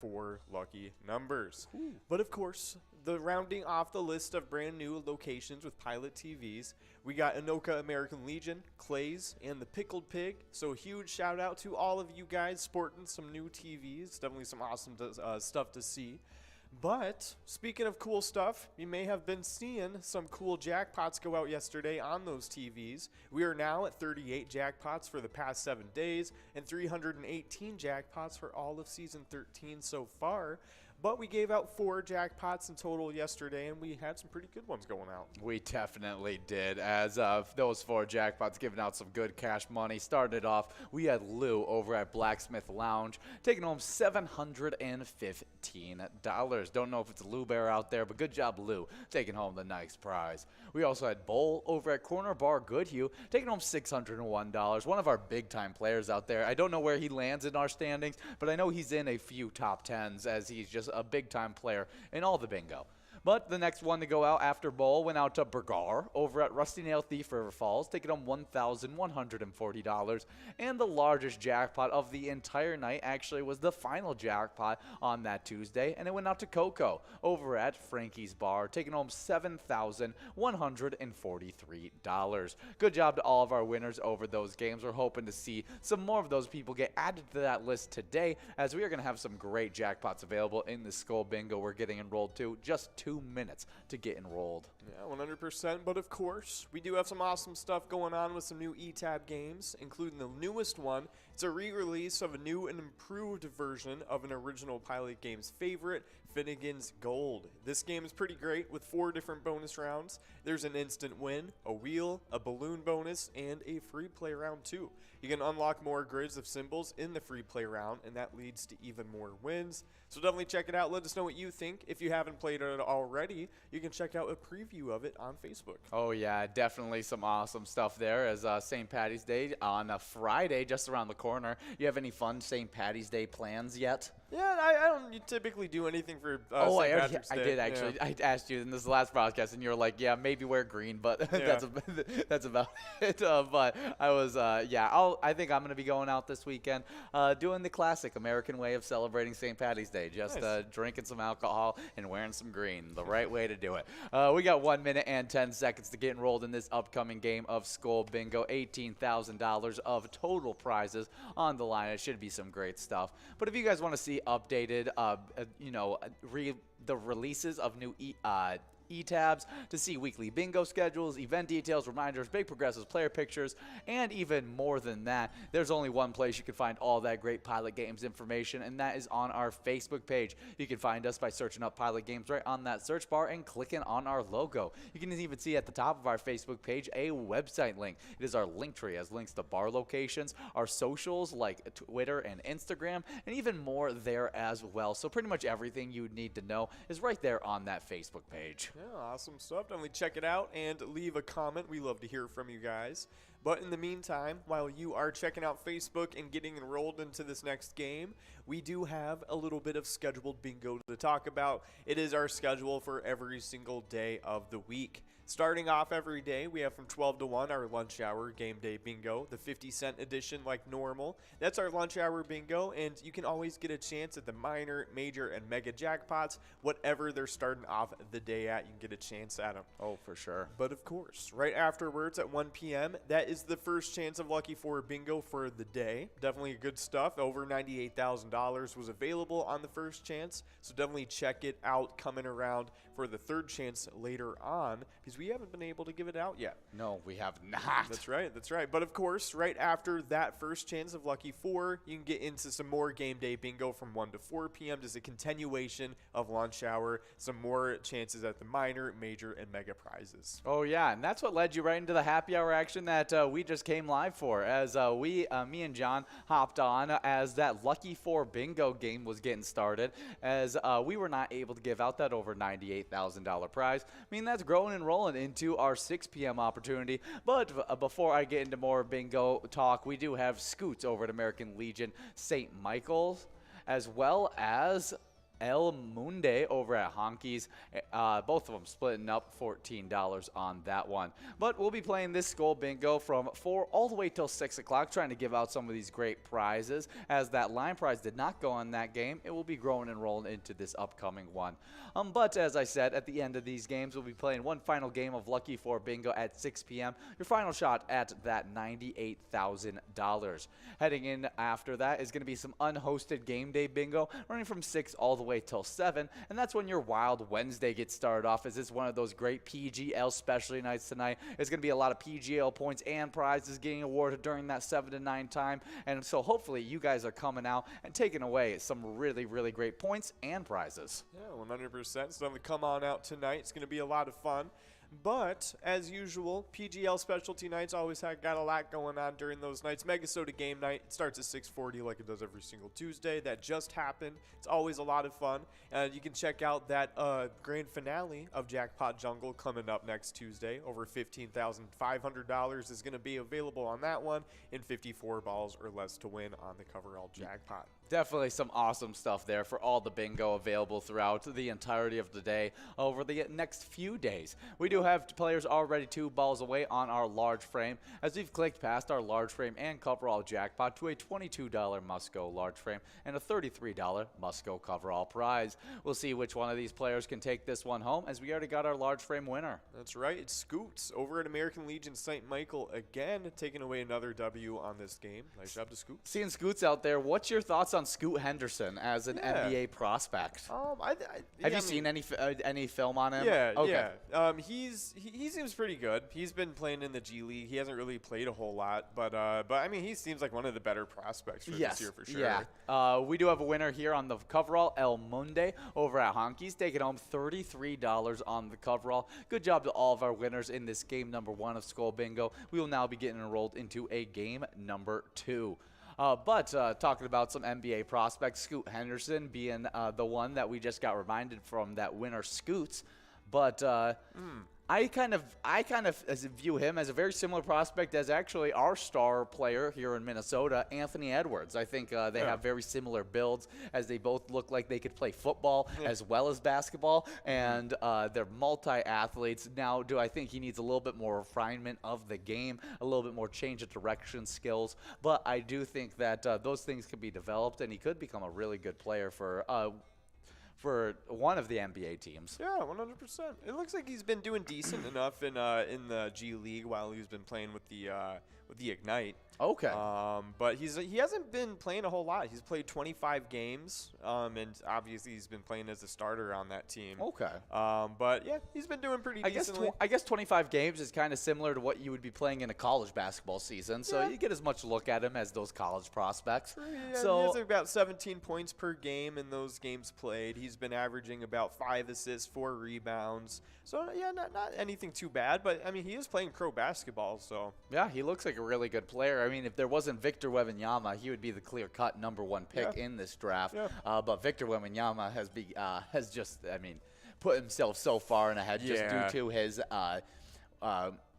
4 lucky numbers. But of course, the rounding off the list of brand new locations with Pilot TVs, we got Anoka American Legion, Clay's, and the Pickled Pig. So a huge shout out to all of you guys sporting some new TVs. Definitely some awesome stuff to see. But speaking of cool stuff, you may have been seeing some cool jackpots go out yesterday on those TVs. We are now at 38 jackpots for the past 7 days and 318 jackpots for all of season 13 so far. But we gave out 4 jackpots in total yesterday, and we had some pretty good ones going out. We definitely did, as those 4 jackpots giving out some good cash money. Started off, we had Lou over at Blacksmith Lounge taking home $715. Don't know if it's Lou Bear out there, but good job, Lou, taking home the nice prize. We also had Bowl over at Corner Bar Goodhue taking home $601. One of our big-time players out there. I don't know where he lands in our standings, but I know he's in a few top 10s as he's just a big-time player in all the bingo. But the next one to go out after Bowl went out to Bergar over at Rusty Nail Thief River Falls, taking home $1,140. And the largest jackpot of the entire night actually was the final jackpot on that Tuesday, and it went out to Coco over at Frankie's Bar, taking home $7,143. Good job to all of our winners over those games. We're hoping to see some more of those people get added to that list today, as we are going to have some great jackpots available in the Skull Bingo we're getting enrolled to. Just 2 minutes to get enrolled. Yeah, 100%. But of course, we do have some awesome stuff going on with some new eTab games, including the newest one. It's a re-release of a new and improved version of an original Pilot Games favorite, Finnegan's Gold. This game is pretty great with 4 different bonus rounds. There's an instant win, a wheel, a balloon bonus, and a free play round too. You can unlock more grids of symbols in the free play round, and that leads to even more wins. So definitely check it out. Let us know what you think. If you haven't played it already, you can check out a preview of it on Facebook. Oh yeah, definitely some awesome stuff there, as St. Patty's Day on a Friday just around the corner. You have any fun St. Patty's Day plans yet? Yeah, I don't typically do anything for St. Patrick's Day. I did actually. Yeah. I asked you in this last broadcast, and you were like, yeah, maybe wear green, but that's about it. But I was, I think I'm going to be going out this weekend doing the classic American way of celebrating St. Patty's Day, just nice. Drinking some alcohol and wearing some green, the right way to do it. We got 1 minute and 10 seconds to get enrolled in this upcoming game of Skull Bingo. $18,000 of total prizes on the line. It should be some great stuff. But if you guys want to see updated, the releases of new e-tabs to see weekly bingo schedules, event details, reminders, big progressives, player pictures, and even more than that, there's only one place you can find all that great Pilot Games information, and that is on our Facebook page. You can find us by searching up Pilot Games right on that search bar and clicking on our logo. You can even see at the top of our Facebook page a website link. It is our link tree, as links to bar locations, our socials like Twitter and Instagram, and even more there as well. So pretty much everything you need to know is right there on that Facebook page. Yeah, awesome stuff. Definitely check it out and leave a comment. We love to hear from you guys. But in the meantime, while you are checking out Facebook and getting enrolled into this next game, we do have a little bit of scheduled bingo to talk about. It is our schedule for every single day of the week. Starting off every day, we have from 12 to 1 our lunch hour game day bingo, the 50-cent edition like normal. That's our lunch hour bingo, and you can always get a chance at the minor, major, and mega jackpots. Whatever they're starting off the day at, you can get a chance at them. Oh, for sure. But of course, right afterwards at 1 p.m., that is the first chance of Lucky 4 bingo for the day. Definitely good stuff. Over $98,000 was available on the first chance, so definitely check it out coming around for the third chance later on, because we haven't been able to give it out yet. No, we have not. That's right. But of course, right after that first chance of Lucky 4, you can get into some more game day bingo from 1 to 4 p.m. Just a continuation of lunch hour, some more chances at the minor, major, and mega prizes. Oh yeah, and that's what led you right into the happy hour action that we just came live for, as me and John hopped on as that Lucky 4 bingo game was getting started, as we were not able to give out that over $98,000 prize. I mean, that's growing and rolling into our 6 p.m. opportunity. But before I get into more bingo talk, we do have Scoots over at American Legion St. Michael's, as well as El Munde over at Honkies. Both of them splitting up $14 on that one. But we'll be playing this Skull Bingo from 4 all the way till 6 o'clock, trying to give out some of these great prizes. As that line prize did not go on that game, it will be growing and rolling into this upcoming one. But as I said, at the end of these games, we'll be playing one final game of Lucky 4 Bingo at 6 p.m. Your final shot at that $98,000. Heading in after that is going to be some unhosted game day bingo, running from 6 all the way till 7, and that's when your Wild Wednesday gets started off, as it's one of those great PGL specialty nights tonight. It's going to be a lot of PGL points and prizes getting awarded during that 7 to 9 time, and so hopefully you guys are coming out and taking away some really, really great points and prizes. Yeah, 100%. So come on out tonight. It's going to be a lot of fun. But, as usual, PGL specialty nights always got a lot going on during those nights. MegaSota game night starts at 6:40 like it does every single Tuesday. That just happened. It's always a lot of fun. You can check out that grand finale of Jackpot Jungle coming up next Tuesday. Over $15,500 is going to be available on that one, and 54 balls or less to win on the coverall jackpot. Definitely some awesome stuff there for all the bingo available throughout the entirety of the day over the next few days. We do have players already 2 balls away on our large frame, as we've clicked past our large frame and coverall jackpot to a $22 Musco large frame and a $33 Musco coverall prize. We'll see which one of these players can take this one home, as we already got our large frame winner. That's right. It's Scoots over at American Legion St. Michael again, taking away another W on this game. Nice job to Scoots. Seeing Scoots out there, what's your thoughts on Scoot Henderson as an NBA prospect? Have you seen any film on him? Yeah, okay. yeah. He seems pretty good. He's been playing in the G League. He hasn't really played a whole lot, but I mean, he seems like one of the better prospects for this year for sure. Yeah. We do have a winner here on the coverall, El Munde over at Honkies, taking home $33 on the coverall. Good job to all of our winners in this game number 1 of Skull Bingo. We will now be getting enrolled into a game number 2. But talking about some NBA prospects, Scoot Henderson being the one that we just got reminded from that winner, Scoots. But I kind of view him as a very similar prospect as actually our star player here in Minnesota, Anthony Edwards. I think they have very similar builds, as they both look like they could play football as well as basketball, and they're multi-athletes. Now, do I think he needs a little bit more refinement of the game, a little bit more change of direction skills? But I do think that those things can be developed, and he could become a really good player for one of the NBA teams. Yeah, 100%. It looks like he's been doing decent enough in the G League while he's been playing with the Ignite. Okay. But he hasn't been playing a whole lot. He's played 25 games, and obviously he's been playing as a starter on that team. Okay. But yeah, he's been doing pretty decently. I guess 25 games is kind of similar to what you would be playing in a college basketball season, so you get as much look at him as those college prospects. Yeah, so he has about 17 points per game in those games played. He's been averaging about 5 assists, 4 rebounds. So yeah, not anything too bad. But I mean, he is playing pro basketball, so yeah, he looks like a really good player. I mean, if there wasn't Victor Wembanyama, he would be the clear-cut number 1 pick in this draft. Yeah. But Victor Wembanyama has just, I mean, put himself so far in ahead just due to his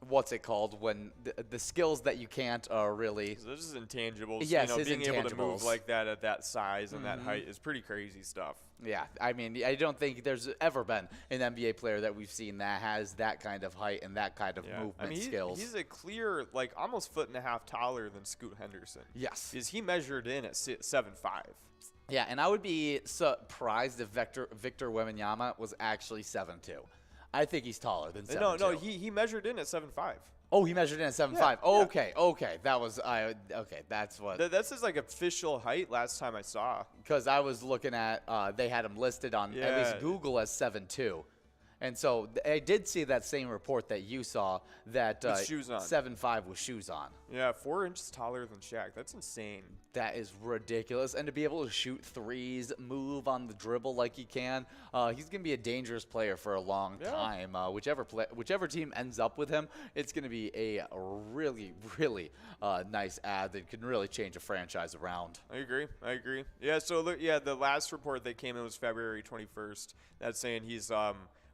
what's it called when the skills that you can't really. So this is intangibles. Yes, being able to move like that at that size and that height is pretty crazy stuff. Yeah, I mean, I don't think there's ever been an NBA player that we've seen that has that kind of height and that kind of movement skills. He's a clear, like, almost 1.5 feet taller than Scoot Henderson. Yes. Because he measured in at 7'5". Yeah, and I would be surprised if Victor Wembanyama was actually 7'2". I think he's taller than 7'2". No, he measured in at 7'5". Oh, he measured in at 7'5". Yeah, Okay. That was okay. That's what. That's his like official height last time I saw. Because I was looking at they had him listed on at least Google as 7'2". And so I did see that same report that you saw that shoes on. 7'5" with shoes on. Yeah, 4 inches taller than Shaq. That's insane. That is ridiculous. And to be able to shoot threes, move on the dribble like he can, he's going to be a dangerous player for a long time. Whichever team ends up with him, it's going to be a really, really nice ad that can really change a franchise around. I agree. Yeah, so look, the last report that came in was February 21st. That's saying he's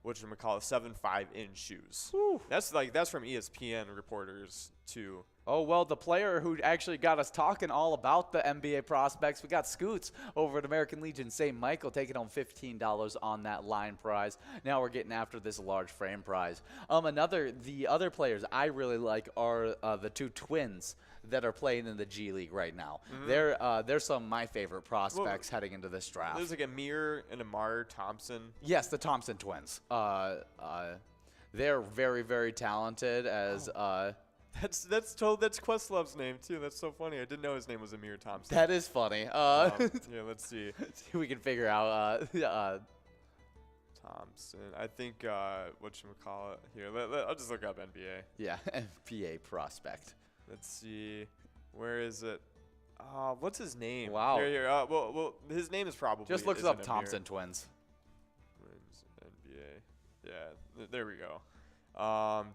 whatchamacallit, 7'5" in shoes. Whew. That's from ESPN reporters too. Oh, well, the player who actually got us talking all about the NBA prospects, we got Scoots over at American Legion St. Michael taking home $15 on that line prize. Now we're getting after this large frame prize. The other players I really like are the two twins that are playing in the G League right now. They're some of my favorite prospects heading into this draft. There's like Amir and Amar Thompson. Yes, the Thompson twins. They're very, very talented as That's Questlove's name too. That's so funny. I didn't know his name was Amir Thompson. that is funny. Yeah, let's see. See if we can figure out Thompson. I think whatchamacallit here. I'll just look up NBA. yeah, NBA prospect. Let's see. Where is it? What's his name? Wow. Here. Well, his name is probably Just looks isn't up Amir. Thompson twins. Twins NBA. Yeah, there we go.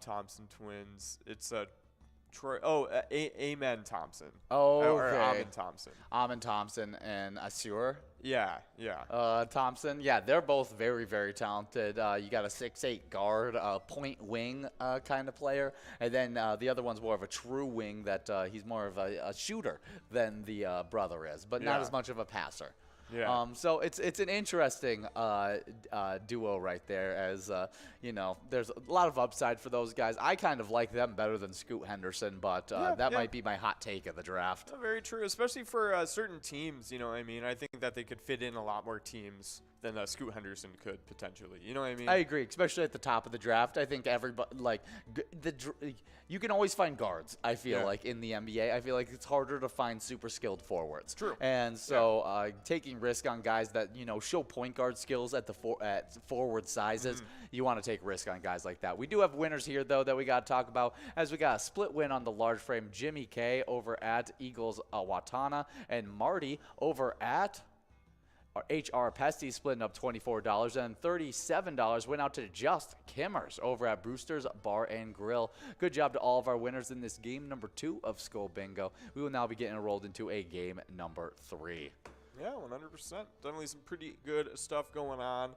Thompson twins. It's Troy. Amen Thompson. Oh, Or okay. Amen Thompson. Amon Thompson and Asur Yeah. Thompson. Yeah, they're both very, very talented. You got a 6'8" guard, point wing kind of player, and then the other one's more of a true wing that he's more of a shooter than the brother is, but not Yeah. as much of a passer. Yeah. So it's an interesting duo right there, as there's a lot of upside for those guys. I kind of like them better than Scoot Henderson, but that might be my hot take of the draft. Very true, especially for certain teams. You know what I mean? I think that they could fit in a lot more teams than Scoot Henderson could potentially. You know what I mean? I agree, especially at the top of the draft. I think everybody you can always find guards. I feel like in the NBA, I feel like it's harder to find super skilled forwards. True. And so taking risk on guys that show point guard skills at at forward sizes, you want to take risk on guys like that. We do have winners here though that we got to talk about, as we got a split win on the large frame. Jimmy K over at Eagles Watana, and Marty over at HR Pesty splitting up $24, and $37 went out to Just Kimmers over at Brewster's Bar and Grill. Good job to all of our winners in this game number 2 of Skull Bingo. We will now be getting enrolled into a game number 3. Yeah, 100%. Definitely some pretty good stuff going on.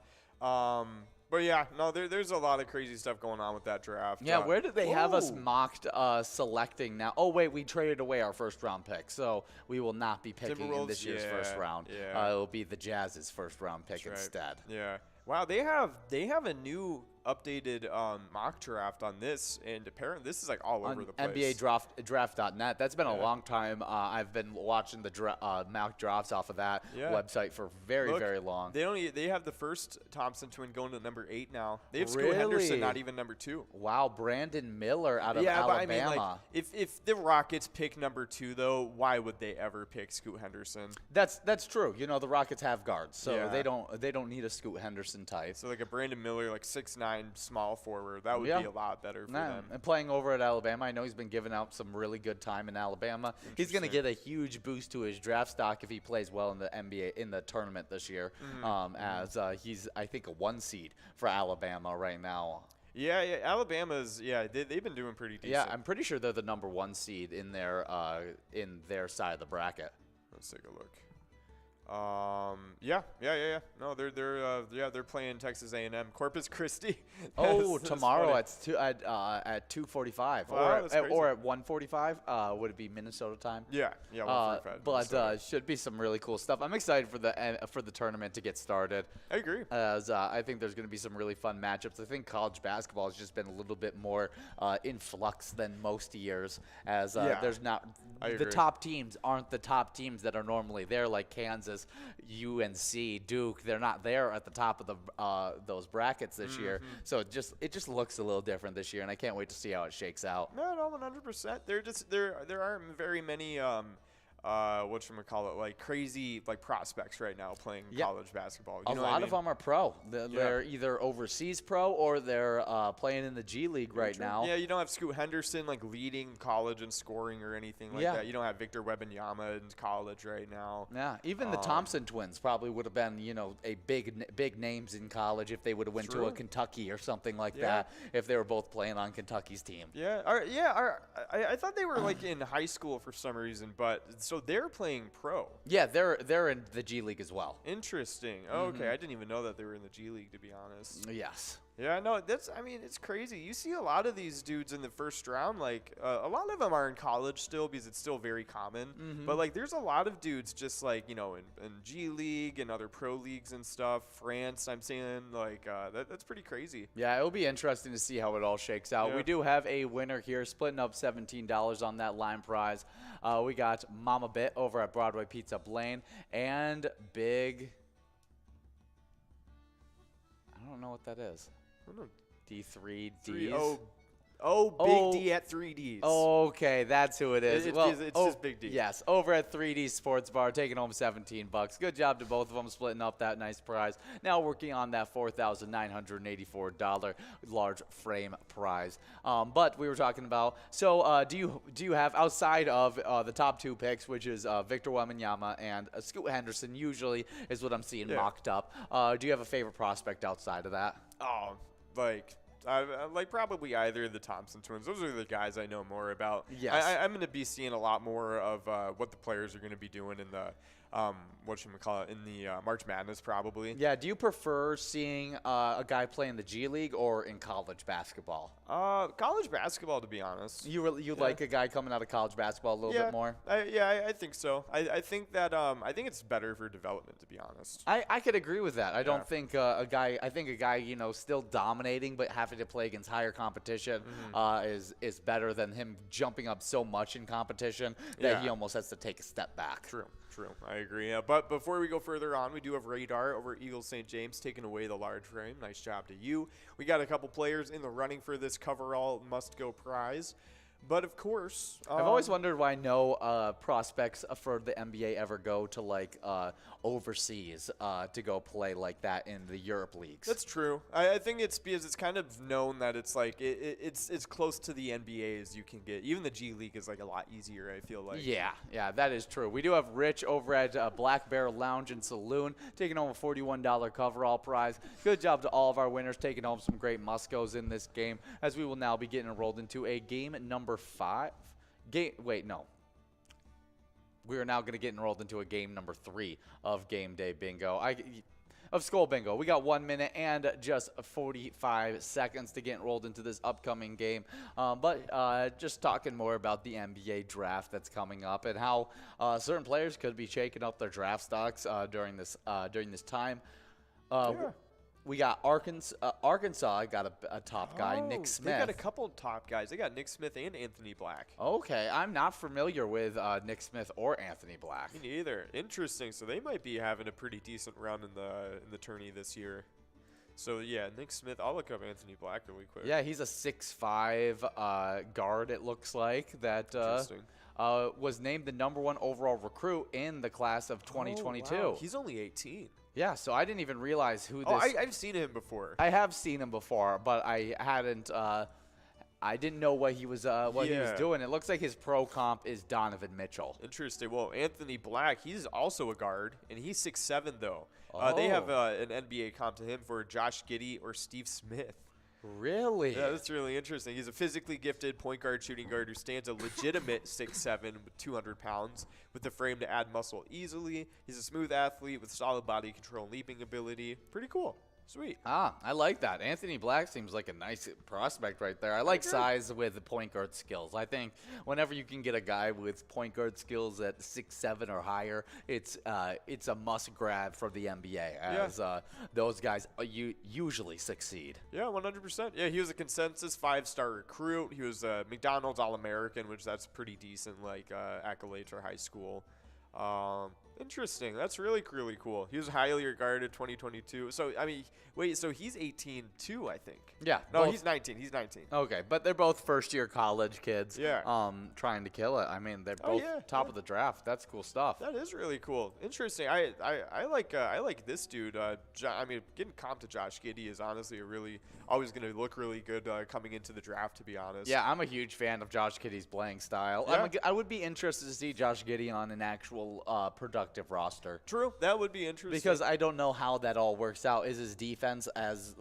But yeah, no, there's a lot of crazy stuff going on with that draft. Yeah, where did they have us mocked selecting now? Oh, wait, we traded away our first round pick, so we will not be picking in this year's first round. Yeah. It will be the Jazz's first round pick instead. Yeah. Wow, they have a new updated mock draft on this, and apparently this is like all over the place. NBA draft.net. That's been a long time. I've been watching the mock drafts off of that website for very long. They have the first Thompson twin going to number 8 now. They have Really? Scoot Henderson not even number 2. Wow, Brandon Miller out of Alabama. But I mean, like, if the Rockets pick number 2 though, why would they ever pick Scoot Henderson? That's true. The Rockets have guards, so they don't need a Scoot Henderson type. So like a Brandon Miller, like 6'9" small forward, that would be a lot better for them. And playing over at Alabama, I know he's been giving out some really good time in Alabama. He's going to get a huge boost to his draft stock if he plays well in the NBA in the tournament this year, as he's, I think, a 1 seed for Alabama right now. Yeah, Alabama's they've been doing pretty decent. Yeah, I'm pretty sure they're the number 1 seed in their side of the bracket. Let's take a look. No, they're playing Texas A&M, Corpus Christi. Tomorrow at 2:45 or at 1:45. Would it be Minnesota time? Yeah, 1:45. But should be some really cool stuff. I'm excited for the tournament to get started. I agree. As I think there's going to be some really fun matchups. I think college basketball has just been a little bit more in flux than most years, as there's not the top teams aren't the top teams that are normally there, like Kansas, UNC, Duke. They're not there at the top of the those brackets this year, so it just looks a little different this year, and I can't wait to see how it shakes out. No, 100%. There aren't very many like crazy like prospects right now playing college basketball. A lot of them are pro. They're either overseas pro or they're playing in the G League right now. Yeah, you don't have Scoot Henderson like leading college in scoring or anything like that. You don't have Victor Wembanyama in college right now. Yeah, even the Thompson twins probably would have been a big names in college if they would have went to a Kentucky or something like that, if they were both playing on Kentucky's team. I thought they were like in high school for some reason, but so they're playing pro. Yeah, they're in the G League as well. Interesting. Okay, I didn't even know that they were in the G League, to be honest. Yes. Yeah, no, I mean, it's crazy. You see a lot of these dudes in the first round, like, a lot of them are in college still because it's still very common. But, like, there's a lot of dudes just, like, you know, in G League and other pro leagues and stuff. France, I'm saying, like, that's pretty crazy. Yeah, it'll be interesting to see how it all shakes out. Yeah. We do have a winner here, splitting up $17 on that line prize. We got Mama Bit over at Broadway Pizza Blaine and Big. I don't know what that is. I don't know. D3Ds. Big D at 3Ds. Okay, that's who it is. It's just Big D. Yes, over at 3D Sports Bar, taking home $17. Good job to both of them splitting up that nice prize. Now working on that $4,984 large frame prize. But we were talking about. So, do you have outside of the top two picks, which is Victor Wembanyama and Scoot Henderson? Usually is what I'm seeing mocked up. Do you have a favorite prospect outside of that? Oh, like probably either of the Thompson twins. Those are the guys I know more about. Yes. I'm going to be seeing a lot more of what the players are going to be doing in the March Madness probably. Yeah. Do you prefer seeing a guy play in the G League or in college basketball? College basketball, to be honest. You like a guy coming out of college basketball a little bit more? I think so. I think that I think it's better for development, to be honest. I could agree with that. I don't think a guy you know still dominating but having to play against higher competition is better than him jumping up so much in competition that he almost has to take a step back. True. I agree. But before we go further on, we do have Radar over at Eagles St. James taking away the large frame. Nice job to you. We got a couple players in the running for this coverall must-go prize. But, of course, I've always wondered why no prospects for the NBA ever go to, like, overseas to go play like that in the Europe leagues. That's true. I think it's because it's kind of known that it's like it's as close to the NBA as you can get. Even the G League is, like, a lot easier, I feel like. Yeah, that is true. We do have Rich over at Black Bear Lounge and Saloon taking home a $41 coverall prize. Good job to all of our winners taking home some great Muscos in this game, as we will now be getting enrolled into a game number 5. We are now going to get enrolled into a game number 3 of Game Day Bingo. Of Skull Bingo. We got 1 minute and just 45 seconds to get enrolled into this upcoming game. But just talking more about the NBA draft that's coming up and how certain players could be shaking up their draft stocks during this time. We got Arkansas got a top guy, Nick Smith. They got a couple top guys. They got Nick Smith and Anthony Black. Okay, I'm not familiar with Nick Smith or Anthony Black. Me neither. Interesting. So they might be having a pretty decent run in the tourney this year. So yeah, Nick Smith. I'll look up Anthony Black really quick. Yeah, he's a 6'5" guard. It looks like that. Was named the #1 overall recruit in the class of 2022. Wow. He's only 18. Yeah, so I didn't even realize who this. Oh, I've seen him before. I have seen him before, but I hadn't. I didn't know what he was doing. It looks like his pro comp is Donovan Mitchell. Interesting. Well, Anthony Black, he's also a guard, and he's 6'7" though. They have an NBA comp to him for Josh Giddey or Steve Smith. Really? Yeah, that's really interesting. He's a physically gifted point guard, shooting guard who stands a legitimate 6'7" with 200 pounds with the frame to add muscle easily. He's a smooth athlete with solid body control and leaping ability. Pretty cool. Sweet. I like that. Anthony Black seems like a nice prospect right there. I like size with point guard skills. I think whenever you can get a guy with point guard skills at 6'7" or higher, it's a must grab for the NBA as those guys usually succeed. Yeah, 100%. Yeah, he was a consensus 5-star recruit. He was a McDonald's All-American, which that's pretty decent accolades for high school. Interesting. That's really, really cool. He was highly regarded 2022. So, I mean, wait, so he's 18 too, I think. Yeah. No, he's 19. He's 19. Okay, but they're both first-year college kids. Yeah. Trying to kill it. I mean, they're both top of the draft. That's cool stuff. That is really cool. Interesting. I like this dude. Getting comp to Josh Giddey is honestly always going to look really good coming into the draft, to be honest. Yeah, I'm a huge fan of Josh Giddey's playing style. Yeah. I would be interested to see Josh Giddey on an actual production productive roster. True, that would be interesting. Because I don't know how that all works out. Is his defense as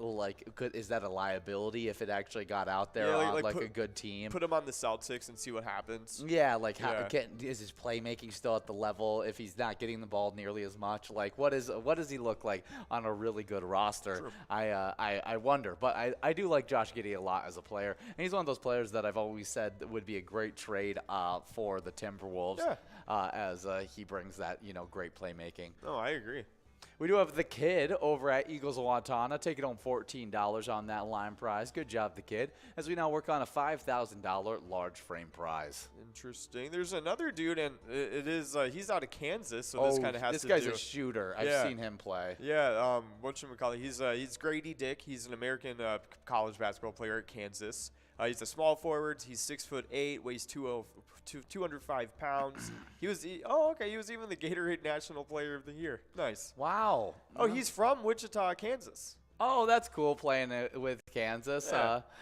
is that a liability if it actually got out there on a good team? Put him on the Celtics and see what happens. Yeah, is his playmaking still at the level if he's not getting the ball nearly as much? Like what does he look like on a really good roster? True. I wonder, but I do like Josh Giddey a lot as a player, and he's one of those players that I've always said would be a great trade for the Timberwolves. Yeah. As he brings that, great playmaking. Oh, I agree. We do have the kid over at Eagles of Wantana taking home $14 on that line prize. Good job, the kid, as we now work on a $5,000 large frame prize. Interesting. There's another dude, and it is he's out of Kansas, so this kind of has to do. This guy's a shooter. I've seen him play. Yeah, whatchamacallit, he's Grady Dick. He's an American college basketball player at Kansas. He's a small forward. He's 6'8", weighs 205 pounds. He was even the Gatorade National Player of the Year. Nice. Wow. Oh, he's from Wichita, Kansas. Oh, that's cool playing it with Kansas.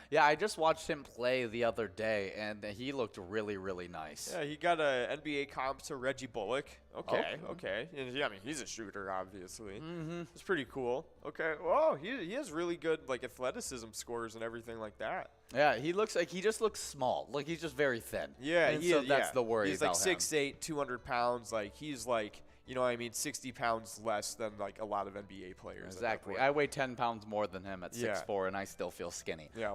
Yeah. I just watched him play the other day, and he looked really, really nice. Yeah, he got a NBA comp to Reggie Bullock. Okay. And he's a shooter, obviously. Mm-hmm. It's pretty cool. Okay. Well, he has really good athleticism scores and everything like that. Yeah, he just looks small. Like he's just very thin. Yeah, and that's the worry. He's about 6'8", 200 pounds. He's 60 pounds less than a lot of NBA players. Exactly. I weigh 10 pounds more than him at 6'4", and I still feel skinny. Yeah,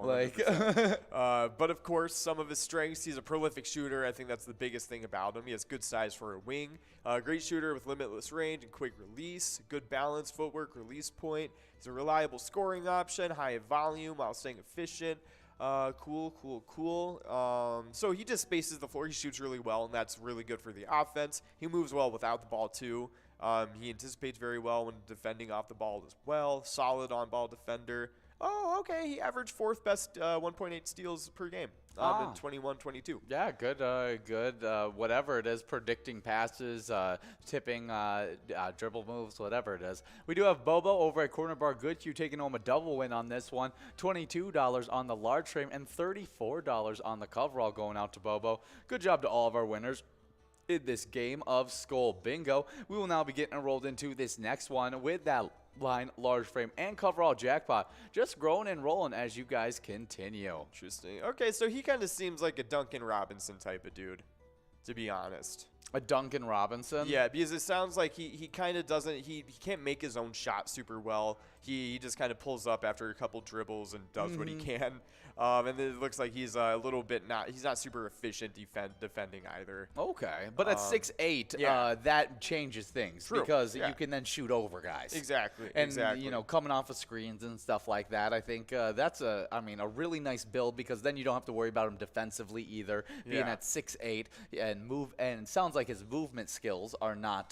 but of course, some of his strengths, he's a prolific shooter. I think that's the biggest thing about him. He has good size for a wing. Great shooter with limitless range and quick release. Good balance, footwork, release point. He's a reliable scoring option, high volume while staying efficient. Cool. So he just spaces the floor. He shoots really well, and that's really good for the offense. He moves well without the ball, too. He anticipates very well when defending off the ball as well. Solid on-ball defender. Oh, okay. He averaged fourth best 1.8 steals per game in 21-22. Yeah, good. Whatever it is, predicting passes, tipping, dribble moves, whatever it is. We do have Bobo over at Corner Bar Goodhue taking home a double win on this one. $22 on the large frame and $34 on the coverall going out to Bobo. Good job to all of our winners in this game of Skull Bingo. We will now be getting enrolled into this next one with that line, large frame, and coverall jackpot. Just growing and rolling as you guys continue. Interesting. Okay, so he kind of seems like a Duncan Robinson type of dude, to be honest. A Duncan Robinson? Yeah, because it sounds like he kind of doesn't, he can't make his own shot super well. He just kind of pulls up after a couple dribbles and does what he can. And then it looks like he's a little bit he's not super efficient defending either. Okay, but at 6'8", that changes things. True. Because you can then shoot over guys. Exactly. And, coming off of screens and stuff like that, I think that's a really nice build because then you don't have to worry about him defensively either, being at 6'8", and and it sounds like his movement skills are not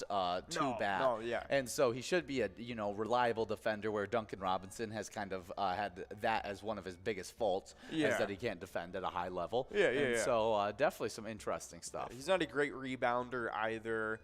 too bad. No, yeah. And so he should be a, reliable defender where Duncan Robinson has kind of had that as one of his biggest faults. Is that he can't defend at a high level. So definitely some interesting stuff. He's not a great rebounder either.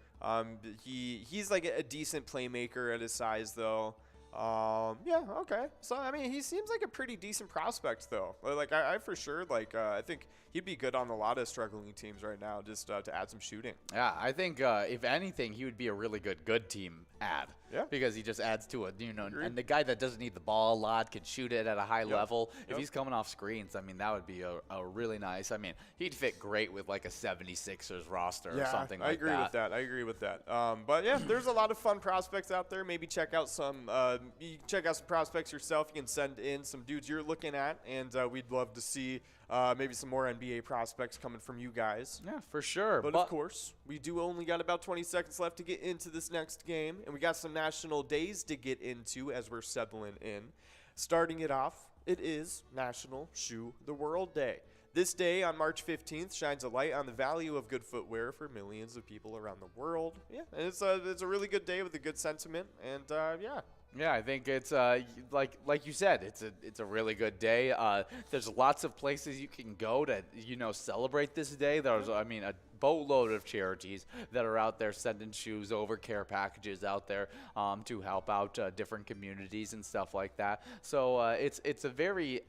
He's like a decent playmaker at his size, though. Okay. So, he seems like a pretty decent prospect, though. I for sure, I think he'd be good on a lot of struggling teams right now just to add some shooting. Yeah, I think if anything, he would be a really good team add. Yeah. Because he just adds to it, and the guy that doesn't need the ball a lot can shoot it at a high level. If he's coming off screens, that would be a really nice. He'd fit great with a 76ers roster or something like that. I agree with that. But yeah, there's a lot of fun prospects out there. Maybe check out some prospects yourself. You can send in some dudes you're looking at, and we'd love to see maybe some more NBA prospects coming from you guys. Yeah, for sure. But of course, we do only got about 20 seconds left to get into this next game, and we got some national days to get into as we're settling in. Starting it off, it is National Shoe the World Day. This day on March 15th shines a light on the value of good footwear for millions of people around the world. Yeah, and it's a really good day with a good sentiment, and Yeah, I think it's like you said, it's a really good day. There's lots of places you can go to celebrate this day. There's a boatload of charities that are out there sending shoes over, care packages out there to help out different communities and stuff like that. So it's a very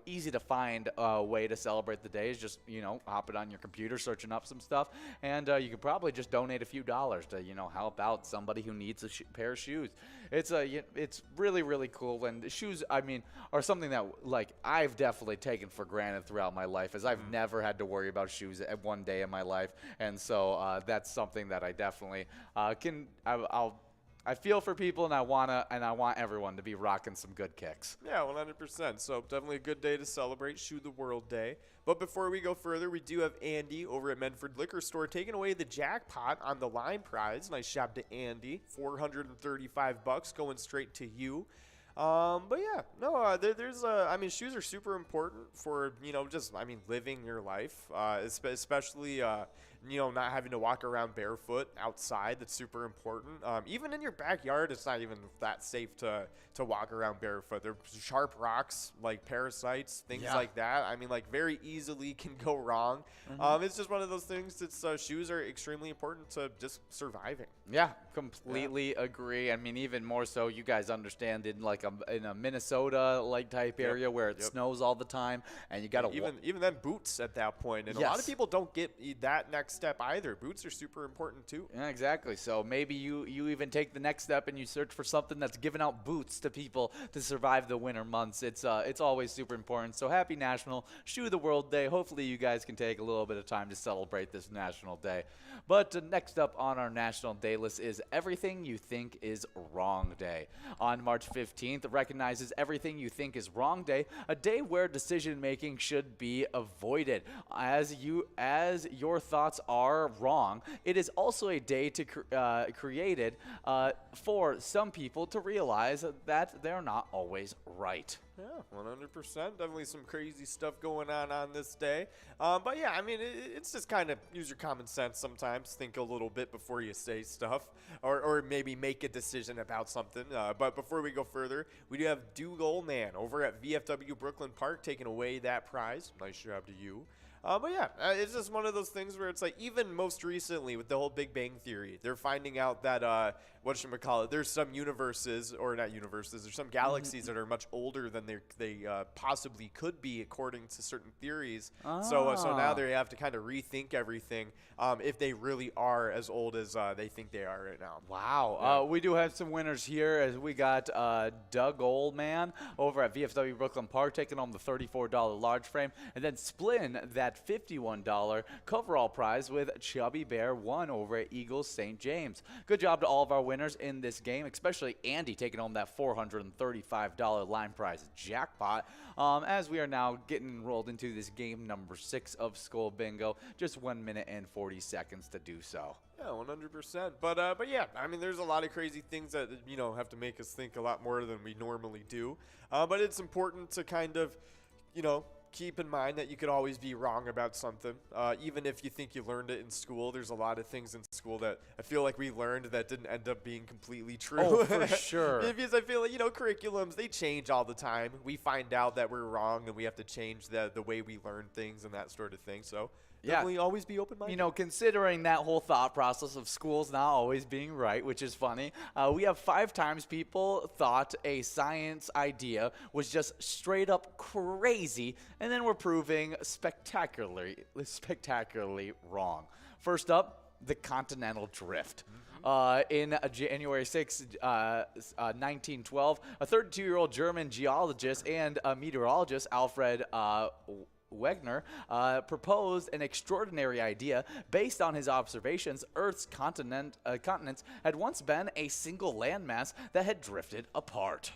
easy to find way to celebrate the day. Is just hopping on your computer, searching up some stuff, and you could probably just donate a few dollars to help out somebody who needs a pair of shoes. It's really, really cool. And shoes, I mean, are something that I've definitely taken for granted throughout my life, as I've never had to worry about shoes at one day in my life. And so that's something that I definitely I feel for people, and I want everyone to be rocking some good kicks. Yeah, 100%. So definitely a good day to celebrate Shoe the World Day. But before we go further, we do have Andy over at Medford Liquor Store taking away the jackpot on the line prize. Nice job to Andy. $435 going straight to you. But yeah, no, there's I mean, shoes are super important for, just, I mean, living your life, especially, not having to walk around barefoot outside. That's super important. Even in your backyard, it's not even that safe to walk around barefoot. There are sharp rocks, like parasites, things like that. I mean, very easily can go wrong. It's just one of those things that shoes are extremely important to just surviving. Yeah, completely agree. I mean, even more so, you guys understand in a Minnesota type area where it snows all the time, and you got to even then boots at that point. And a lot of people don't get that next step either. Boots are super important too. Yeah, exactly. So maybe you even take the next step and you search for something that's giving out boots to people to survive the winter months. It's always super important. So happy National Shoe the World Day. Hopefully you guys can take a little bit of time to celebrate this National Day. But next up on our National Day list is Everything You Think Is Wrong Day. On March 15th, recognizes Everything You Think Is Wrong Day, a day where decision making should be avoided. As your thoughts are wrong, it is also a day created for some people to realize that they're not always right. Yeah, 100%. Definitely some crazy stuff going on this day. But yeah, I mean, it's just kind of use your common sense sometimes. Think a little bit before you say stuff, or maybe make a decision about something. But before we go further, we do have Dougal Man over at VFW Brooklyn Park taking away that prize. Nice job to you. But yeah, it's just one of those things where it's even most recently with the whole Big Bang Theory, they're finding out that, there's some universes, or not universes, there's some galaxies that are much older than they possibly could be according to certain theories. So now they have to kind of rethink everything if they really are as old as they think they are right now. Wow. Yeah. We do have some winners here, as we got Doug Oldman over at VFW Brooklyn Park taking home the $34 large frame, and then splitting that $51 coverall prize with Chubby Bear 1 over at Eagles St. James. Good job to all of our winners in this game, especially Andy taking home that $435 line prize jackpot. As we are now getting rolled into this game number 6 of Skull Bingo, just 1 minute and 40 seconds to do so. Yeah, 100%. But yeah, I mean, there's a lot of crazy things that have to make us think a lot more than we normally do. But it's important to kind of keep in mind that you could always be wrong about something. Even if you think you learned it in school, there's a lot of things in school that I feel like we learned that didn't end up being completely true. Oh, for sure. Because I feel like, curriculums, they change all the time. We find out that we're wrong and we have to change the way we learn things and that sort of thing. So definitely always be open-minded. Considering that whole thought process of schools not always being right, which is funny, we have 5 times people thought a science idea was just straight up crazy, and then we're proving spectacularly wrong. First up, the continental drift. In January 6, 1912, a 32-year-old German geologist and meteorologist, Alfred Wegener, proposed an extraordinary idea. Based on his observations, Earth's continents had once been a single landmass that had drifted apart.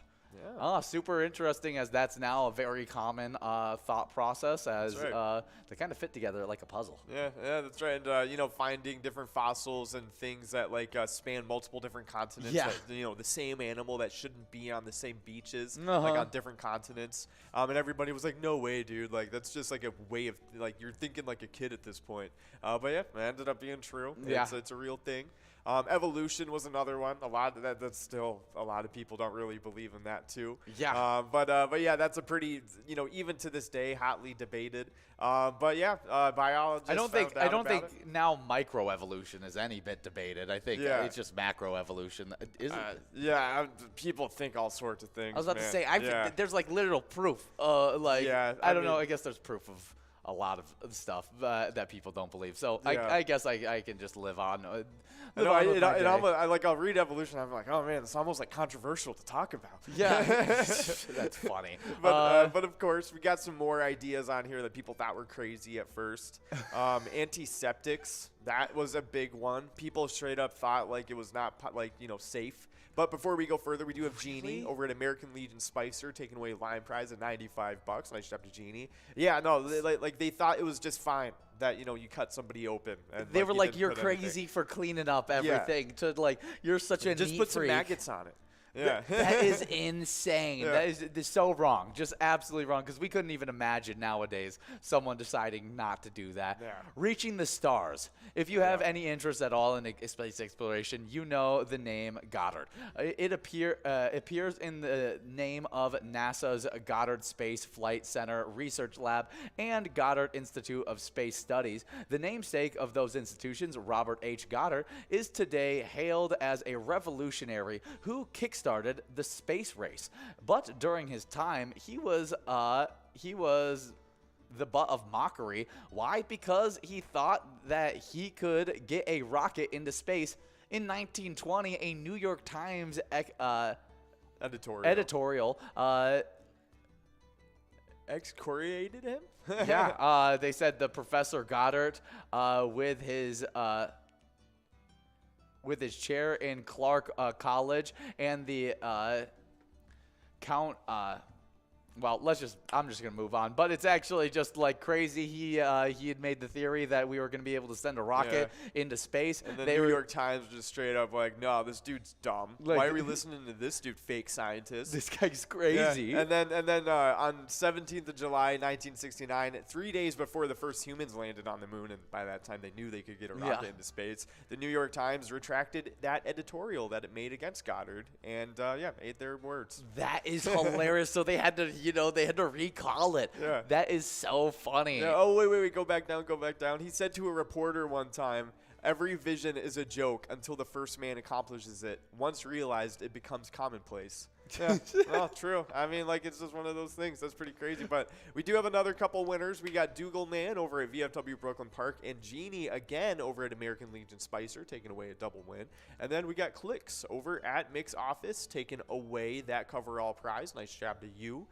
Yeah. Super interesting, as that's now a very common thought process, as they kind of fit together like a puzzle. Yeah, that's right. And finding different fossils and things that span multiple different continents. Yeah. That, the same animal that shouldn't be on the same beaches, on different continents. And everybody was like, "No way, dude! That's just a way of you're thinking like a kid at this point." But yeah, it ended up being true. Yeah. It's a real thing. Evolution was another one. A lot of that's still a lot of people don't really believe in that too. Yeah. But yeah, that's a pretty, even to this day, hotly debated. But yeah, biologists. I don't found out about think it. now microevolution is any bit debated. I think Yeah. it's just macroevolution. Isn't Yeah, people think all sorts of things. I was about to man. say Yeah. there's like literal proof. Yeah, I I don't know. mean- I guess there's proof of a lot of stuff that people don't believe. So Yeah. I guess I can just live on. I know, live on with my day. I'll read evolution. I'm like, oh man, it's almost like controversial to talk about. Yeah, that's funny. But of course, we got some more ideas on here that people thought were crazy at first. Antiseptics, that was a big one. People straight up thought like it was not safe. But before we go further, we do have Genie over at American Legion Spicer taking away line prize at $95. Nice job to Genie. Yeah, no, they thought it was just fine that you cut somebody open. And, They were you like, didn't "You're put crazy anything. for cleaning up everything." To like, you're such a Just neat put some freak. maggots on it. Yeah, That is insane. Yeah. That is so wrong. Just absolutely wrong. Because we couldn't even imagine nowadays someone deciding not to do that. Yeah. Reaching the stars. If you have Yeah. any interest at all in space exploration, you know the name Goddard. It appears in the name of NASA's Goddard Space Flight Center Research Lab and Goddard Institute of Space Studies. The namesake of those institutions, Robert H. Goddard, is today hailed as a revolutionary who kickstarted the space race. But during his time, he was the butt of mockery. Why? Because he thought that he could get a rocket into space. In 1920, a New York Times editorial excoriated him. they said the Professor Goddard with his chair in Clark College and the Count. I'm just gonna move on. But it's actually just like crazy. He had made the theory that we were gonna be able to send a rocket into space. And the New York Times just straight up like, no, this dude's dumb. Like- Why are we listening to this dude, fake scientist? This guy's crazy. Yeah. And then on 17th of July, 1969, 3 days before the first humans landed on the moon, and by that time they knew they could get a rocket into space, the New York Times retracted that editorial that it made against Goddard, and ate their words. That is hilarious. So they had to, recall it. Yeah. That is so funny. Yeah, oh, wait, go back down. He said to a reporter one time, every vision is a joke until the first man accomplishes it. Once realized, it becomes commonplace. Yeah, well, true. I mean, it's just one of those things. That's pretty crazy. But we do have another couple winners. We got Dougal Man over at VFW Brooklyn Park and Genie again over at American Legion Spicer taking away a double win. And then we got Clicks over at Mix Office taking away that coverall prize. Nice job to you.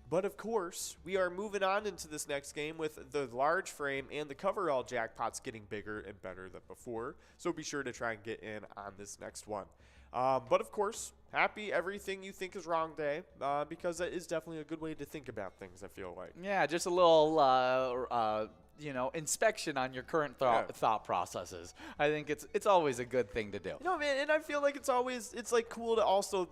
But of course, we are moving on into this next game with the large frame and the coverall jackpots getting bigger and better than before. So be sure to try and get in on this next one. But of course, happy everything you think is wrong day, because that is definitely a good way to think about things, I feel like. Yeah, just a little, inspection on your current thought processes. I think it's always a good thing to do. Man, and I feel like it's cool to also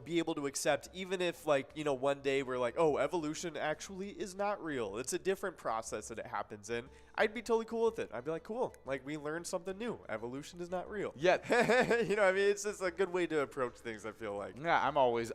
be able to accept, even if one day we're like, oh, evolution actually is not real. It's a different process that it happens in. I'd be totally cool with it. I'd be like, cool. We learned something new. Evolution is not real. Yeah. It's just a good way to approach things, I feel like. Yeah, I'm always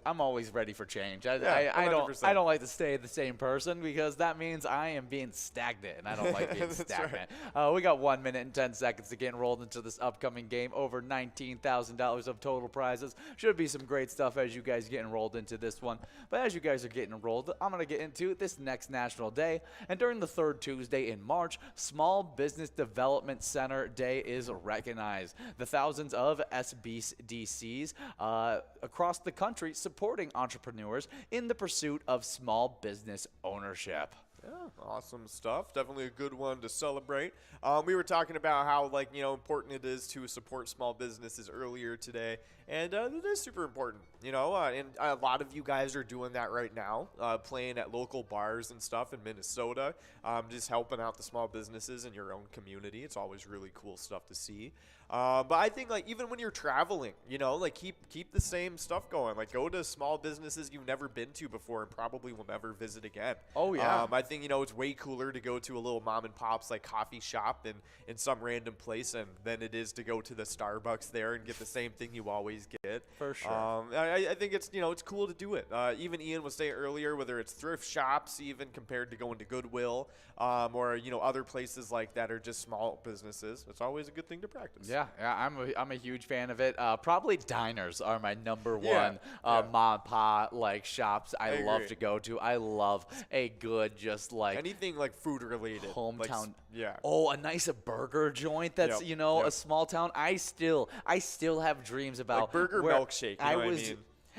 ready for change. I 100%. don't like to stay the same person because that means I am being stagnant, and I don't like being That's stagnant. We got 1 minute and 10 seconds to get enrolled into this upcoming game. Over $19,000 of total prizes. Should be some great stuff as you guys get enrolled into this one. But as you guys are getting enrolled, I'm gonna get into this next National Day. And during the third Tuesday in March, Small Business Development Center Day is recognized. The thousands of SBDCs across the country supporting entrepreneurs in the pursuit of small business ownership. Yeah, awesome stuff. Definitely a good one to celebrate. We were talking about how important it is to support small businesses earlier today, and it is super important. And a lot of you guys are doing that right now, playing at local bars and stuff in Minnesota, just helping out the small businesses in your own community. It's always really cool stuff to see. But I think even when you're traveling, keep the same stuff going. Go to small businesses you've never been to before and probably will never visit again. Oh, yeah. I think, it's way cooler to go to a little mom and pop's like coffee shop in some random place than it is to go to the Starbucks there and get the same thing you always get. For sure. I think it's, it's cool to do it. Even Ian was saying earlier, whether it's thrift shops, even compared to going to Goodwill, or, other places like that are just small businesses. It's always a good thing to practice. Yeah, I'm a huge fan of it. Probably diners are my number one mom and pop like shops I love to go to. I love a good just like anything like food related, hometown. Like, a nice burger joint that's a small town. I still have dreams about like burger milkshake.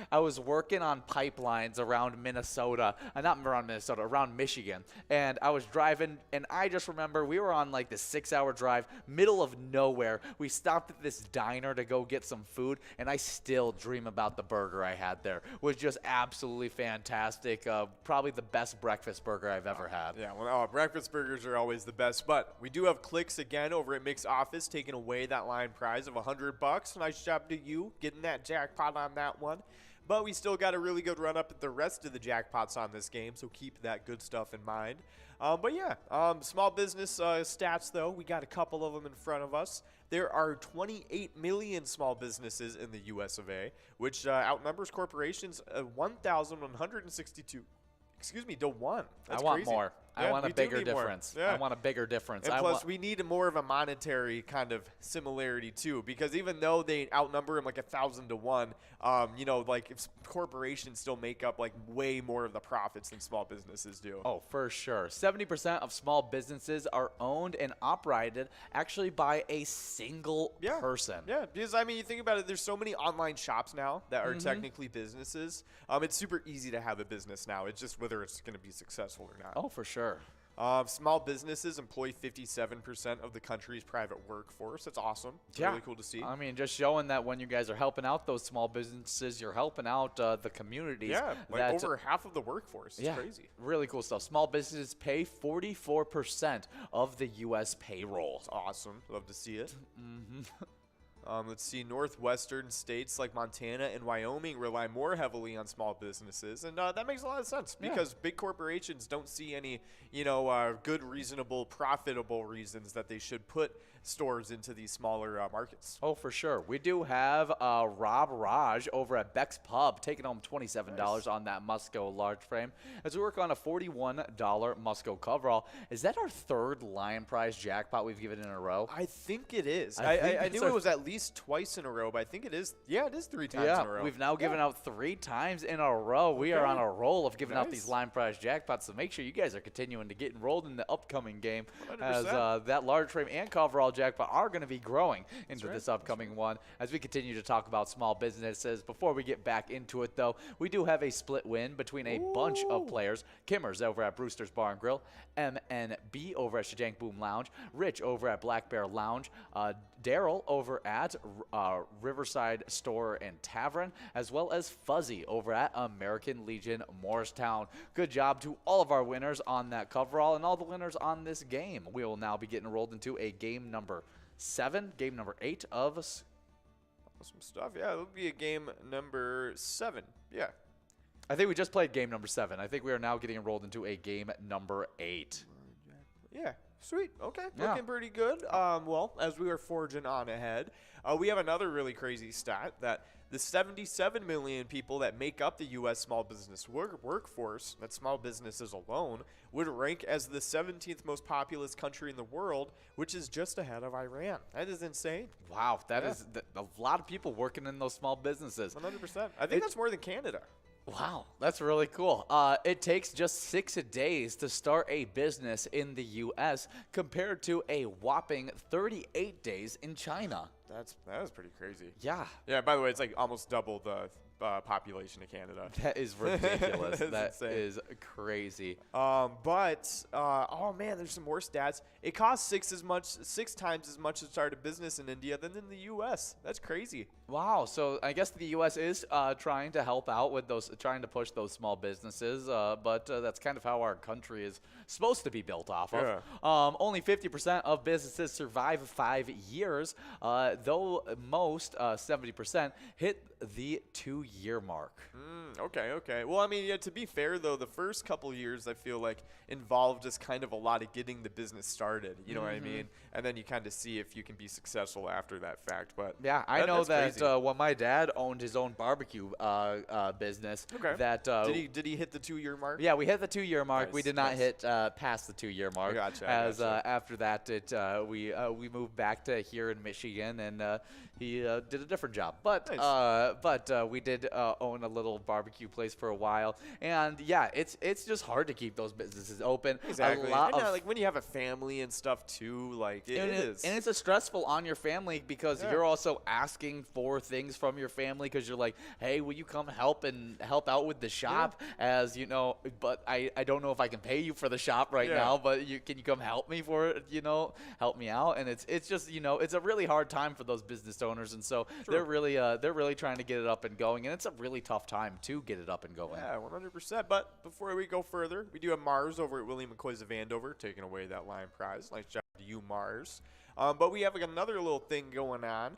I was working on pipelines around Minnesota, not around Minnesota, around Michigan, and I was driving, and I just remember we were on like this 6-hour drive, middle of nowhere. We stopped at this diner to go get some food, and I still dream about the burger I had there. It was just absolutely fantastic. Probably the best breakfast burger I've ever had. Yeah, well, breakfast burgers are always the best, but we do have clicks again over at Mick's office, taking away that line prize of $100. Nice job to you getting that jackpot on that one. But we still got a really good run up at the rest of the jackpots on this game, so keep that good stuff in mind. Small business stats, though, we got a couple of them in front of us. There are 28 million small businesses in the US of A, which outnumbers corporations 1,162. To 1. That's I want crazy. more. Yeah, I want a bigger difference. Yeah. I want a bigger difference. And plus, we need more of a monetary kind of similarity, too, because even though they outnumber them like 1,000 to 1, if corporations still make up like way more of the profits than small businesses do. Oh, for sure. 70% of small businesses are owned and operated actually by a single person. Yeah, because, you think about it, there's so many online shops now that are technically businesses. It's super easy to have a business now. It's just whether it's going to be successful or not. Oh, for sure. Small businesses employ 57% of the country's private workforce. That's awesome. It's really cool to see. Just showing that when you guys are helping out those small businesses, you're helping out the communities. Yeah, over half of the workforce. It's crazy. Really cool stuff. Small businesses pay 44% of the U.S. payroll. It's awesome. Love to see it. Let's see, northwestern states like Montana and Wyoming rely more heavily on small businesses, and that makes a lot of sense because big corporations don't see any, good, reasonable, profitable reasons that they should put stores into these smaller markets. Oh, for sure. We do have Rob Raj over at Beck's Pub taking home $27 on that Musco large frame as we work on a $41 Musco coverall. Is that our third Lion Prize jackpot we've given in a row? I think it is. I knew it was at least twice in a row, but I think it is. Yeah, it is 3 times in a row. We've now given out 3 times in a row. We are on a roll of giving out these Lion Prize jackpots, so make sure you guys are continuing to get enrolled in the upcoming game 100%. As that large frame and coverall jackpot are going to be growing into this upcoming one as we continue to talk about small businesses. Before we get back into it, though, we do have a split win between a bunch of players. Kimmers over at Brewster's Bar and Grill, MNB over at Shajank Boom Lounge, Rich over at Black Bear Lounge, Daryl over at Riverside Store and Tavern, as well as Fuzzy over at American Legion Morristown. Good job to all of our winners on that coverall and all the winners on this game. We will now be getting rolled into a game number 8 of awesome stuff. Yeah, it'll be a game number 7. Yeah. I think we just played game number 7. I think we are now getting enrolled into a game number 8. Yeah. Sweet. Okay. Looking pretty good. As we are forging on ahead, we have another really crazy stat that the 77 million people that make up the U.S. small business workforce, that small businesses alone, would rank as the 17th most populous country in the world, which is just ahead of Iran. That is insane. Wow. That is a lot of people working in those small businesses. 100%. I think that's more than Canada. Wow, that's really cool. It takes just 6 days to start a business in the U.S. compared to a whopping 38 days in China. That is pretty crazy. Yeah. Yeah, by the way, it's like almost double the population of Canada. That is ridiculous. That is crazy. Oh man, there's some more stats. It costs 6 times as much to start a business in India than in the U.S. That's crazy. Wow. So I guess the U.S. is trying to help out with trying to push those small businesses, but that's kind of how our country is supposed to be built off of. Yeah. Only 50% of businesses survive 5 years, though most, 70%, hit the 2-year mark. Okay. Well, I mean, yeah, to be fair, though, the first couple years, I feel like, involved just kind of a lot of getting the business started. You know what I mean? And then you kind of see if you can be successful after that fact. But yeah, I know that crazy. when my dad owned his own barbecue business, that did he hit the 2-year mark? yeah, we hit the 2-year mark. Nice, We did not nice. hit past the 2-year mark. Gotcha, After that, we moved back to here in Michigan, and he did a different job. But Nice. we did own a little barbecue place for a while, and yeah, it's just hard to keep those businesses open. Exactly. A lot And, of like when you have a family and stuff too, like it is. And it's a stressful on your family because you're also asking for things from your family because you're like, hey, will you come help out with the shop? As you know, but I don't know if I can pay you for the shop right now, but can you come help me for it? Help me out. And it's just it's a really hard time for those business owners, and so they're really trying to get it up and going, and it's a really tough time to get it up and going. Yeah, 100%. But before we go further, we do have Mars over at William McCoy's of Andover taking away that Lion prize. Nice job to you, Mars. But we have like another little thing going on.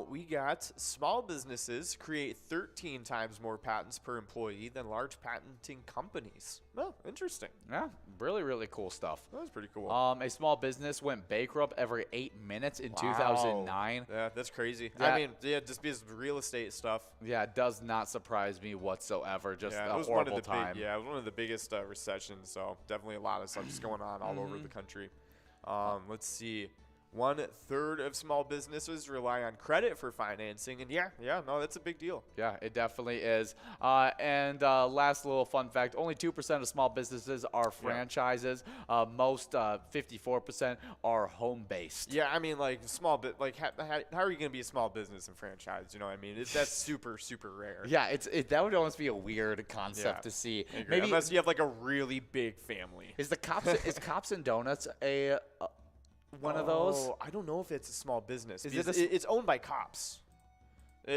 We got small businesses create 13 times more patents per employee than large patenting companies. Oh, interesting. Yeah, really cool stuff. That was pretty cool. A small business went bankrupt every 8 minutes in 2009. Yeah, that's crazy. Yeah. I mean, just because of real estate stuff. Yeah, it does not surprise me whatsoever. Just Yeah, a it was horrible one of the time. it was one of the biggest recessions. So definitely a lot of stuff just going on all over the country. Let's see. 1/3 of small businesses rely on credit for financing, and no, that's a big deal. Yeah, it definitely is. And last little fun fact, only 2% of small businesses are franchises. Most, 54%, are home-based. Yeah, I mean, like small bit, like how are you going to be a small business and franchise? You know what I mean? That's super rare. Yeah, that would almost be a weird concept to see. Maybe unless you have like a really big family. Is Cops and Donuts one of those? I don't know if it's a small business. Is it It's owned by cops.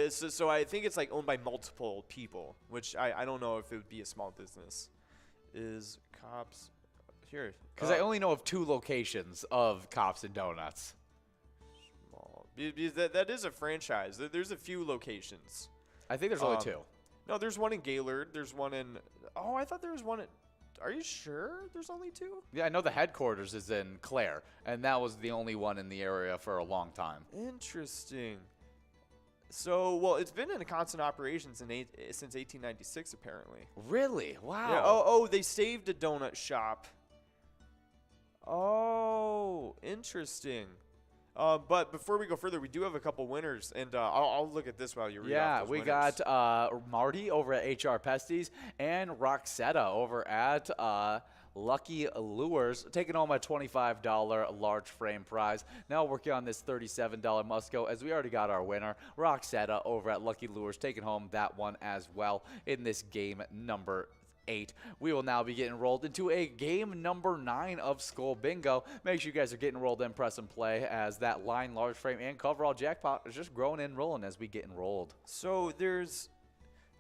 So I think it's like owned by multiple people, which I don't know if it would be a small business. Is Cops here? Because I only know of 2 locations of Cops and Donuts. Small. Because that is a franchise. There's a few locations. I think there's only 2. No, there's one in Gaylord. There's one in. Oh, I thought there was one in. Are you sure there's only 2? Yeah, I know the headquarters is in Clare, and that was the only one in the area for a long time. Interesting. So, well, it's been in a constant operation since 1896, apparently. Really? Wow. Yeah. Oh, they saved a donut shop. Oh, interesting. But before we go further, we do have a couple winners, and I'll look at this while you read off those we winners. got Marty over at HR Pesties and Roxetta over at Lucky Lures, taking home a $25 large frame prize. Now working on this $37 Musco, as we already got our winner, Roxetta over at Lucky Lures, taking home that one as well in this game number 8. We will now be getting rolled into a game number 9 of Skull Bingo. Make sure you guys are getting rolled in, press and play, as that line, large frame, and coverall jackpot is just growing and rolling as we get enrolled. So there's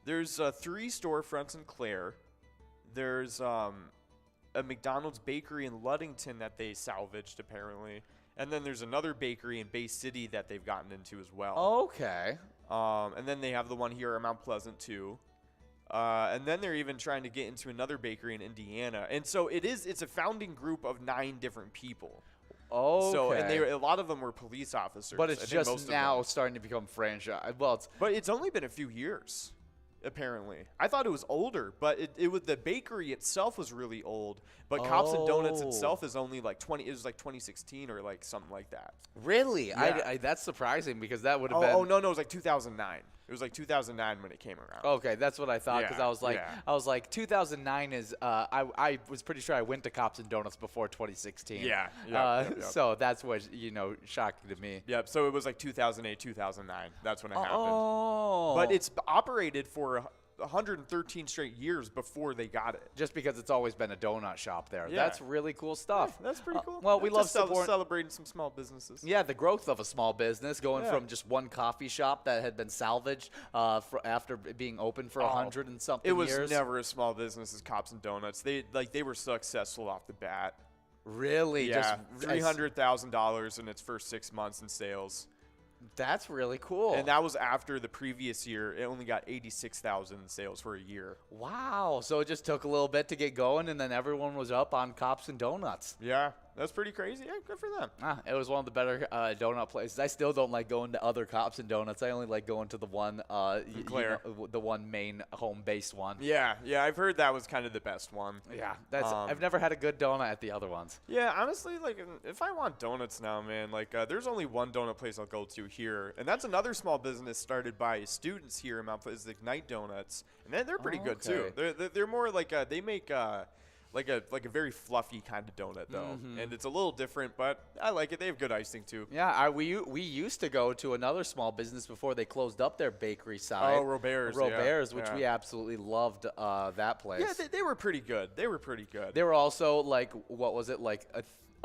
3 storefronts in Clare. There's a McDonald's bakery in Ludington that they salvaged apparently, and then there's another bakery in Bay City that they've gotten into as well. Okay. And then they have the one here at Mount Pleasant too. And then they're even trying to get into another bakery in Indiana. And so it's a founding group of 9 different people. Okay. So and a lot of them were police officers. But it's just now starting to become franchise. Well, but it's only been a few years, apparently. I thought it was older, but it was the bakery itself was really old. But Cops and Donuts itself is only like 20. It was like 2016 or like something like that. Really? Yeah. That's surprising because that would have been. Oh no, it was like 2009. It was like 2009 when it came around. Okay, that's what I thought because I was like 2009 is I was pretty sure I went to Cops and Donuts before 2016. Yeah. So that's what shocking to me. Yep. So it was like 2008, 2009. That's when it happened. Oh. But it's operated for 113 straight years before they got it. Just because it's always been a donut shop there. Yeah. That's really cool stuff. Yeah, that's pretty cool. Well, we love celebrating some small businesses. Yeah, the growth of a small business, going from just one coffee shop that had been salvaged after being open for 100 and something years. It was never a small business as Cops and Donuts. They were successful off the bat. Really? Yeah, $300,000 in its first 6 months in sales. That's really cool. And that was after the previous year. It only got 86,000 in sales for a year. Wow. So it just took a little bit to get going, and then everyone was up on Cops and Donuts. Yeah, that's pretty crazy. Yeah, good for them. It was one of the better donut places. I still don't like going to other Cops and Donuts. I only like going to the one, the one main home-based one. Yeah, I've heard that was kind of the best one. Yeah, I've never had a good donut at the other ones. Yeah, honestly, like if I want donuts now, man, like there's only one donut place I'll go to here, and that's another small business started by students here in Mount Pleasant, Ignite Donuts, and they're pretty good too. They're more like they make like a very fluffy kind of donut though, and it's a little different, but I like it. They have good icing too. Yeah, we used to go to another small business before they closed up their bakery side. Oh, Robert's, which we absolutely loved that place. Yeah, they were pretty good. They were also like, what was it, like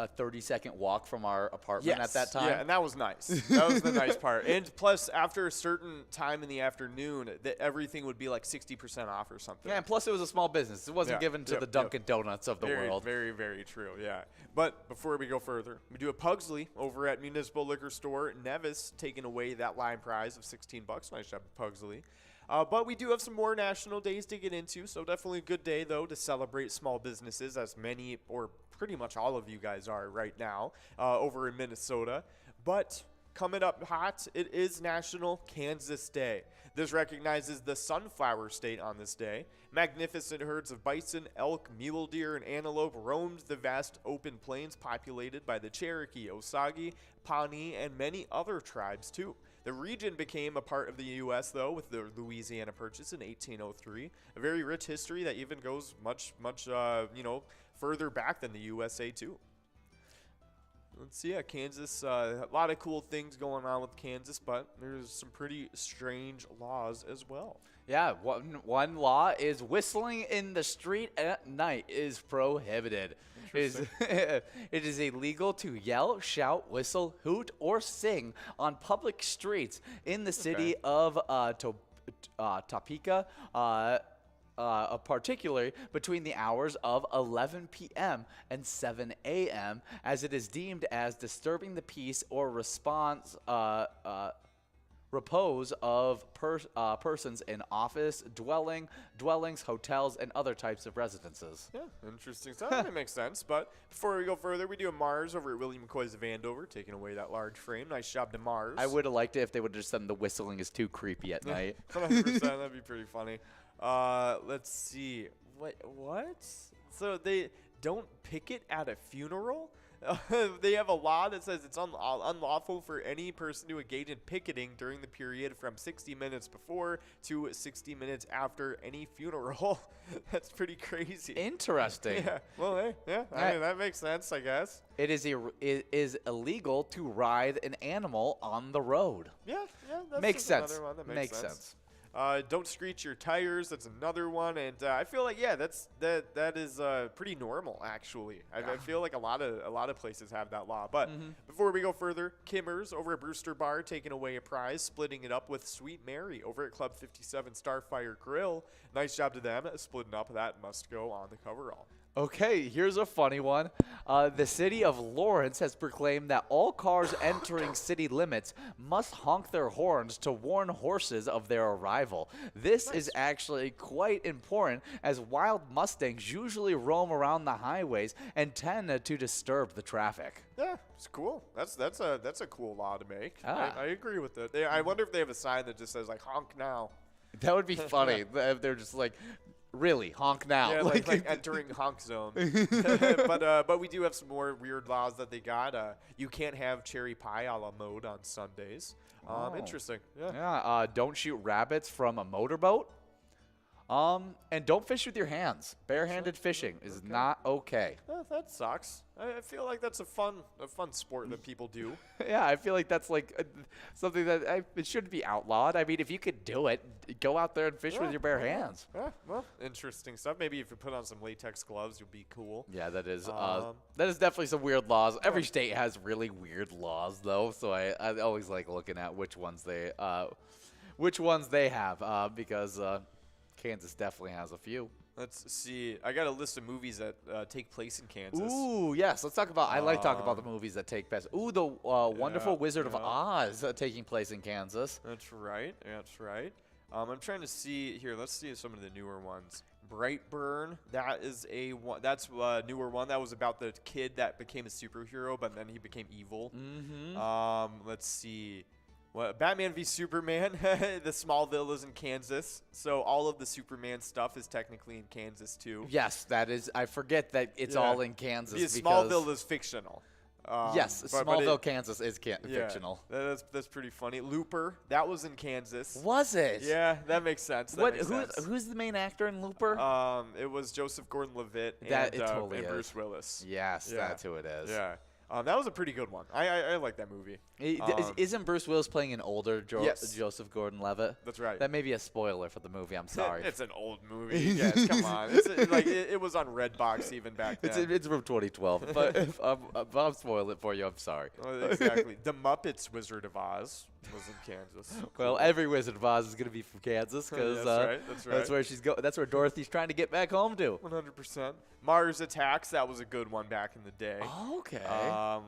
a 30-second walk from our apartment at that time? Yeah, and that was nice. That was the nice part. And plus, after a certain time in the afternoon, everything would be like 60% off or something. Yeah, and plus it was a small business. It wasn't given to the Dunkin' Donuts of the world. Very, very true, yeah. But before we go further, we do a Pugsley over at Municipal Liquor Store Nevis, taking away that line prize of $16. Nice job, Pugsley. But we do have some more national days to get into, so definitely a good day, though, to celebrate small businesses, as many or pretty much all of you guys are right now over in Minnesota. But coming up hot, it is National Kansas Day. This recognizes the sunflower state on this day. Magnificent herds of bison, elk, mule deer, and antelope roamed the vast open plains populated by the Cherokee, Osage, Pawnee, and many other tribes, too. The region became a part of the U.S., though, with the Louisiana Purchase in 1803. A very rich history that even goes much, further back than the USA, too. Let's see, Kansas, a lot of cool things going on with Kansas, but there's some pretty strange laws as well. Yeah, one law is whistling in the street at night is prohibited. It is illegal to yell, shout, whistle, hoot, or sing on public streets in the city of Topeka, particularly between the hours of 11 p.m. and 7 a.m., as it is deemed as disturbing the peace or repose of persons in office, dwellings, hotels, and other types of residences. Yeah, interesting stuff. That makes sense. But before we go further, we do a Mars over at William McCoy's of Andover, taking away that large frame. Nice job to Mars. I would have liked it if they would have just said the whistling is too creepy at night. 100%. That'd be pretty funny. Let's see. What? So they don't picket at a funeral? They have a law that says it's unlawful for any person to engage in picketing during the period from 60 minutes before to 60 minutes after any funeral. That's pretty crazy. Interesting. Yeah. Well, hey, yeah. I mean, that makes sense, I guess. It is illegal to ride an animal on the road. Yeah. That's makes sense. Another one that makes sense. Don't screech your tires. That's another one, and I feel like that is pretty normal actually. I feel like a lot of places have that law. But before we go further, Kimmers over at Brewster Bar taking away a prize, splitting it up with Sweet Mary over at Club 57 Starfire Grill. Nice job to them, splitting up. That must go on the coverall. Okay, here's a funny one. The city of Lawrence has proclaimed that all cars entering city limits must honk their horns to warn horses of their arrival. This is actually quite important, as wild Mustangs usually roam around the highways and tend to disturb the traffic. Yeah, it's cool. That's a cool law to make. I agree with it. I wonder if they have a sign that just says like honk now. That would be funny. They're just like, really, honk now. Yeah, like entering honk zone. But we do have some more weird laws that they got. You can't have cherry pie a la mode on Sundays. Interesting. Yeah. Don't shoot rabbits from a motorboat. And don't fish with your hands. Barehanded fishing is not okay. That sucks. I feel like that's a fun sport that people do. Yeah, I feel like that's like something that it shouldn't be outlawed. I mean, if you could do it, go out there and fish with your bare hands. Yeah, well, interesting stuff. Maybe if you put on some latex gloves, you'll be cool. Yeah, that is definitely some weird laws. Every state has really weird laws, though, so I always like looking at which ones they have because Kansas definitely has a few. Let's see. I got a list of movies that take place in Kansas. Ooh, yes. Let's talk about. I like talking about the movies that take place. Ooh, the Wonderful Wizard of Oz taking place in Kansas. That's right. That's right. I'm trying to see here. Let's see some of the newer ones. Brightburn. That's a newer one. That was about the kid that became a superhero, but then he became evil. Mm-hmm. Let's see. Batman v Superman. The Smallville is in Kansas, so all of the Superman stuff is technically in Kansas too. Yes, that is. I forget that it's all in Kansas. Because Smallville is fictional. Yes, Smallville, Kansas is fictional. That's pretty funny. Looper, that was in Kansas. Was it? Yeah, that makes sense. Who's the main actor in Looper? It was Joseph Gordon-Levitt and Bruce Willis. Yes, that's who it is. Yeah. That was a pretty good one. I like that movie. Isn't Bruce Willis playing an older Joseph Gordon-Levitt? That's right. That may be a spoiler for the movie. I'm sorry. It's an old movie. Yes, come on. It was on Redbox even back then. It's from 2012. But if I'll spoil it for you, I'm sorry. Exactly. The Muppets Wizard of Oz was in Kansas. Well, every Wizard of Oz is going to be from Kansas because that's right. That's where she's That's where Dorothy's trying to get back home to. 100%. Mars Attacks. That was a good one back in the day. Okay.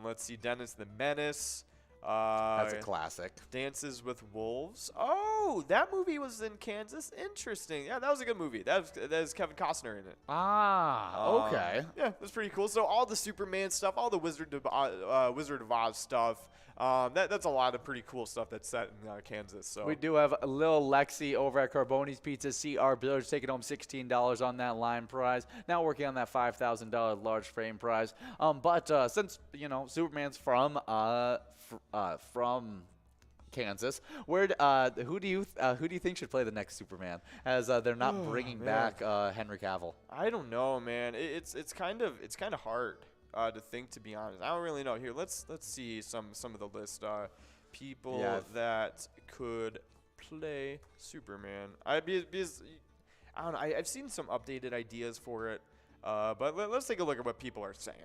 Let's see. Dennis the Menace. That's a classic. Dances with Wolves. Oh, that movie was in Kansas. Interesting. Yeah, that was a good movie. That is Kevin Costner in it. Okay. Yeah, that's pretty cool. So all the Superman stuff, all the Wizard of Oz stuff. That's a lot of pretty cool stuff that's set in Kansas. So we do have Lil Lexi over at Carboni's Pizza. CR Billiards taking home $16 on that line prize. Now working on that $5,000 large frame prize. But since Superman's from Kansas, who do you think should play the next Superman? As they're not bringing back Henry Cavill. I don't know, man. It's kind of hard to think, to be honest. I don't really know. Here, let's see some of the list. People that could play Superman. I don't know. I've seen some updated ideas for it, but let's take a look at what people are saying.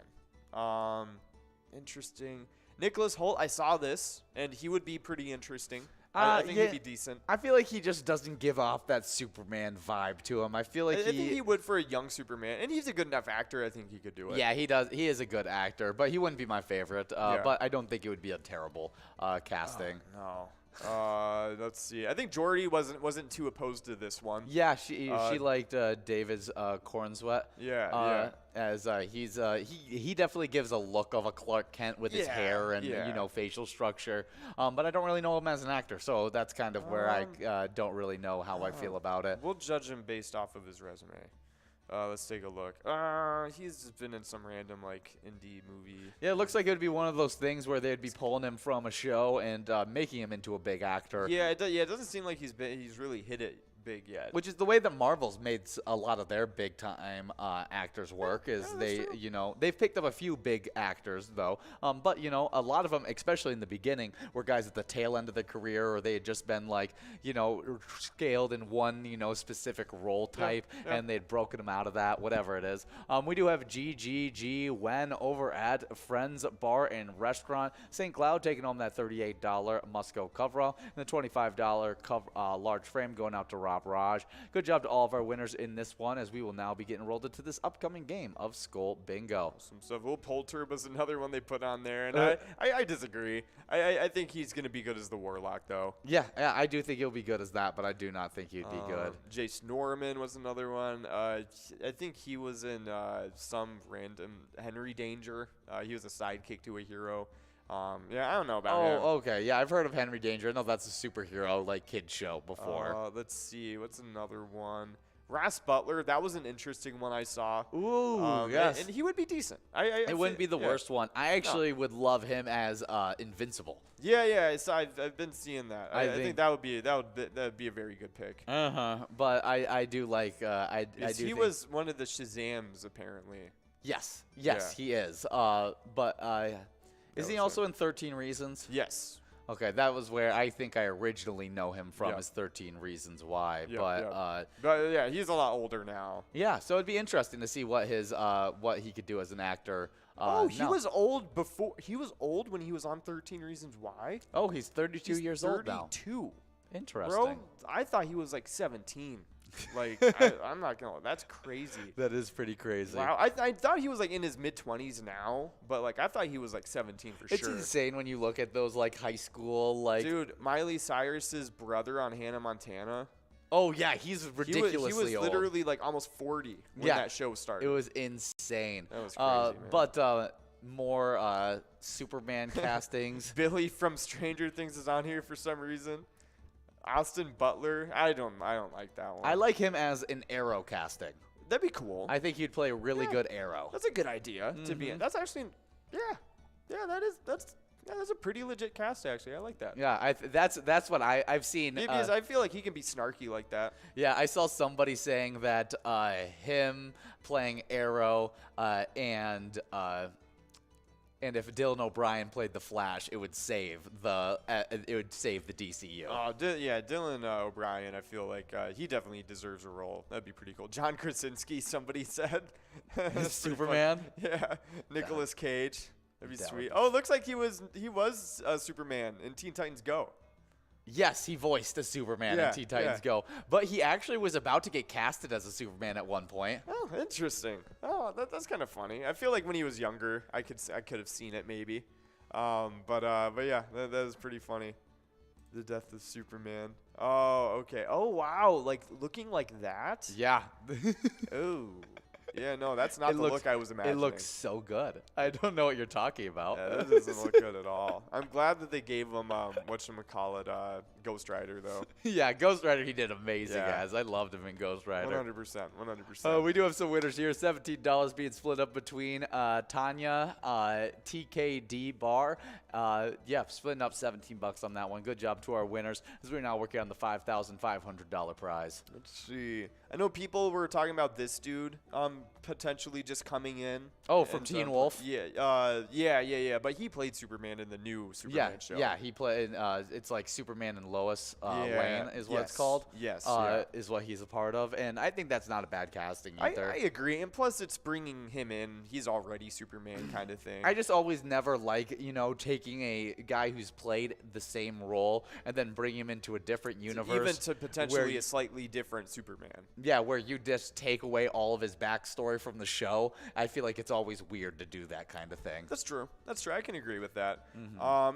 Interesting. Nicholas Hoult, I saw this, and he would be pretty interesting. I think he'd be decent. I feel like he just doesn't give off that Superman vibe to him. I feel like I think he would for a young Superman, and he's a good enough actor. I think he could do it. Yeah, he does. He is a good actor, but he wouldn't be my favorite. But I don't think it would be a terrible casting. No. Let's see. I think Jordy wasn't too opposed to this one. Yeah, she liked David's Cornsweat. Yeah. As he definitely gives a look of a Clark Kent with his hair and facial structure. But I don't really know him as an actor, so that's kind of where I don't really know how I feel about it. We'll judge him based off of his resume. Let's take a look. He's just been in some random indie movie. Yeah, it looks like it would be one of those things where they'd be pulling him from a show and making him into a big actor. Yeah, it doesn't seem like he's really hit it big yet. Which is the way that Marvel's made a lot of their big time actors work. They've picked up a few big actors though. But a lot of them, especially in the beginning, were guys at the tail end of their career, or they had just been scaled in one specific role type, and they'd broken them out of that, whatever it is. We do have GGG Wen over at Friends Bar and Restaurant. St. Cloud taking home that $38 Musco coverall and the $25 large frame going out to Rob Raj. Good job to all of our winners in this one, as we will now be getting rolled into this upcoming game of Skull Bingo. Some stuff. Polter was another one they put on there, and I disagree. I think he's going to be good as the Warlock, though. Yeah, I do think he'll be good as that, but I do not think he'd be good. Jace Norman was another one. I think he was in some random Henry Danger. He was a sidekick to a hero. I don't know about him. Oh, okay. Yeah, I've heard of Henry Danger. I know that's a superhero kid show before. Let's see. What's another one? Ross Butler, that was an interesting one I saw. Ooh, yes. And he would be decent. It wouldn't be the worst one. I actually would love him as Invincible. Yeah. So I've been seeing that. I think that would be a very good pick. But I do like He was one of the Shazams apparently. Yes, Yeah. he is. Is he also in 13 Reasons? Yes. Okay, that was where I think I originally know him from, is 13 Reasons Why. But yeah, he's a lot older now. Yeah, so it'd be interesting to see what he could do as an actor. He was old before. He was old when he was on 13 Reasons Why. Oh, he's 32 years old now. 32. Interesting. Bro, I thought he was like 17. Like, I'm not gonna. That's crazy. That is pretty crazy. Wow, I thought he was like in his mid-20s now, but like I thought he was like 17 for sure. It's insane when you look at those like high school like. Dude, Miley Cyrus's brother on Hannah Montana. Oh yeah, he's ridiculously old. He was literally like almost 40 when that show started. It was insane. That was crazy, man. But more Superman castings. Billy from Stranger Things is on here for some reason. Austin Butler, I don't like that one. I like him as an Arrow casting. That'd be cool. I think he'd play a really good Arrow. That's a good idea to be. That's actually, that's a pretty legit cast actually. I like that. Yeah, that's what I've seen. Maybe I feel like he can be snarky like that. Yeah, I saw somebody saying that him playing Arrow and if Dylan O'Brien played the Flash, it would save the DCU. Oh, Dylan O'Brien. I feel like he definitely deserves a role. That'd be pretty cool. John Krasinski, somebody said. Superman. Yeah, Nicolas Cage. That'd be sweet. Oh, it looks like he was Superman in Teen Titans Go. Yes, he voiced a Superman in Teen Titans Go, but he actually was about to get casted as a Superman at one point. Oh, interesting. Oh, that's kind of funny. I feel like when he was younger, I could have seen it maybe. But yeah, that is pretty funny. The death of Superman. Oh, okay. Oh, wow. Like looking like that? Yeah. Oh. Yeah, no, that's not the look I was imagining. It looks so good. I don't know what you're talking about. Yeah, that doesn't look good at all. I'm glad that they gave him whatchamacallit, Ghost Rider though. Yeah, Ghost Rider he did amazing as. I loved him in Ghost Rider. 100%. We do have some winners here. $17 being split up between Tanya, TKD Bar. Splitting up $17 on that one. Good job to our winners as we're now working on the $5,500 prize. Let's see. I know people were talking about this dude potentially just coming in. Oh, from Teen Wolf? Yeah. But he played Superman in the new Superman show. Yeah, he played. It's like Superman and Lois Lane is what it's called. Yes. Is what he's a part of, and I think that's not a bad casting either. I agree, and plus it's bringing him in. He's already Superman kind of thing. I just always never like taking a guy who's played the same role and then bring him into a different universe, even to potentially a slightly different Superman. Yeah, where you just take away all of his backstory from the show. I feel like it's always weird to do that kind of thing. That's true. I can agree with that.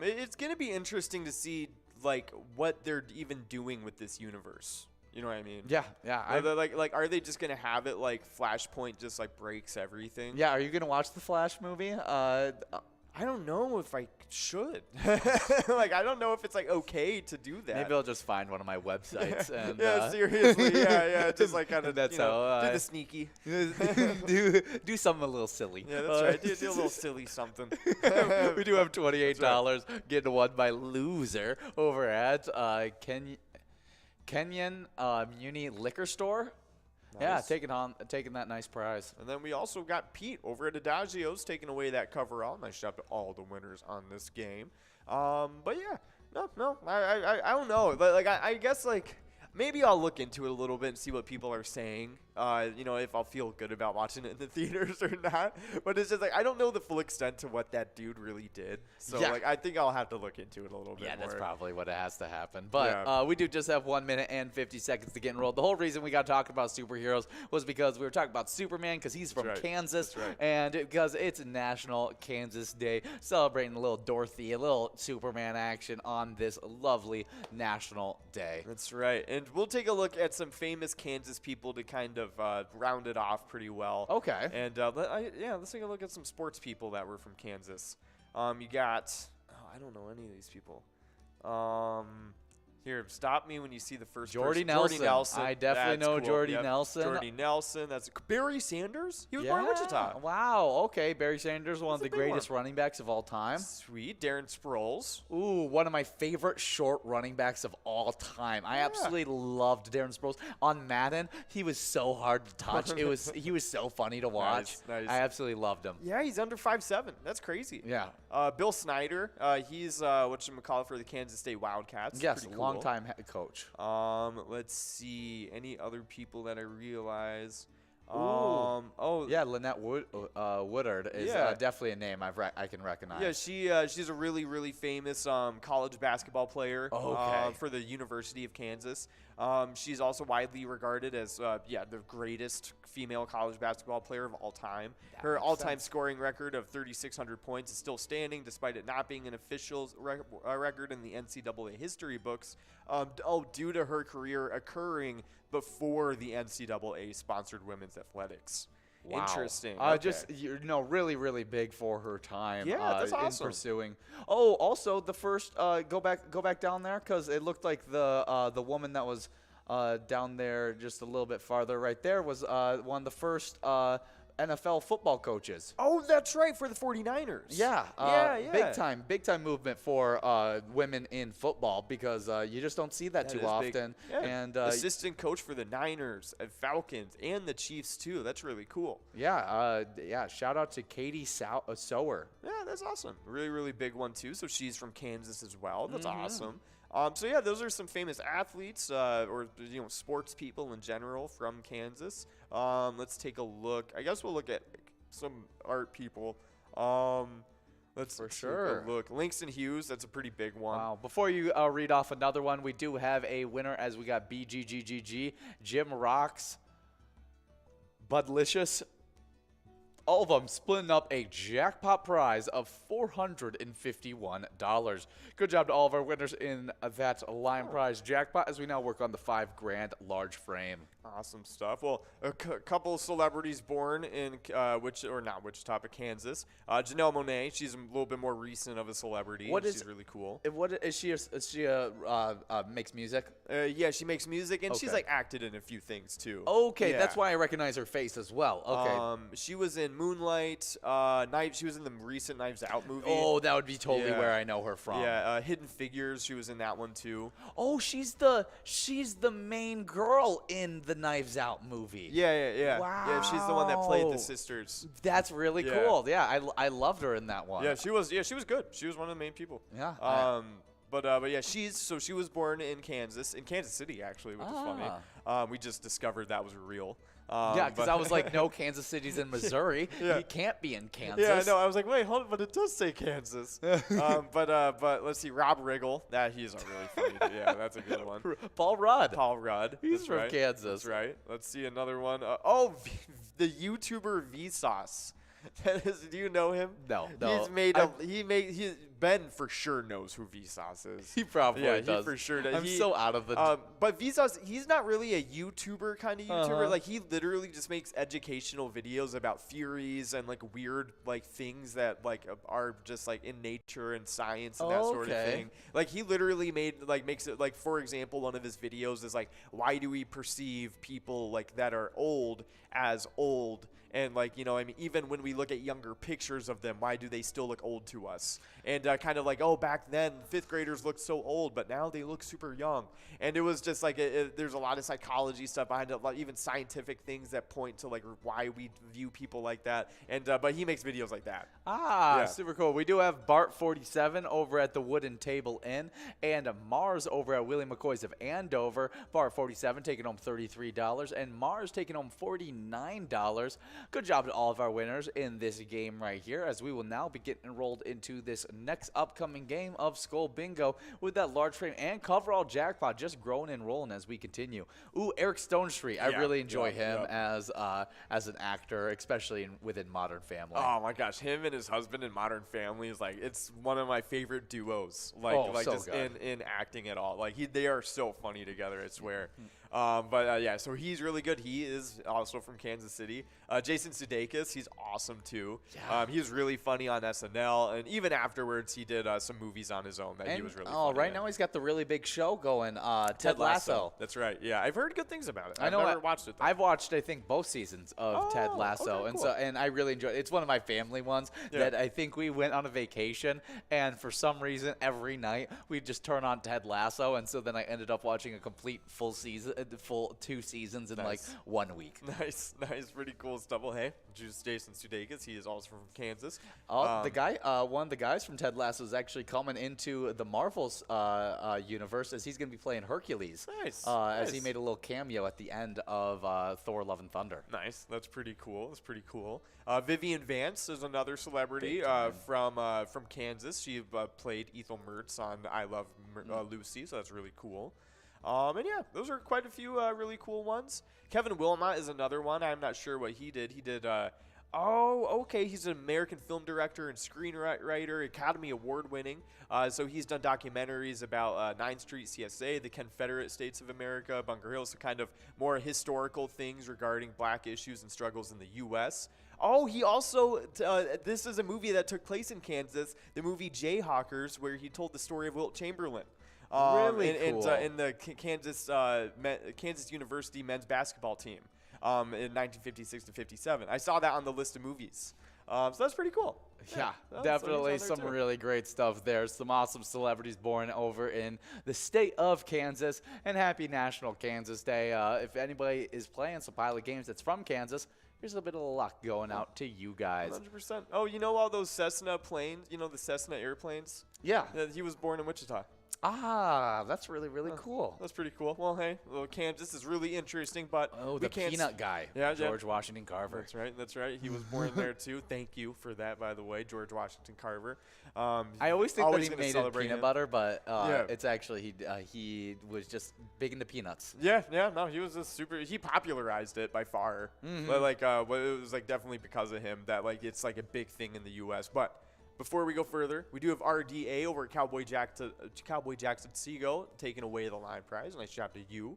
It's going to be interesting to see like what they're even doing with this universe. You know what I mean? Yeah. Are they just gonna have it like Flashpoint just like breaks everything? Yeah. Are you gonna watch the Flash movie? I don't know if I should. Like, I don't know if it's like okay to do that. Maybe I'll just find one of my websites and seriously, yeah, just like kind of that's do the sneaky, do something a little silly. Yeah, that's right. Do a little silly something. We do have $28 getting won by loser over at Kenyan Muni Liquor Store. Nice. Yeah, taking that nice prize. And then we also got Pete over at Adagio's taking away that coverall. Nice job to all the winners on this game. But yeah, no, I don't know. Like I guess like maybe I'll look into it a little bit and see what people are saying. If I'll feel good about watching it in the theaters or not. But it's just like I don't know the full extent to what that dude really did. So like I think I'll have to look into it a little bit more. Yeah, that's probably what it has to happen. But we do just have 1 minute and 50 seconds to get enrolled. The whole reason we got talking about superheroes was because we were talking about Superman because he's from Kansas. That's right. And because it's National Kansas Day, celebrating a little Dorothy, a little Superman action on this lovely national day. That's right. And we'll take a look at some famous Kansas people to kind of round it off pretty well. Okay. And let's take a look at some sports people that were from Kansas. You got I don't know any of these people. Here, stop me when you see the first Jordy person. Nelson. Jordy Nelson. I definitely That's know cool. Jordy Yep. Nelson. Jordy Nelson. That's Barry Sanders. He was Yeah. born in Wichita. Wow. Okay. Barry Sanders, one of That's the a big greatest running backs of all time. Sweet. Darren Sproles. Ooh, one of my favorite short running backs of all time. I absolutely loved Darren Sproles. On Madden, he was so hard to touch. He was so funny to watch. Nice. I absolutely loved him. Yeah, he's under 5'7". That's crazy. Yeah. Bill Snyder. He's whatchamacallit for the Kansas State Wildcats. Yes, Pretty cool. longtime head coach. Let's see. Any other people that I realize? Yeah, Lynette Woodard is definitely a name I can recognize. Yeah, she's a really, really famous college basketball player for the University of Kansas. She's also widely regarded as the greatest female college basketball player of all time. Her all-time scoring record of 3,600 points is still standing, despite it not being an official record in the NCAA history books, due to her career occurring before the NCAA sponsored women's athletics. Wow. Interesting. Just really, really big for her time. Yeah, that's awesome. In pursuing. Oh, also the first go back down there because it looked like the woman that was down there just a little bit farther right there was one of the first NFL football coaches. Oh, that's right, for the 49ers. Yeah. Big time movement for women in football because you just don't see that too often. Yeah. And assistant coach for the Niners and Falcons and the Chiefs too. That's really cool. Yeah. Shout out to Katie Sower. Yeah, that's awesome. Really, really big one too. So she's from Kansas as well. That's awesome. Those are some famous athletes or sports people in general from Kansas. Let's take a look. I guess we'll look at some art people. Let's take a look. Langston Hughes, that's a pretty big one. Wow. Before you read off another one, we do have a winner as we got BGGGG, Jim Rocks, Budlicious. All of them splitting up a jackpot prize of $451. Good job to all of our winners in that line prize jackpot as we now work on the $5,000 large frame. Awesome stuff. Well, a couple of celebrities born in Wichita, but Kansas. Janelle Monáe, she's a little bit more recent of a celebrity. She's really cool. What is she? Makes music? Yeah, she makes music, and she's acted in a few things too. Okay, that's why I recognize her face as well. Okay. She was in Moonlight. She was in the recent Knives Out movie. Oh, that would be totally where I know her from. Yeah, Hidden Figures. She was in that one too. Oh, she's the main girl in the Knives Out movie. Yeah. Wow. Yeah, she's the one that played the sisters. That's really cool. Yeah, I loved her in that one. Yeah, she was good. She was one of the main people. Yeah. But yeah, she was born in Kansas City actually, which is funny. We just discovered that was real. Because I was like, no, Kansas City's in Missouri. You can't be in Kansas. Yeah, I know. I was like, wait, hold on, but it does say Kansas. But let's see, Rob Riggle. He's a really funny. Yeah, that's a good one. Paul Rudd. He's from Kansas. That's right. Let's see another one. The YouTuber Vsauce. Do you know him? No. Ben for sure knows who Vsauce is. He probably does. He for sure does. I'm so out of the. But Vsauce, he's not really a YouTuber kind of YouTuber. Like he literally just makes educational videos about theories and like weird like things that like are just like in nature and science and that sort of thing. Like he literally makes it like, for example, one of his videos is like, why do we perceive people like that are old as old? And like, even when we look at younger pictures of them, why do they still look old to us? And kind of like, back then 5th graders looked so old, but now they look super young. And it was just like, there's a lot of psychology stuff behind it, even scientific things that point to like why we view people like that. And but he makes videos like that. Super cool. We do have Bart47 over at the Wooden Table Inn and Mars over at Willie McCoy's of Andover. Bart47 taking home $33 and Mars taking home $49. Good job to all of our winners in this game right here, as we will now be getting enrolled into this next upcoming game of Skull Bingo with that large frame and coverall jackpot just growing and rolling as we continue. Ooh, Eric Stonestreet. I really enjoy him as an actor, especially within Modern Family. Oh my gosh, him and his husband in Modern Family is like, it's one of my favorite duos. In acting at all. Like they are so funny together, I swear. Yeah, so he's really good. He is also from Kansas City. Jason Sudeikis, he's awesome too. Yeah. He was really funny on SNL, and even afterwards, he did some movies on his own that he was really funny right in. now he's got the really big show going, Ted Lasso. That's right. Yeah, I've heard good things about it. I know. I've never watched it, though. I've watched, I think, both seasons of Ted Lasso, okay, and cool. I really enjoy it. It's one of my family ones that I think we went on a vacation, and for some reason, every night we'd just turn on Ted Lasso, and so then I ended up watching a complete full 2 seasons in like 1 week. Nice, pretty cool stuff. Well, hey, Jason Sudeikis, he is also from Kansas. The guy, one of the guys from Ted Lasso is actually coming into the Marvel's universe, as he's going to be playing Hercules. Nice. As he made a little cameo at the end of Thor: Love and Thunder. Nice. That's pretty cool. Vivian Vance is another celebrity from Kansas. She played Ethel Mertz on I Love Lucy, so that's really cool. And yeah, those are quite a few really cool ones. Kevin Wilmot is another one. I'm not sure what he did. He did, he's an American film director and screenwriter, Academy Award winning. So he's done documentaries about 9th Street CSA, the Confederate States of America, Bunker Hill, so kind of more historical things regarding black issues and struggles in the U.S. Oh, he also, this is a movie that took place in Kansas, the movie Jayhawkers, where he told the story of Wilt Chamberlain. Really cool. In the Kansas University men's basketball team in 1956 to 57. I saw that on the list of movies. So that's pretty cool. Yeah, definitely some really great stuff there. Some awesome celebrities born over in the state of Kansas. And happy National Kansas Day. If anybody is playing some Pilot games that's from Kansas, here's a bit of luck going out to you guys. 100%. Oh, you know all those Cessna planes? You know the Cessna airplanes? Yeah. He was born in Wichita. Ah, that's really, really cool. That's pretty cool. Well, hey, Kansas is really interesting, but the peanut guy, George Washington Carver. That's right. He was born there too. Thank you for that, by the way, George Washington Carver. I always think that he made it peanut butter, but it's actually he was just big into peanuts. Yeah, no, he was he popularized it by far. But it was like definitely because of him that like it's like a big thing in the U.S. But before we go further, we do have RDA over at Cowboy Jackson Seagull taking away the line prize. Nice job to you.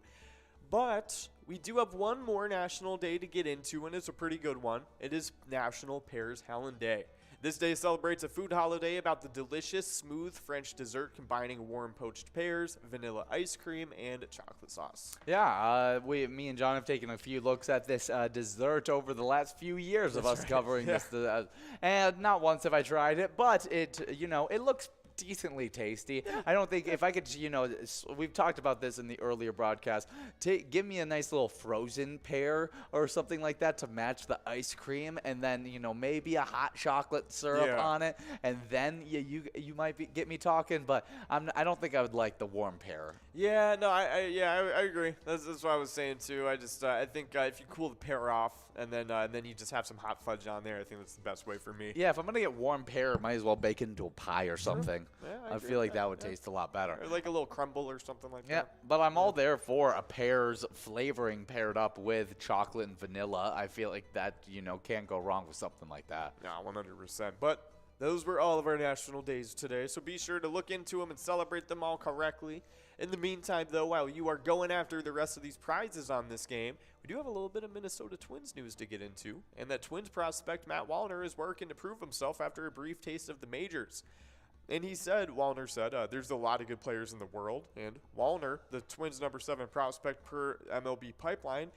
But we do have one more national day to get into, and it's a pretty good one. It is National Pears Helen Day. This day celebrates a food holiday about the delicious, smooth French dessert combining warm poached pears, vanilla ice cream, and chocolate sauce. Yeah, me and John have taken a few looks at this dessert over the last few years of us covering this. And not once have I tried it, but it looks decently tasty. I don't think if I could, we've talked about this in the earlier broadcast. Give me a nice little frozen pear or something like that to match the ice cream, and then maybe a hot chocolate syrup on it, and then you might get me talking. But I don't think I would like the warm pear. Yeah, no, I agree. That's what I was saying too. I think if you cool the pear off and then you just have some hot fudge on there, I think that's the best way for me. Yeah, if I'm gonna get warm pear, might as well bake it into a pie or something. Yeah, I feel like that would taste a lot better. Or like a little crumble or something like that. Yeah, but I'm all there for a pear's flavoring paired up with chocolate and vanilla. I feel like that, can't go wrong with something like that. Yeah, 100%. But those were all of our national days today, so be sure to look into them and celebrate them all correctly. In the meantime, though, while you are going after the rest of these prizes on this game, we do have a little bit of Minnesota Twins news to get into, and that Twins prospect Matt Wallner is working to prove himself after a brief taste of the majors. And Wallner said, there's a lot of good players in the world, and Wallner, the Twins' number 7 prospect per MLB pipeline,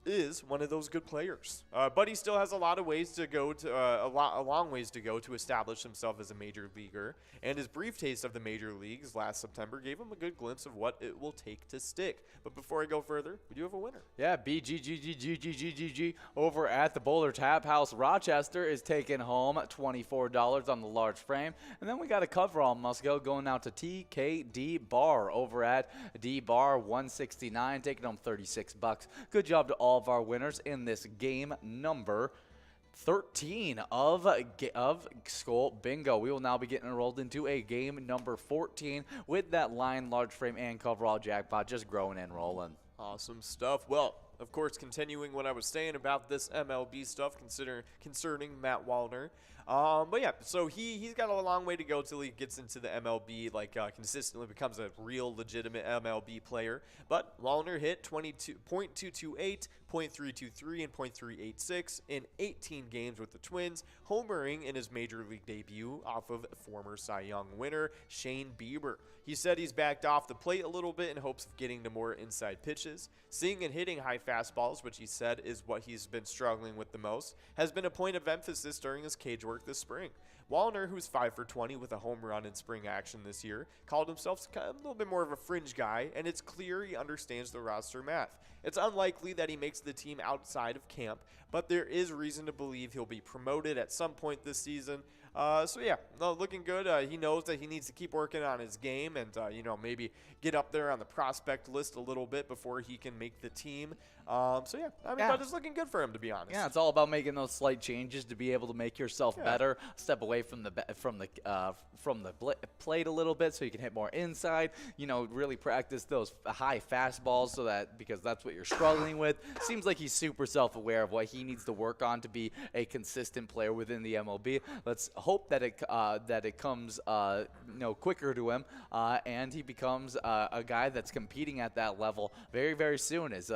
is one of those good players. But he still has a lot of ways to go a long ways to go to establish himself as a major leaguer. And his brief taste of the major leagues last September gave him a good glimpse of what it will take to stick. But before I go further, we do have a winner. Yeah, BGGGGGGG over at the Boulder Tap House. Rochester is taking home $24 on the large frame. And then we got a coverall must-go going out to TKD Bar over at D Bar 169, taking home $36. Good job to all of our winners in this game number 13 of Skull Bingo. We will now be getting enrolled into a game number 14 with that line, large frame, and coverall jackpot just growing and rolling. Awesome stuff. Well, of course, continuing what I was saying about this MLB stuff concerning Matt Wallner. But yeah, so he's got a long way to go till he gets into the MLB, consistently becomes a real legitimate MLB player. But Wallner hit 22.228, .323, and .386 in 18 games with the Twins, homering in his major league debut off of former Cy Young winner Shane Bieber. He said he's backed off the plate a little bit in hopes of getting to more inside pitches. Seeing and hitting high fastballs, which he said is what he's been struggling with the most, has been a point of emphasis during his cage work this spring. Wallner, who's 5 for 20 with a home run in spring action this year, called himself a little bit more of a fringe guy, and it's clear he understands the roster math. It's unlikely that he makes the team outside of camp, but there is reason to believe he'll be promoted at some point this season. So yeah, no, looking good. He knows that he needs to keep working on his game and, maybe get up there on the prospect list a little bit before he can make the team. So yeah, but it's looking good for him, to be honest. Yeah, it's all about making those slight changes to be able to make yourself better. Step away from the plate a little bit so you can hit more inside. Really practice those high fastballs because that's what you're struggling with. Seems like he's super self-aware of what he needs to work on to be a consistent player within the MLB. Let's hope that it comes quicker to him and he becomes a guy that's competing at that level very, very soon. As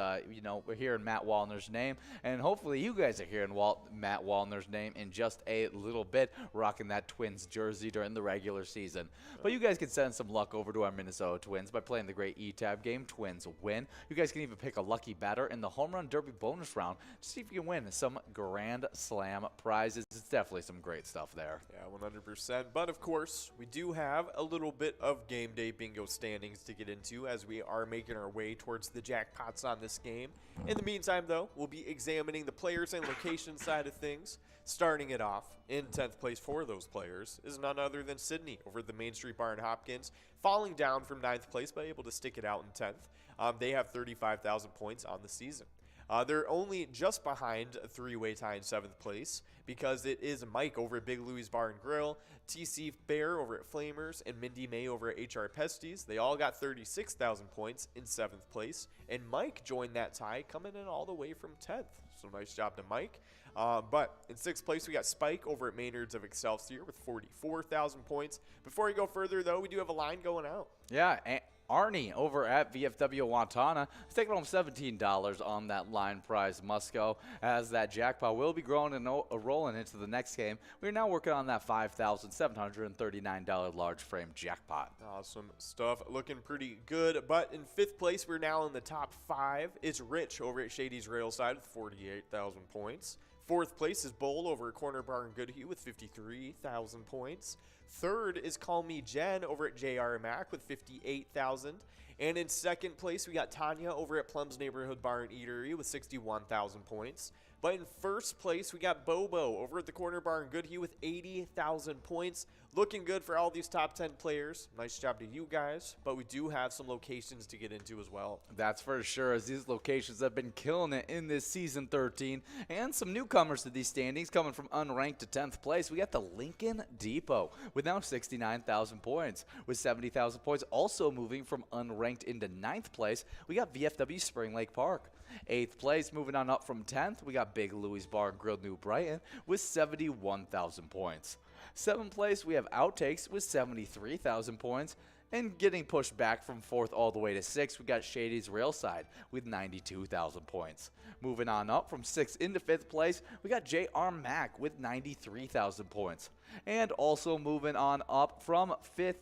we're hearing Matt Wallner's name, and hopefully you guys are hearing Matt Wallner's name in just a little bit, rocking that Twins jersey during the regular season. But you guys can send some luck over to our Minnesota Twins by playing the great E-Tab game, Twins Win. You guys can even pick a lucky batter in the Home Run Derby bonus round to see if you can win some Grand Slam prizes. It's definitely some great stuff there. Yeah, 100%. But of course, we do have a little bit of game day bingo standings to get into as we are making our way towards the jackpots on this game. In the meantime, though, we'll be examining the players and location side of things. Starting it off, in 10th place for those players is none other than Sydney over at the Main Street Bar in Hopkins, falling down from 9th place but able to stick it out in 10th. They have 35,000 points on the season. They're only just behind a three-way tie in 7th place because it is Mike over at Big Louie's Bar and Grill, TC Bear over at Flamers, and Mindy May over at HR Pesties. They all got 36,000 points in 7th place, and Mike joined that tie coming in all the way from 10th. So nice job to Mike. But in 6th place, we got Spike over at Maynard's of Excelsior with 44,000 points. Before we go further, though, we do have a line going out. Yeah, Arnie over at VFW Wantana is taking home $17 on that line prize Musco, as that jackpot will be growing and rolling into the next game. We're now working on that $5,739 large frame jackpot. Awesome stuff. Looking pretty good. But in 5th place, we're now in the top 5. It's Rich over at Shady's Railside with 48,000 points. 4th place is Bowl over at Corner Bar and Goodhue with 53,000 points. 3rd is Call Me Jen over at JR Mac with 58,000. And in 2nd place, we got Tanya over at Plum's Neighborhood Bar and Eatery with 61,000 points. But in 1st place, we got Bobo over at the Corner Bar in Goodhue with 80,000 points. Looking good for all these top 10 players. Nice job to you guys. But we do have some locations to get into as well. That's for sure, as these locations have been killing it in this season 13. And some newcomers to these standings coming from unranked to 10th place. We got the Lincoln Depot with now 69,000 points. With 70,000 points also moving from unranked into 9th place, we got VFW Spring Lake Park. 8th place, moving on up from 10th, we got Big Louie's Bar and Grill New Brighton with 71,000 points. 7th place, we have Outtakes with 73,000 points. And getting pushed back from 4th all the way to 6th, we got Shady's Railside with 92,000 points. Moving on up from 6th into 5th place, we got JR Mac with 93,000 points. And also moving on up from 5th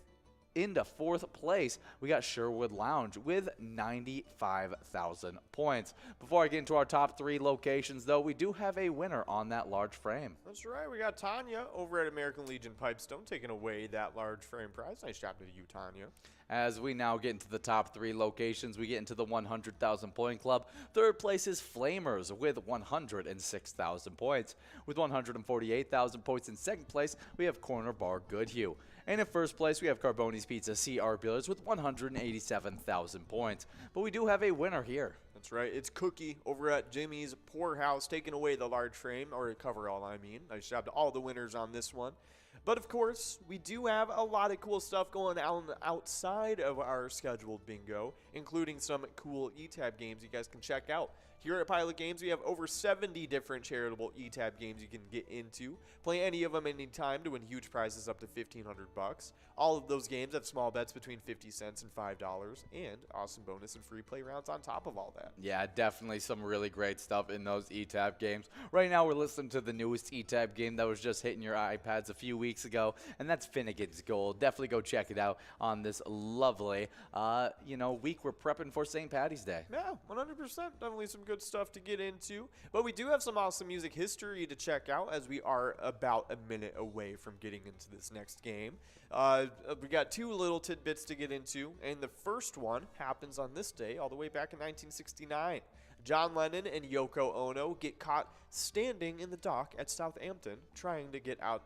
into 4th place, we got Sherwood Lounge with 95,000 points. Before I get into our top 3 locations, though, we do have a winner on that large frame. That's right. We got Tanya over at American Legion Pipestone taking away that large frame prize. Nice job to you, Tanya. As we now get into the top 3 locations, we get into the 100,000 point club. 3rd place is Flamers with 106,000 points. With 148,000 points in 2nd place, we have Corner Bar Goodhue. And in 1st place, we have Carboni's Pizza CR Billiards with 187,000 points. But we do have a winner here. That's right. It's Cookie over at Jimmy's Poorhouse taking away the large frame, or coverall, I mean. Nice job to all the winners on this one. But of course, we do have a lot of cool stuff going on outside of our scheduled bingo, including some cool E-Tab games you guys can check out. Here at Pilot Games, we have over 70 different charitable eTab games you can get into. Play any of them anytime to win huge prizes up to $1,500. All of those games have small bets between 50 cents and $5, and awesome bonus and free play rounds on top of all that. Yeah, definitely some really great stuff in those eTab games. Right now, we're listening to the newest eTab game that was just hitting your iPads a few weeks ago, and that's Finnegan's Gold. Definitely go check it out on this lovely, week we're prepping for St. Paddy's Day. Yeah, 100%. Definitely some good stuff to get into. But we do have some awesome music history to check out as we are about a minute away from getting into this next game. We got two little tidbits to get into, and the first one happens on this day all the way back in 1969. John Lennon and Yoko Ono get caught standing in the dock at Southampton trying to get out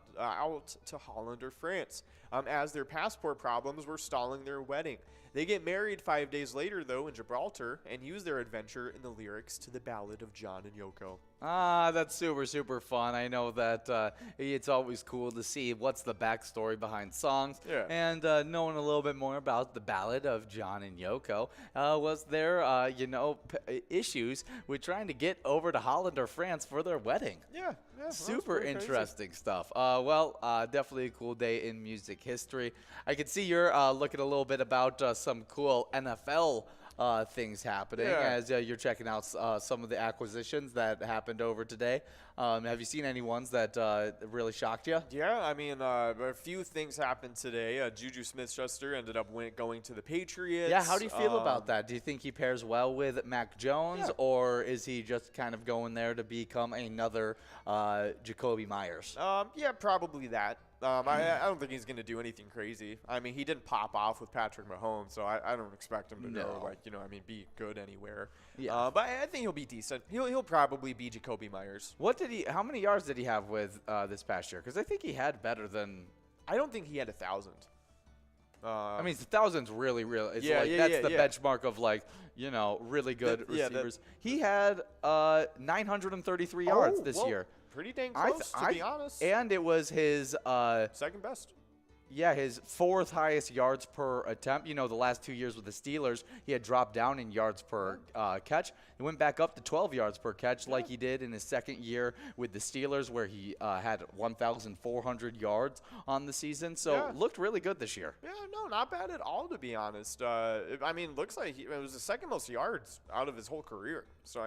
to Holland or France as their passport problems were stalling their wedding. They get married 5 days later, though, in Gibraltar and use their adventure in the lyrics to the Ballad of John and Yoko. Ah, that's super, super fun. I know that it's always cool to see what's the backstory behind songs. Yeah. And knowing a little bit more about the Ballad of John and Yoko, was there, issues with trying to get over to Holland or France for their wedding. Yeah. Super crazy. interesting stuff. Definitely a cool day in music history. I can see you're looking a little bit about some cool NFL things happening as you're checking out some of the acquisitions that happened over today. Have you seen any ones that really shocked you? Yeah, I mean, a few things happened today. Juju Smith-Schuster ended up going to the Patriots. Yeah, how do you feel about that? Do you think he pairs well with Mac Jones, or is he just kind of going there to become another Jacoby Myers? Yeah, probably that. I don't think he's going to do anything crazy. I mean, he didn't pop off with Patrick Mahomes, so I don't expect him to go, be good anywhere. Yeah. But I think he'll be decent. He'll probably be Jacoby Myers. How many yards did he have with this past year? Because I think he had better than. I don't think he had 1,000. I mean, 1,000's really. It's that's the benchmark of really good receivers. He had 933 yards this year. Pretty dang close, to be honest. And it was his second best. Yeah, his fourth highest yards per attempt. The last 2 years with the Steelers, he had dropped down in yards per catch. He went back up to 12 yards per catch like he did in his second year with the Steelers, where he had 1,400 yards on the season. So looked really good this year. Yeah, no, not bad at all, to be honest. Looks like it was the second most yards out of his whole career. So,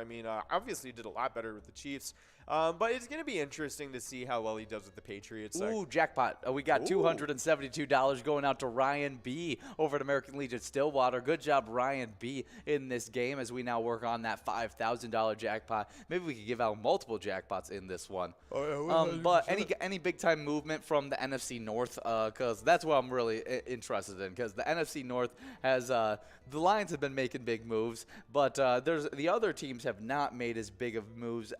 obviously he did a lot better with the Chiefs. But it's going to be interesting to see how well he does with the Patriots. Ooh, jackpot. We got $272 going out to Ryan B. over at American Legion Stillwater. Good job, Ryan B. in this game as we now work on that $5,000 jackpot. Maybe we could give out multiple jackpots in this one. But any big-time movement from the NFC North? Because that's what I'm really interested in, because the NFC North has the Lions have been making big moves, but the other teams have not made as big of moves.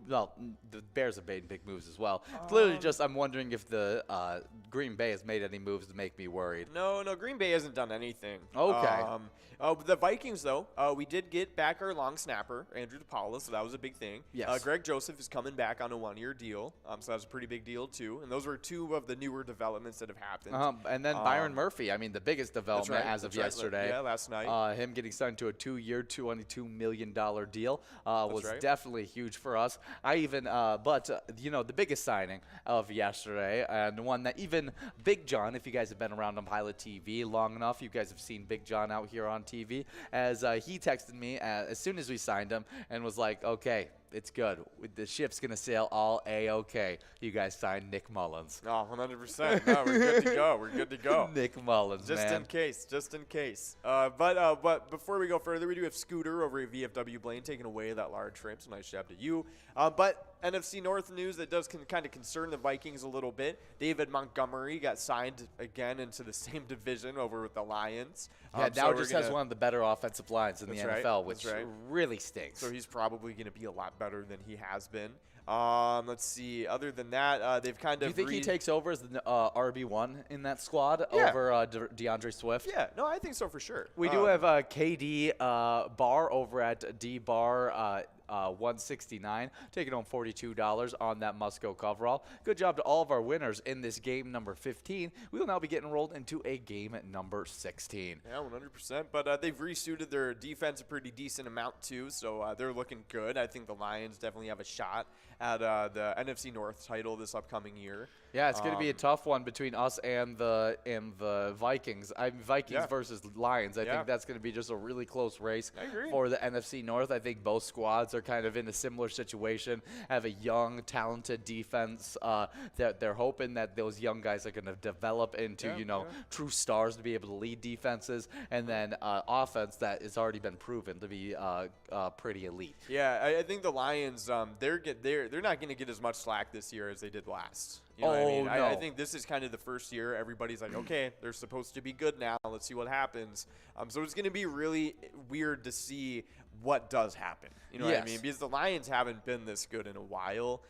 The Bears have made big moves as well. It's literally just I'm wondering if the Green Bay has made any moves to make me worried. No, Green Bay hasn't done anything. Okay. The Vikings, though, we did get back our long snapper, Andrew DePaula, so that was a big thing. Yes. Greg Joseph is coming back on a one-year deal, so that was a pretty big deal, too. And those were two of the newer developments that have happened. And then Byron Murphy, the biggest development as of yesterday. Yeah, last night. Him getting signed to a 2-year, $22 million deal was definitely huge for us. The biggest signing of yesterday, and one that even Big John, if you guys have been around on Pilot TV long enough, you guys have seen Big John out here on TV, as he texted me as soon as we signed him and was like, okay, it's good. The ship's going to sail all A-okay. You guys signed Nick Mullins. Oh, 100%. No, we're good to go. We're good to go. Nick Mullins, Just in case. But before we go further, we do have Scooter over at VFW Blaine taking away that large frame. So nice job to you. But NFC North news that does kind of concern the Vikings a little bit. David Montgomery got signed again into the same division over with the Lions. Now just has one of the better offensive lines in the NFL, which really stinks. So he's probably going to be a lot better than he has been. Let's see. Other than that, they've kind of. Do you think he takes over as the RB1 in that squad over DeAndre Swift? Yeah, no, I think so for sure. We do have KD Barr over at D Barr 169, taking home $42 on that must-go coverall. Good job to all of our winners in this game number 15. We will now be getting rolled into a game number 16. Yeah, 100%. But they've resuited their defense a pretty decent amount, too, so they're looking good. I think the Lions definitely have a shot at the NFC North title this upcoming year. Yeah, it's going to be a tough one between us and the Vikings. Vikings versus Lions. I think that's going to be just a really close race for the NFC North. I think both squads are kind of in a similar situation, have a young, talented defense that they're hoping that those young guys are going to develop into, true stars to be able to lead defenses, and then offense that has already been proven to be pretty elite. Yeah, I think the Lions, they're not going to get as much slack this year as they did last. You know what I mean? No. I think this is kind of the first year everybody's like, okay, they're supposed to be good now. Let's see what happens. So it's going to be really weird to see what does happen. You know what I mean? Because the Lions haven't been this good in a while.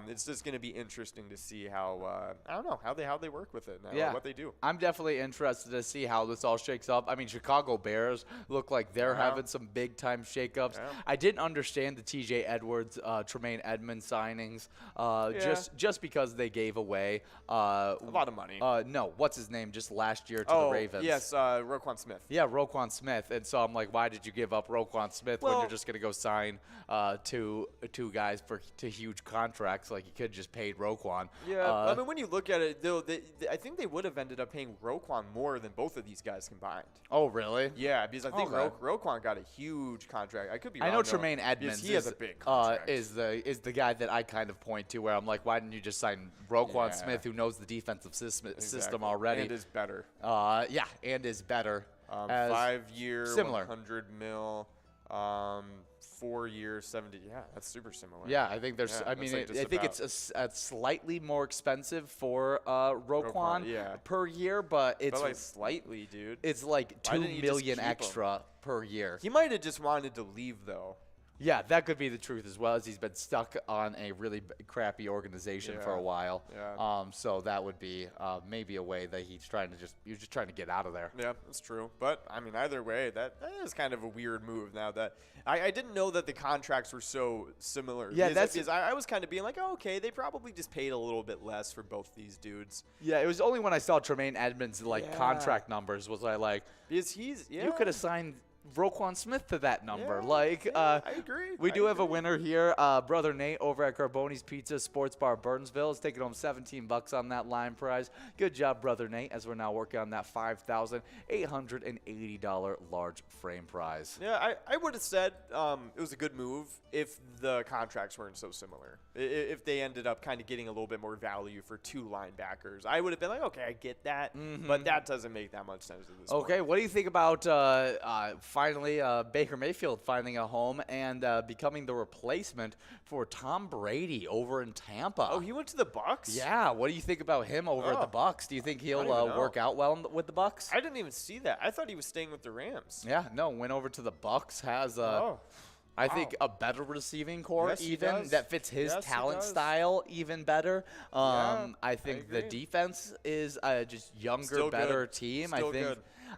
It's just going to be interesting to see how I don't know how they work with it now, what they do. I'm definitely interested to see how this all shakes up. I mean, Chicago Bears look like they're having some big time shakeups. I didn't understand the T.J. Edwards, Tremaine Edmonds signings, just because they gave away a lot of money. No, what's his name? Just last year to the Ravens. Yes, Roquan Smith. Yeah, Roquan Smith. And so I'm like, why did you give up Roquan Smith when you're just going to go sign two guys to huge contracts? Like you could just paid Roquan. Yeah, I mean, when you look at it, though, I think they would have ended up paying Roquan more than both of these guys combined. Oh, really? Yeah, because I think Roquan got a huge contract. I could be wrong. I know Tremaine Edmonds he has a big contract. Is the guy that I kind of point to where I'm like, why didn't you just sign Roquan Smith, who knows the defensive system already? And is better. And is better. 5 year, similar. $100 million. 4 years, 70. Yeah, that's super similar. Yeah, I think there's. I mean, I think it's a slightly more expensive for Roquan per year, but it's like slightly, dude. It's like $2 million extra per year. He might have just wanted to leave, though. Yeah, that could be the truth as well, as he's been stuck on a really crappy organization for a while. Yeah. So that would be maybe a way that he's just trying to get out of there. Yeah, that's true. But I mean, either way, that is kind of a weird move. Now that I didn't know that the contracts were so similar. Yeah, because I was kind of being like, oh, okay, they probably just paid a little bit less for both these dudes. Yeah, it was only when I saw Tremaine Edmonds' contract numbers was I like, because you could have signed Roquan Smith to that number. I agree. We do have a winner here. Brother Nate over at Carboni's Pizza Sports Bar Burnsville is taking home $17 on that line prize. Good job, Brother Nate, as we're now working on that $5,880 large frame prize. Yeah, I would have said it was a good move if the contracts weren't so similar. If they ended up kind of getting a little bit more value for two linebackers, I would have been like, okay, I get that, but that doesn't make that much sense at this point. Okay, what do you think about finally Baker Mayfield finding a home and becoming the replacement for Tom Brady over in Tampa? Oh, he went to the Bucs? Yeah, what do you think about him over at the Bucs? Do you think he'll work out well with the Bucs? I didn't even see that. I thought he was staying with the Rams. Yeah, no, went over to the Bucs, has I think a better receiving core that fits his talent style even better. I think the defense is just younger, better team.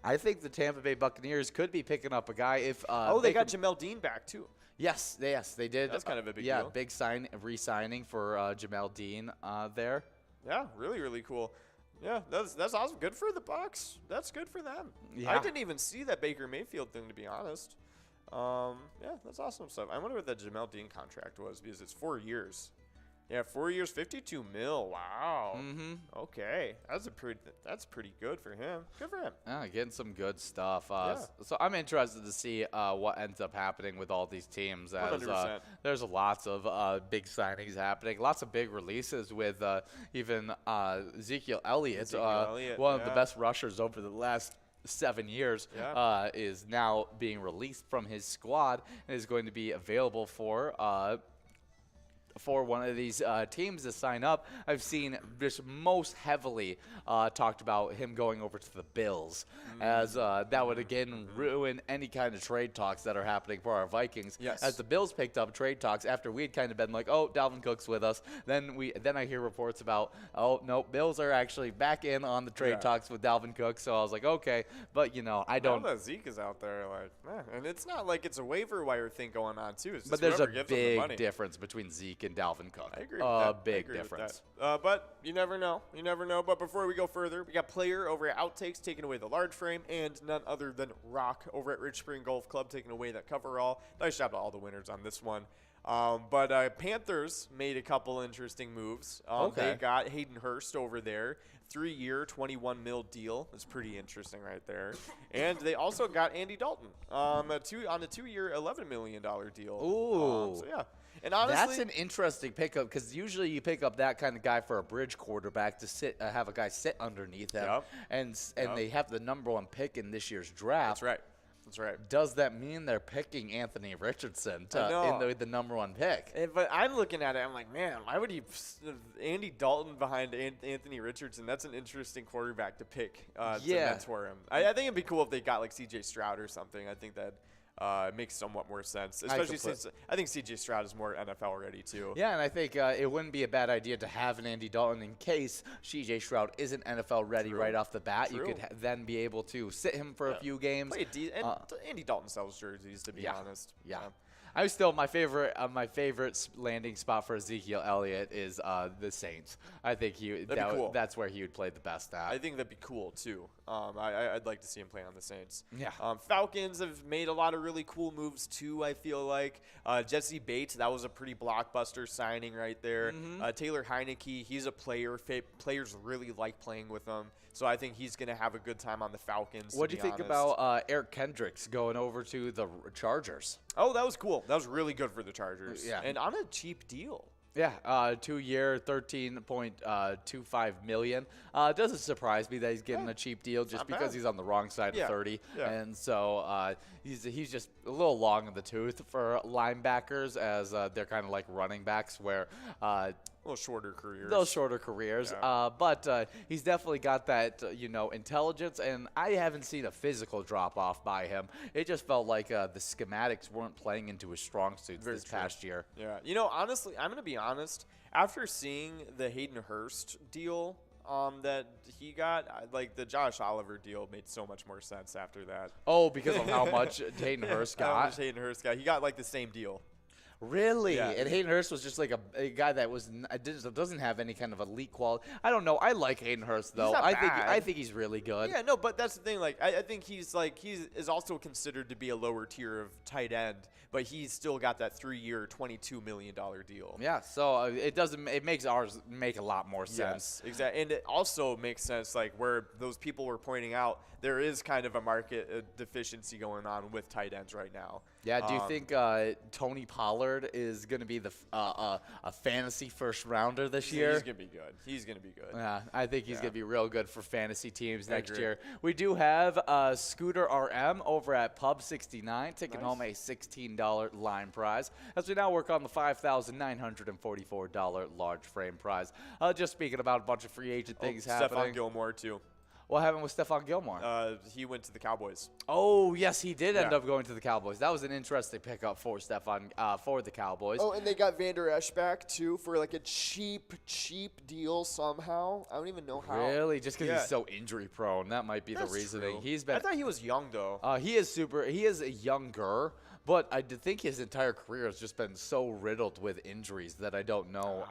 I think the Tampa Bay Buccaneers could be picking up a guy if they got Jamel Dean back too. Yes, they did. That's kind of a big deal. Yeah, big re-signing for Jamel Dean there. Yeah, really, really cool. Yeah, that's awesome. Good for the Bucs. That's good for them. Yeah. I didn't even see that Baker Mayfield thing, to be honest. Yeah, that's awesome stuff. I wonder what that Jamel Dean contract was, because it's 4 years. Yeah, 4 years, $52 million. Wow. Okay, that's pretty good for him. Good for him. Yeah, getting some good stuff. So I'm interested to see what ends up happening with all these teams. As 100%. There's lots of big signings happening, lots of big releases with even Ezekiel Elliott, one of the best rushers over the last 7 years, is now being released from his squad and is going to be available for for one of these teams to sign up, I've seen just most heavily talked about him going over to the Bills, as that would again ruin any kind of trade talks that are happening for our Vikings. Yes. As the Bills picked up trade talks after we'd kind of been like, oh, Dalvin Cook's with us. Then I hear reports about, oh no, Bills are actually back in on the trade talks with Dalvin Cook. So I was like, okay, but I don't. Now that Zeke is out there, and it's not like it's a waiver wire thing going on too. It's But just there's a whoever gives them the money. big difference between Zeke and Dalvin Cook. I agree with that. A big difference. But you never know. You never know. But before we go further, we got Player over at Outtakes taking away the large frame, and none other than Rock over at Rich Spring Golf Club taking away that coverall. Nice job to all the winners on this one. But Panthers made a couple interesting moves. Okay. They got Hayden Hurst over there. 3-year, $21 million deal. That's pretty interesting right there. And they also got Andy Dalton on a 2-year, $11 million deal. Ooh. So, yeah. And honestly, That's an interesting pickup because usually you pick up that kind of guy for a bridge quarterback to have a guy sit underneath him. Yep. And they have the number 1 pick in this year's draft. that's right. That's right. Does that mean they're picking Anthony Richardson in the number 1 pick? But I'm looking at it, I'm like, man, why would you Andy Dalton behind Anthony Richardson? That's an interesting quarterback to pick to mentor him. I think it'd be cool if they got like C.J. Stroud or something. I think that makes somewhat more sense, especially since I think C.J. Stroud is more NFL ready too. Yeah, and I think it wouldn't be a bad idea to have an Andy Dalton in case C.J. Stroud isn't NFL ready right off the bat. True. You could then be able to sit him for a few games. And Andy Dalton sells jerseys, to be honest. Yeah. I'm still my favorite landing spot for Ezekiel Elliott is the Saints. I think cool. That's where he would play the best at. I think that'd be cool too. I'd like to see him play on the Saints. Yeah. Falcons have made a lot of really cool moves too. I feel like Jesse Bates, that was a pretty blockbuster signing right there. Taylor Heineke, he's a player. Players really like playing with him, so I think he's gonna have a good time on the Falcons. What do you think about Eric Kendricks going over to the Chargers? Oh, that was cool. That was really good for the Chargers. Yeah. And on a cheap deal. Yeah, 2-year, $13.25 million. It doesn't surprise me that he's getting a cheap deal just because he's on the wrong side of 30. Yeah. And so he's just a little long in the tooth for linebackers, as they're kind of like running backs where Those shorter careers. Yeah. But he's definitely got that, intelligence, and I haven't seen a physical drop-off by him. It just felt like the schematics weren't playing into his strong suits this past year. Yeah. Honestly, I'm going to be honest. After seeing the Hayden Hurst deal that he got, like the Josh Oliver deal made so much more sense after that. Oh, because of how much Hayden Hurst got? How much Hayden Hurst got. He got like the same deal. Really? Yeah. And Hayden Hurst was just like a guy that doesn't have any kind of elite quality. I don't know. I like Hayden Hurst though. He's not bad. I think he's really good. Yeah, no, but that's the thing. Like, I think he is also considered to be a lower tier of tight end, but he's still got that 3-year, $22 million deal. Yeah. So it makes ours make a lot more sense. Yes, exactly. And it also makes sense, like where those people were pointing out, there is kind of a market deficiency going on with tight ends right now. Yeah. Do you think Tony Pollard is going to be a fantasy first rounder this year? He's going to be good. Yeah, I think he's going to be real good for fantasy teams next agree. year. We do have Scooter RM over at Pub 69 taking home a $16 line prize as we now work on the $5,944 large frame prize. Just speaking about a bunch of free agent things happening. Stephon Gilmore too. What happened with Stephon Gilmore? He went to the Cowboys. Oh, yes, he did end up going to the Cowboys. That was an interesting pickup for Stephon for the Cowboys. Oh, and they got Vander Esch back, too, for like a cheap deal somehow. I don't even know how. Really? Just because he's so injury prone. That might be the reasoning. True. I thought he was young, though. He is younger. But I think his entire career has just been so riddled with injuries that I don't know.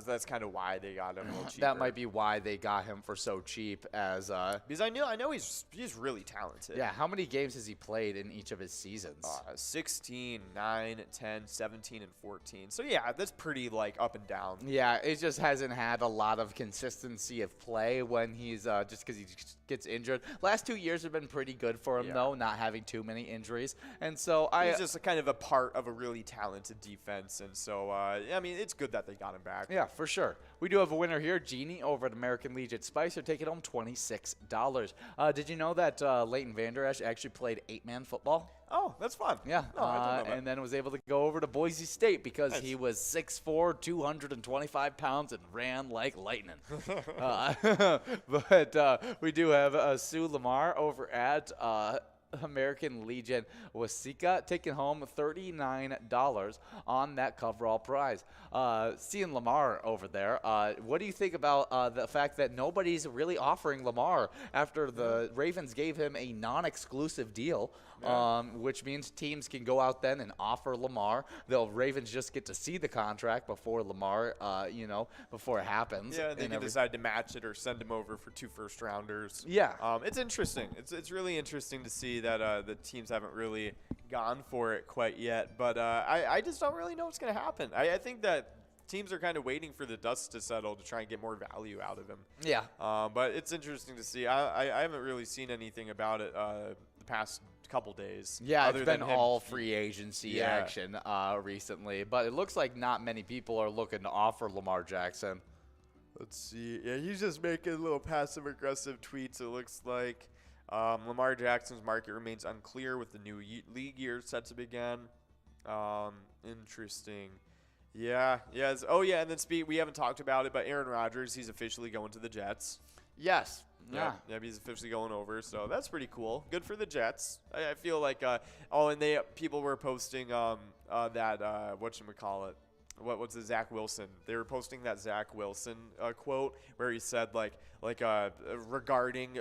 That's kind of why they got him a little cheaper. That might be why they got him for so cheap. Because I know he's really talented. Yeah, how many games has he played in each of his seasons? 16, 9, 10, 17, and 14. So, yeah, that's pretty, up and down. Yeah, it just hasn't had a lot of consistency of play when he's just because he gets injured. Last 2 years have been pretty good for him, though, not having too many injuries. And so I He's just kind of a part of a really talented defense, and so I mean, it's good that they got him back. Yeah, for sure. We do have a winner here, Jeannie over at American Legion Spicer, taking home $26. Did you know that Leighton Vander Esch actually played 8-man football? Oh, that's fun. Yeah, no, I didn't know that. and then was able to go over to Boise State because he was 6'4", 225 pounds, and ran like lightning. But we do have Sue Lamar over at American Legion Wasika taking home $39 on that coverall prize. Seeing Lamar over there, what do you think about the fact that nobody's really offering Lamar after the Ravens gave him a non-exclusive deal? Which means teams can go out then and offer Lamar. The Ravens just get to see the contract before Lamar, before it happens. Yeah, they can decide to match it or send him over for 2 first-rounders. Yeah. It's interesting. It's really interesting to see that the teams haven't really gone for it quite yet. But I just don't really know what's going to happen. I think that teams are kind of waiting for the dust to settle to try and get more value out of him. Yeah. But it's interesting to see. I haven't really seen anything about it the past couple days. Yeah, it's been all free agency action recently, but it looks like not many people are looking to offer Lamar Jackson. Let's see. Yeah, he's just making little passive-aggressive tweets, it looks like. Lamar Jackson's market remains unclear with the new league year set to begin. Interesting. Yeah. Yes. Oh, yeah, and then we haven't talked about it, but Aaron Rodgers, he's officially going to the Jets. Yes. Yeah, he's officially going over, so that's pretty cool. Good for the Jets. I feel like, and people were posting that whatchamacallit. What's the Zach Wilson? They were posting that Zach Wilson quote where he said regarding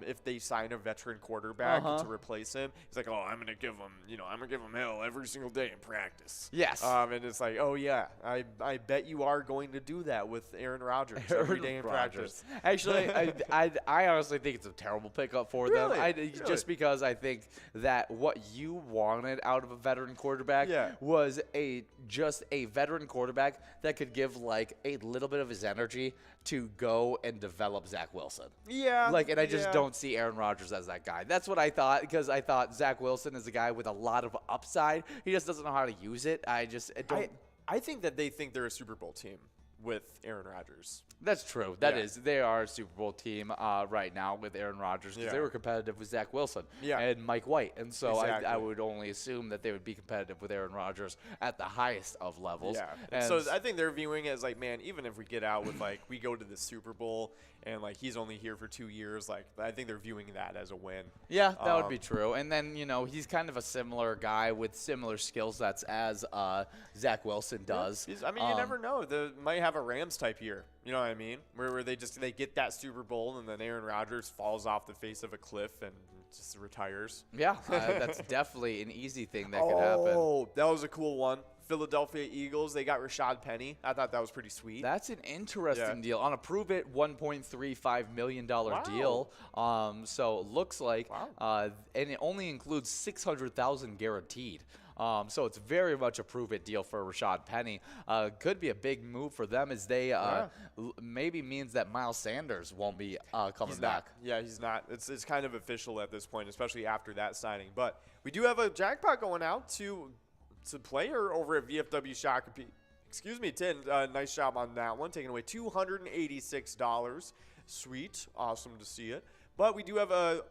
if they sign a veteran quarterback to replace him. He's like, oh, I'm gonna give him hell every single day in practice. Yes. And it's like, oh yeah, I bet you are going to do that with Aaron Rodgers every day in practice. Actually, I honestly think it's a terrible pickup for them. Just because I think that what you wanted out of a veteran quarterback was just a veteran quarterback that could give like a little bit of his energy to go and develop Zach Wilson. Yeah. And I just don't see Aaron Rodgers as that guy. That's what I thought, because I thought Zach Wilson is a guy with a lot of upside. He just doesn't know how to use it. I think that they think they're a Super Bowl team with Aaron Rodgers. That's true. They are a Super Bowl team right now with Aaron Rodgers, because they were competitive with Zach Wilson and Mike White. And so I would only assume that they would be competitive with Aaron Rodgers at the highest of levels. Yeah. And so I think they're viewing it as like, man, even if we get out with we go to the Super Bowl and he's only here for 2 years, I think they're viewing that as a win. Yeah, that would be true. And then, he's kind of a similar guy with similar skill sets as Zach Wilson does. You never know. They might have a Rams type year. You know what I mean? Where they get that Super Bowl and then Aaron Rodgers falls off the face of a cliff and just retires. Yeah, that's definitely an easy thing that could happen. Oh, that was a cool one. Philadelphia Eagles, they got Rashad Penny. I thought that was pretty sweet. That's an interesting deal. On a prove-it $1.35 million deal. So it looks like, and it only includes $600,000 guaranteed. So it's very much a prove-it deal for Rashad Penny. Could be a big move for them, as they maybe means that Miles Sanders won't be coming back. Yeah, he's not. It's kind of official at this point, especially after that signing. But we do have a jackpot going out to player over at VFW Shakopee. Excuse me, Tin. Nice job on that one, taking away $286. Sweet, awesome to see it. But we do have all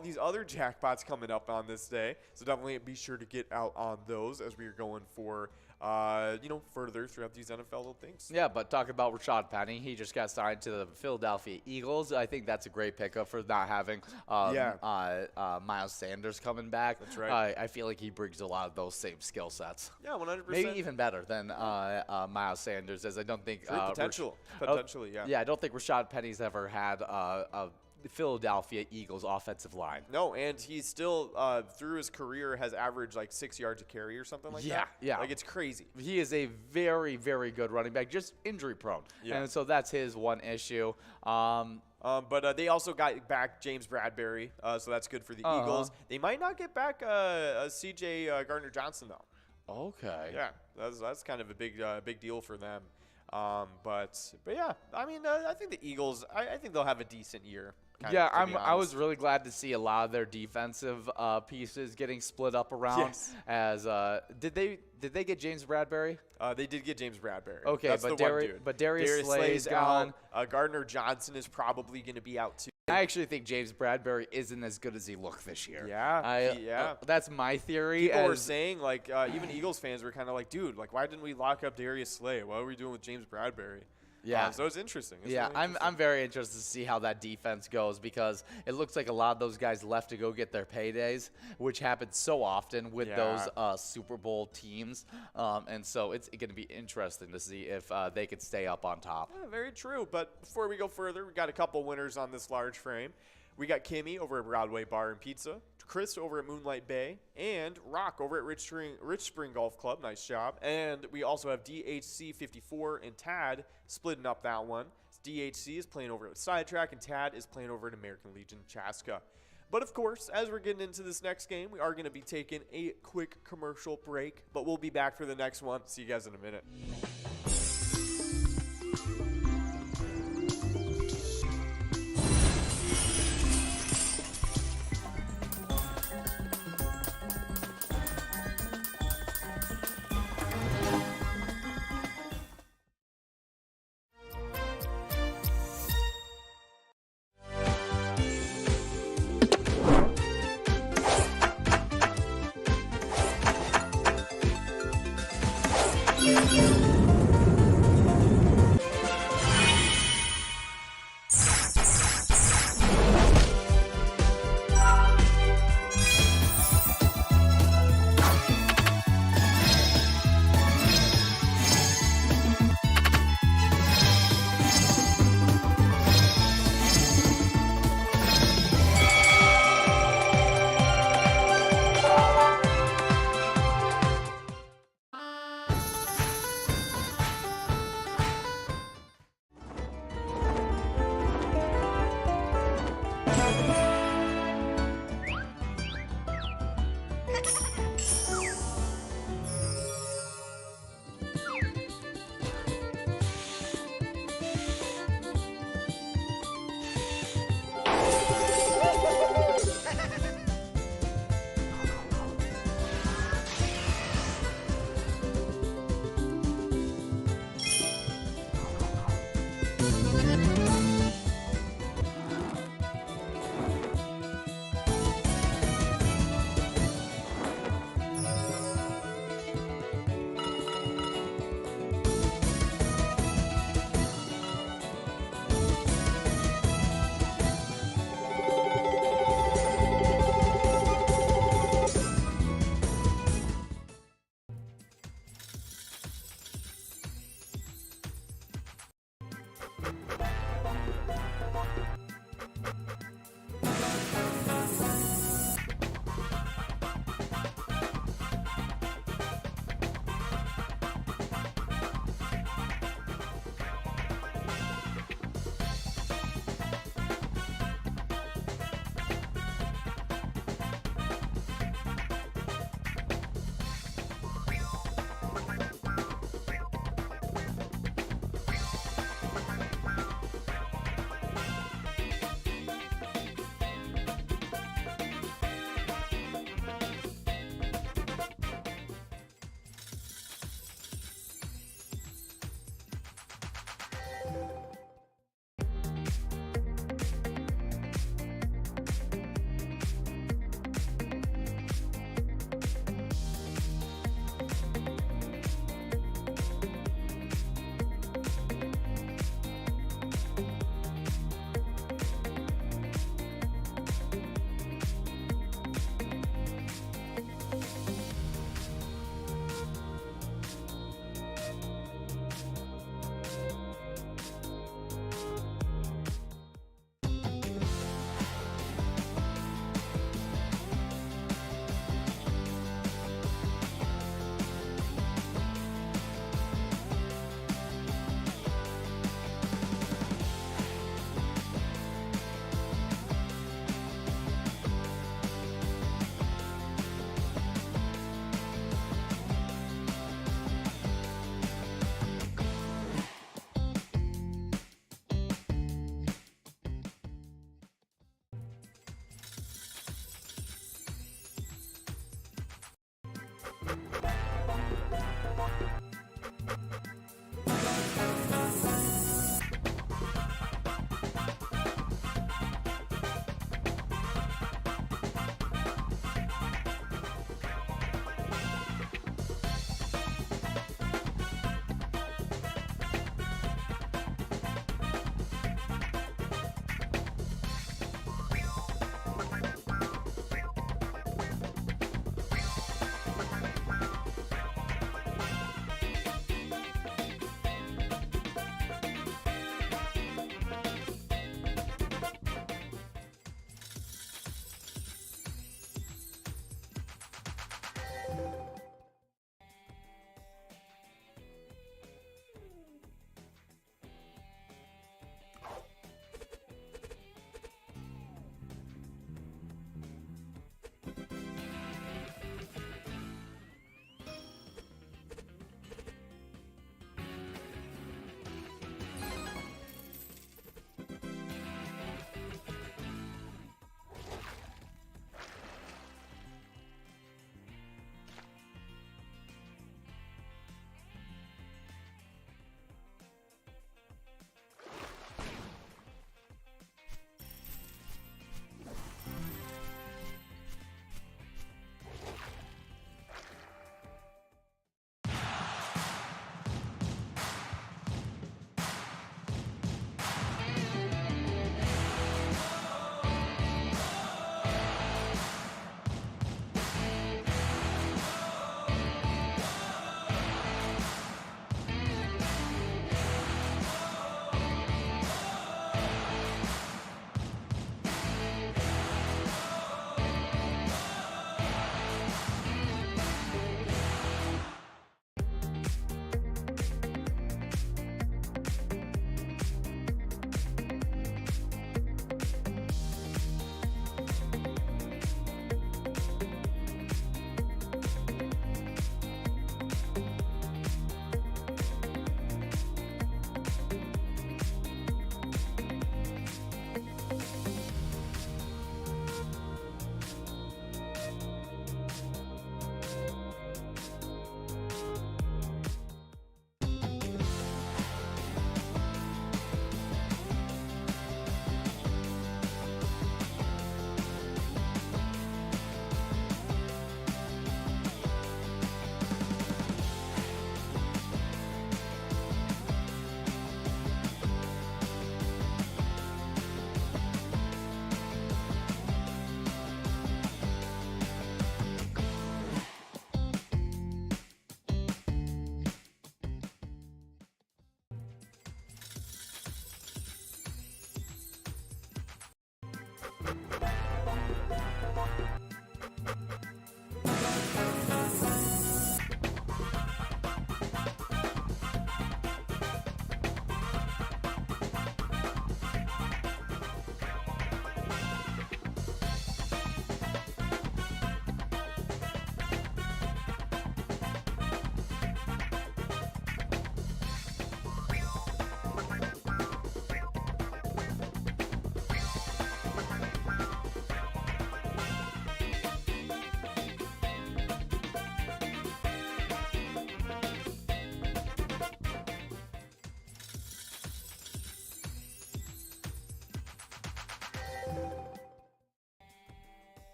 these other jackpots coming up on this day. So definitely be sure to get out on those as we are going for, further throughout these NFL little things. Yeah, but talking about Rashad Penny, he just got signed to the Philadelphia Eagles. I think that's a great pickup for not having Miles Sanders coming back. That's right. I feel like he brings a lot of those same skill sets. Yeah, 100%. Maybe even better than Miles Sanders, as I don't think potentially, yeah. Yeah, I don't think Rashad Penny's ever had a Philadelphia Eagles offensive line. No, and he's still through his career has averaged 6 yards a carry or something like that. Yeah. It's crazy. He is a very, very good running back, just injury prone. Yeah. And so that's his one issue. But they also got back James Bradbury, so that's good for the Eagles. They might not get back C.J. Gardner-Johnson, though. Okay. Yeah, that's kind of a big deal for them. But yeah, I think the Eagles, I think they'll have a decent year. Yeah, I was really glad to see a lot of their defensive pieces getting split up around. Yes. As did they get James Bradbury? They did get James Bradbury. Okay, that's but the one dude. But Darius Slay's gone. out. Gardner Johnson is probably going to be out too. I actually think James Bradbury isn't as good as he looked this year. Yeah, that's my theory. People were saying, like, even Eagles fans were kind of like, dude, like, why didn't we lock up Darius Slay? What are we doing with James Bradbury? Yeah. So it's interesting. It's yeah, really interesting. I'm very interested to see how that defense goes because it looks like a lot of those guys left to go get their paydays, which happens so often with those Super Bowl teams. And so it's going to be interesting to see if they could stay up on top. Yeah, very true. But before we go further, we got a couple winners on this large frame. We got Kimmy over at Broadway Bar and Pizza, Chris over at Moonlight Bay, and Rock over at Rich Spring Golf Club. Nice job. And we also have DHC54 and Tad splitting up that one. DHC is playing over at Sidetrack, and Tad is playing over at American Legion Chaska. But, of course, as we're getting into this next game, we are going to be taking a quick commercial break, but we'll be back for the next one. See you guys in a minute.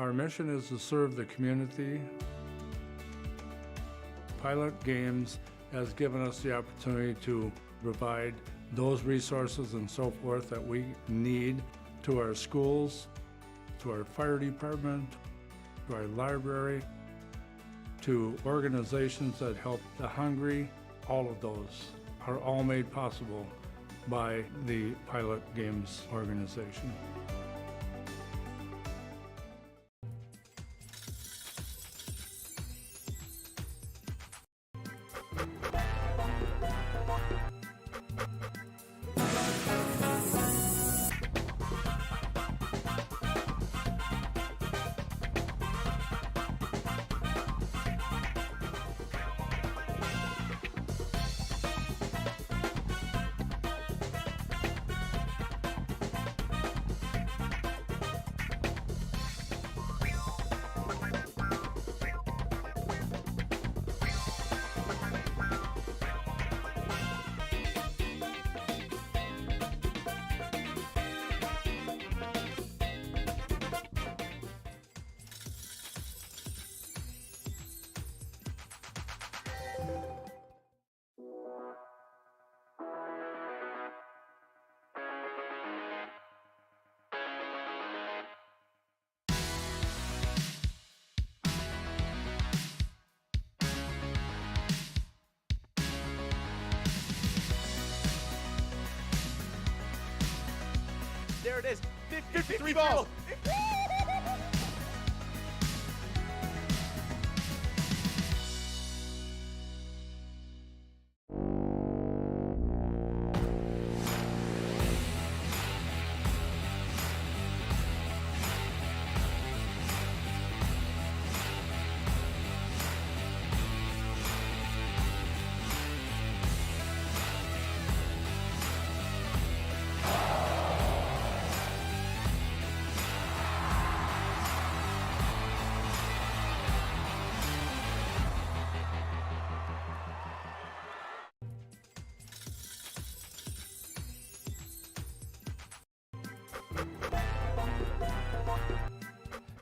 Our mission is to serve the community. Pilot Games has given us the opportunity to provide those resources and so forth that we need to our schools, to our fire department, to our library, to organizations that help the hungry. All of those are all made possible by the Pilot Games organization. There it is. 53 balls.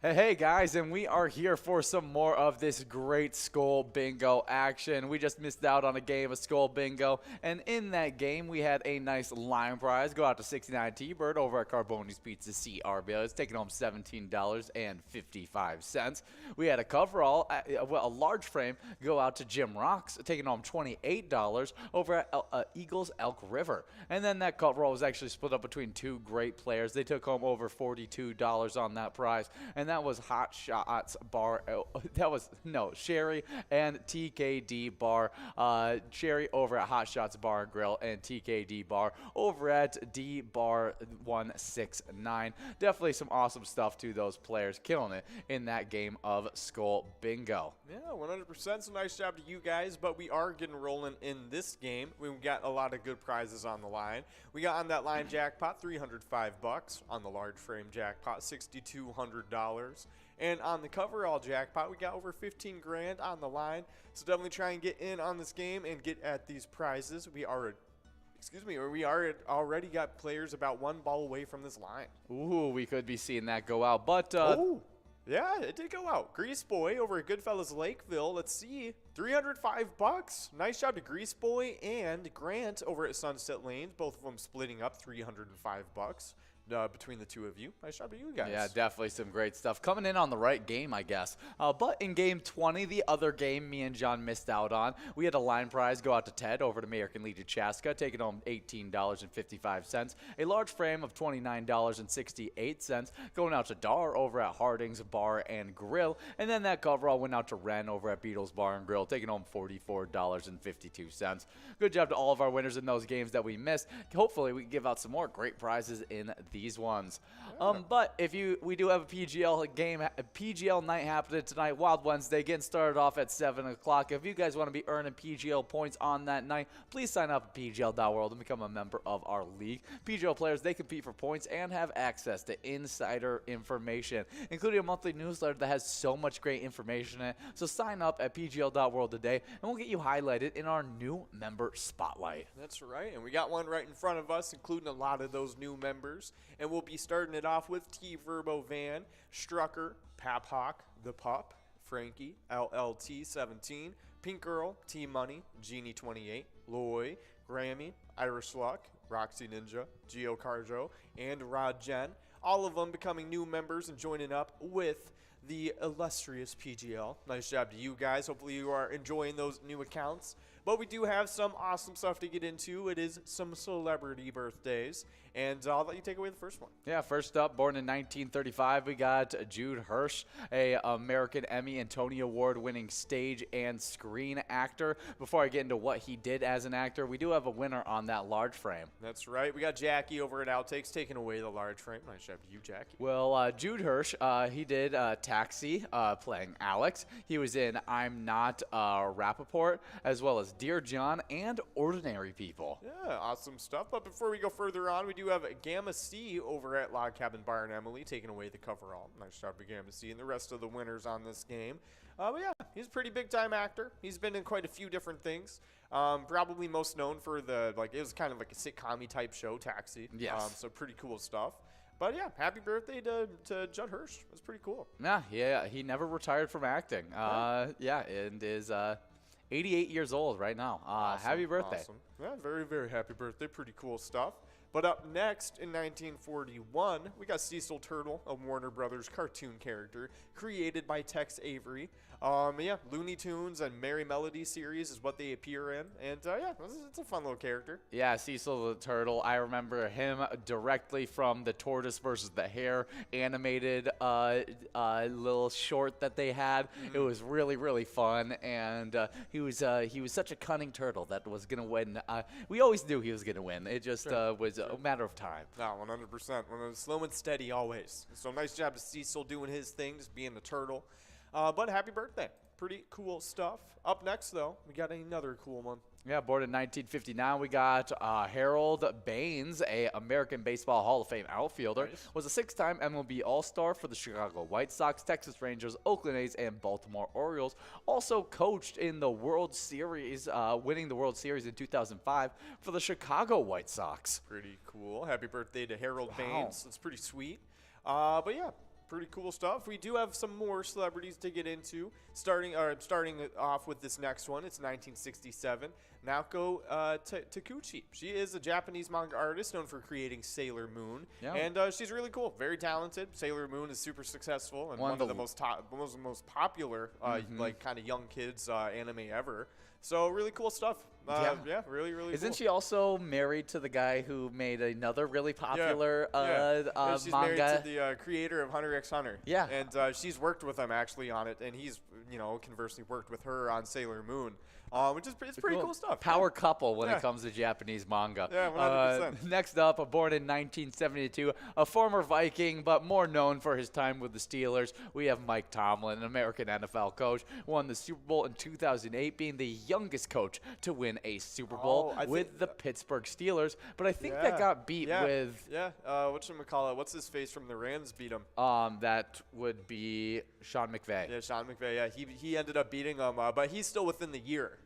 Hey guys, and we are here for some more of this great Skull Bingo action. We just missed out on a game of Skull Bingo, and in that game we had a nice line prize go out to 69 T-Bird over at Carboni's Pizza CRB. It's taking home $17.55. We had a coverall, a large frame, go out to Jim Rocks, taking home $28 over at Eagles Elk River. And then that coverall was actually split up between two great players. They took home over $42 on that prize, and that was Hot Shots Bar. Sherry and TKD Bar. Sherry over at Hot Shots Bar and Grill, and TKD Bar over at D Bar 169. Definitely some awesome stuff to those players, killing it in that game of Skull Bingo. Yeah, 100%. So nice job to you guys, but we are getting rolling in this game. We've got a lot of good prizes on the line. We got on that line jackpot $305, on the large frame jackpot $6,200. And on the coverall jackpot, we got over 15 grand on the line. So definitely try and get in on this game and get at these prizes. We already got players about one ball away from this line. Ooh, we could be seeing that go out, but yeah, it did go out. Grease Boy over at Goodfellas Lakeville. Let's see, $305. Nice job to Grease Boy and Grant over at Sunset Lanes. Both of them splitting up $305. Between the two of you. Nice job to you guys. Yeah, definitely some great stuff. Coming in on the right game, I guess. But in game 20, the other game me and John missed out on, we had a line prize go out to Ted over to American Legion Chaska, taking home $18.55. A large frame of $29.68 going out to Dar over at Harding's Bar and Grill. And then that coverall went out to Ren over at Beatles Bar and Grill, taking home $44.52. Good job to all of our winners in those games that we missed. Hopefully we can give out some more great prizes in these ones. But we do have a PGL game, a PGL night happening tonight, Wild Wednesday, getting started off at 7 o'clock. If you guys want to be earning PGL points on that night, please sign up at PGL.world and become a member of our league. PGL players, they compete for points and have access to insider information, including a monthly newsletter that has so much great information in it. So sign up at PGL.world today, and we'll get you highlighted in our new member spotlight. That's right, and we got one right in front of us, including a lot of those new members. And we'll be starting it off with T Verbo Van, Strucker, Pap Hawk, The Pup, Frankie, LLT 17, Pink Girl, T Money, Genie 28, Loy, Grammy, Irish Luck, Roxy Ninja, Geo Carjo, and Rod Jen. All of them becoming new members and joining up with the illustrious PGL. Nice job to you guys. Hopefully you are enjoying those new accounts. But we do have some awesome stuff to get into. It is some celebrity birthdays. And I'll let you take away the first one. Yeah, first up, born in 1935, we got Jude Hirsch, a American Emmy and Tony Award-winning stage and screen actor. Before I get into what he did as an actor, we do have a winner on that large frame. That's right. We got Jackie over at Outtakes taking away the large frame. Nice job to you, Jackie. Well, Jude Hirsch, he did Taxi, playing Alex. He was in I'm Not Rappaport, as well as Dear John and Ordinary People. Yeah, awesome stuff. But before we go further on, we do have Gamma C over at Log Cabin Bar and Emily taking away the coverall. Nice job to Gamma C and the rest of the winners on this game. But yeah, he's a pretty big-time actor. He's been in quite a few different things. Probably most known for it was kind of like a sitcom-y type show, Taxi. Yes. So pretty cool stuff. But yeah, happy birthday to Judd Hirsch. That's pretty cool. Yeah, he never retired from acting. Yeah, and is 88 years old right now. Awesome, happy birthday. Awesome. Yeah, very, very happy birthday. Pretty cool stuff. But up next, in 1941, we got Cecil Turtle, a Warner Brothers cartoon character created by Tex Avery. Yeah, Looney Tunes and Merry Melody series is what they appear in. And yeah, it's a fun little character. Yeah, Cecil the Turtle. I remember him directly from the Tortoise versus the Hare animated little short that they had. It was really, really fun, and he was such a cunning turtle that was gonna win. We always knew he was gonna win. It just was a matter of time. No, 100%. Slow and steady always. So nice job to Cecil doing his thing, just being a turtle. But happy birthday. Pretty cool stuff. Up next, though, we got another cool one. Yeah, born in 1959, we got Harold Baines, a American Baseball Hall of Fame outfielder. Nice. Was a 6-time MLB All-Star for the Chicago White Sox, Texas Rangers, Oakland A's, and Baltimore Orioles. Also coached in the World Series, winning the World Series in 2005 for the Chicago White Sox. Pretty cool. Happy birthday to Harold Wow. Baines. That's pretty sweet. But yeah, pretty cool stuff. We do have some more celebrities to get into. Starting off with this next one, it's 1967. Naoko Takeuchi. She is a Japanese manga artist known for creating Sailor Moon, and she's really cool, very talented. Sailor Moon is super successful and one of the most popular like kind of young kids anime ever. So really cool stuff. Yeah, really, really Isn't cool. she also married to the guy who made another really popular Yeah, she's manga? married to the creator of Hunter x Hunter. Yeah. And she's worked with him actually on it, and he's, conversely worked with her on Sailor Moon, which is pretty cool stuff. Power couple when Yeah. it comes to Japanese manga. Yeah, 100%. Next up, born in 1972, a former Viking, but more known for his time with the Steelers, we have Mike Tomlin, an American NFL coach, won the Super Bowl in 2008, being the youngest coach to win a Super Bowl with the Pittsburgh Steelers. But I think that got beat with... Yeah, whatchamacallit, what's his face from the Rams beat him? That would be Sean McVay. Yeah, Sean McVay, yeah, he ended up beating him, but he's still within the year.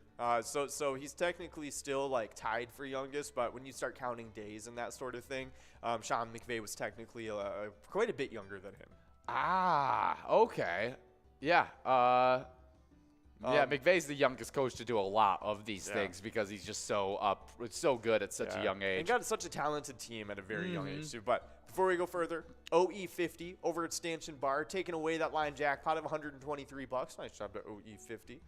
So he's technically still like tied for youngest, but when you start counting days and that sort of thing, Sean McVay was technically quite a bit younger than him. Ah, okay. Yeah. Yeah, McVay's the youngest coach to do a lot of these things because he's just so good at such a young age. And got such a talented team at a very young age too. But before we go further, OE50 over at Stanchion Bar taking away that line jackpot of $123. Nice job to OE50.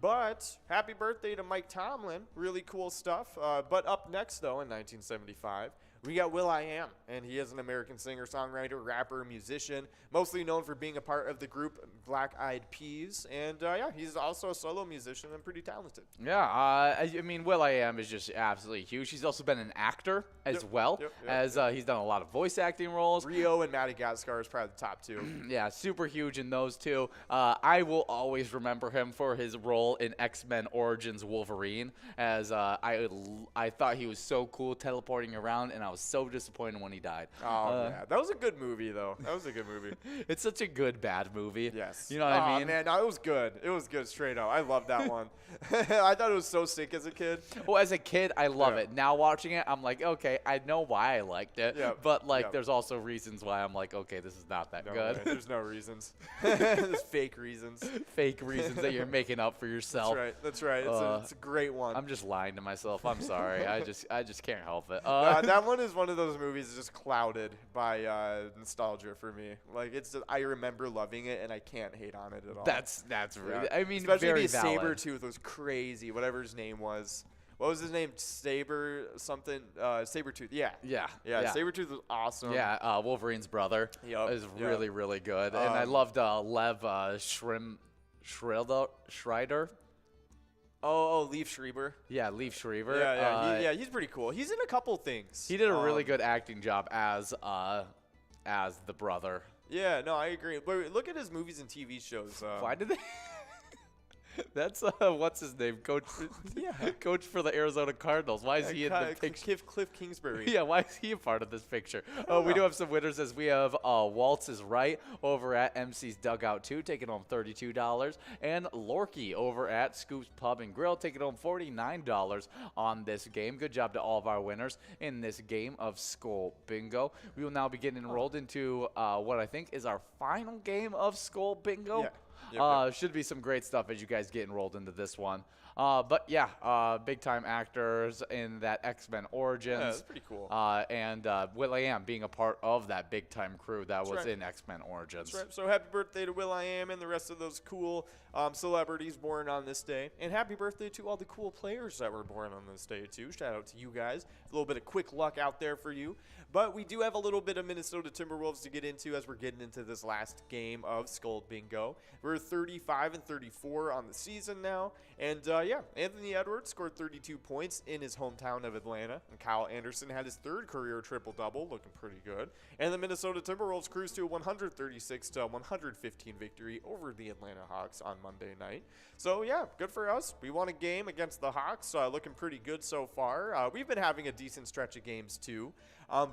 But happy birthday to Mike Tomlin. Really cool stuff. But up next, though, in 1975, we got will.i.am, and he is an American singer, songwriter, rapper, musician, mostly known for being a part of the group Black Eyed Peas. And yeah, he's also a solo musician and pretty talented. Yeah, I mean, will.i.am is just absolutely huge. He's also been an actor as well, as he's done a lot of voice acting roles. Rio and Madagascar is probably the top two. Yeah, super huge in those two. I will always remember him for his role role in X-Men Origins Wolverine, as I thought he was so cool teleporting around, and I was so disappointed when he died. Oh, yeah. That was a good movie, though. That was a good movie. It's such a good bad movie. Yes. You know what I mean? Man, no, it was good. It was good, straight up. I loved that one. I thought it was so sick as a kid. Well, as a kid, I love Yeah. it. Now watching it, I'm like, okay, I know why I liked it. Yeah. But, like, Yeah. there's also reasons why I'm like, okay, this is not that No, good. man, there's no reasons. There's fake reasons. Fake reasons that you're making up for yourself. That's right. It's a great one. I'm just lying to myself. I'm sorry. I just can't help it. That one is one of those movies that's just clouded by nostalgia for me. Like, it's just, I remember loving it, and I can't hate on it at all. That's really. Yeah. I mean, especially very because valid. Sabretooth was crazy. Whatever his name was. What was his name? Sabretooth. Yeah. Yeah. Sabretooth was awesome. Yeah. Wolverine's brother Yup, is yup. really, really good, and I loved Lev Schreider. Oh, Leif Schreiber. Yeah, Leif Schreiber. Yeah, he's pretty cool. He's in a couple things. He did a really good acting job as the brother. Yeah, no, I agree. But look at his movies and TV shows. Why did they? That's what's his name, coach? Coach for the Arizona Cardinals. Why is he in the picture? Cliff Kingsbury. Yeah, why is he a part of this picture? Oh, we do have some winners, as we have Waltz is right over at MC's Dugout 2, taking home $32, and Lorky over at Scoops Pub and Grill, taking home $49 on this game. Good job to all of our winners in this game of Skull Bingo. We will now be getting enrolled into what I think is our final game of Skull Bingo. Yeah. Yep. Should be some great stuff as you guys get enrolled into this one. But yeah, big time actors in that X-Men Origins. Yeah, that's pretty cool. And Will.i.am being a part of that big time crew that was right. in X-Men Origins. That's right. So happy birthday to Will.i.am and the rest of those cool celebrities born on this day. And happy birthday to all the cool players that were born on this day, too. Shout out to you guys. A little bit of quick luck out there for you. But we do have a little bit of Minnesota Timberwolves to get into as we're getting into this last game of Skull Bingo. We're 35-34 on the season now. And, yeah, Anthony Edwards scored 32 points in his hometown of Atlanta. And Kyle Anderson had his third career triple-double, looking pretty good. And the Minnesota Timberwolves cruised to a 136-115 victory over the Atlanta Hawks on Monday night. So, yeah, good for us. We won a game against the Hawks, looking pretty good so far. We've been having a decent stretch of games, too.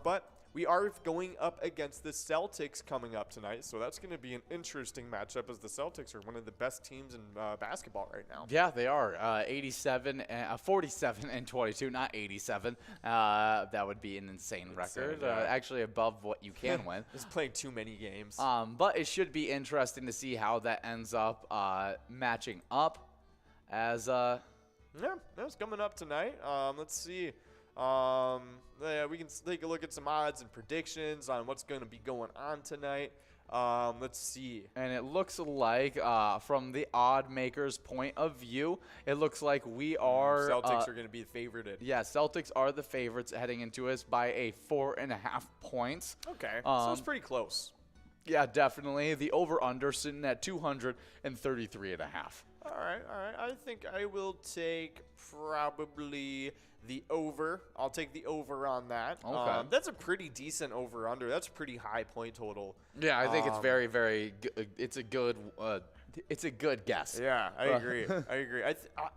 But we are going up against the Celtics coming up tonight, so that's going to be an interesting matchup as the Celtics are one of the best teams in basketball right now. Yeah, they are. 47-22, not 87. That would be an insane record. Yeah. Actually above what you can win. Just playing too many games. But it should be interesting to see how that ends up matching up as Yeah, that's coming up tonight. Let's see. Yeah, we can take a look at some odds and predictions on what's going to be going on tonight. Let's see. And it looks like, from the odd maker's point of view, it looks like we are Celtics are going to be favorited. Yeah, Celtics are the favorites heading into us by a 4.5 points. Okay, so it's pretty close. Yeah, definitely. The over-under sitting at 233.5. All right. I think I will take probably the over. I'll take the over on that. Okay. That's a pretty decent over-under. That's a pretty high point total. Yeah, I think it's very, very good. It's a good guess. Yeah, I agree.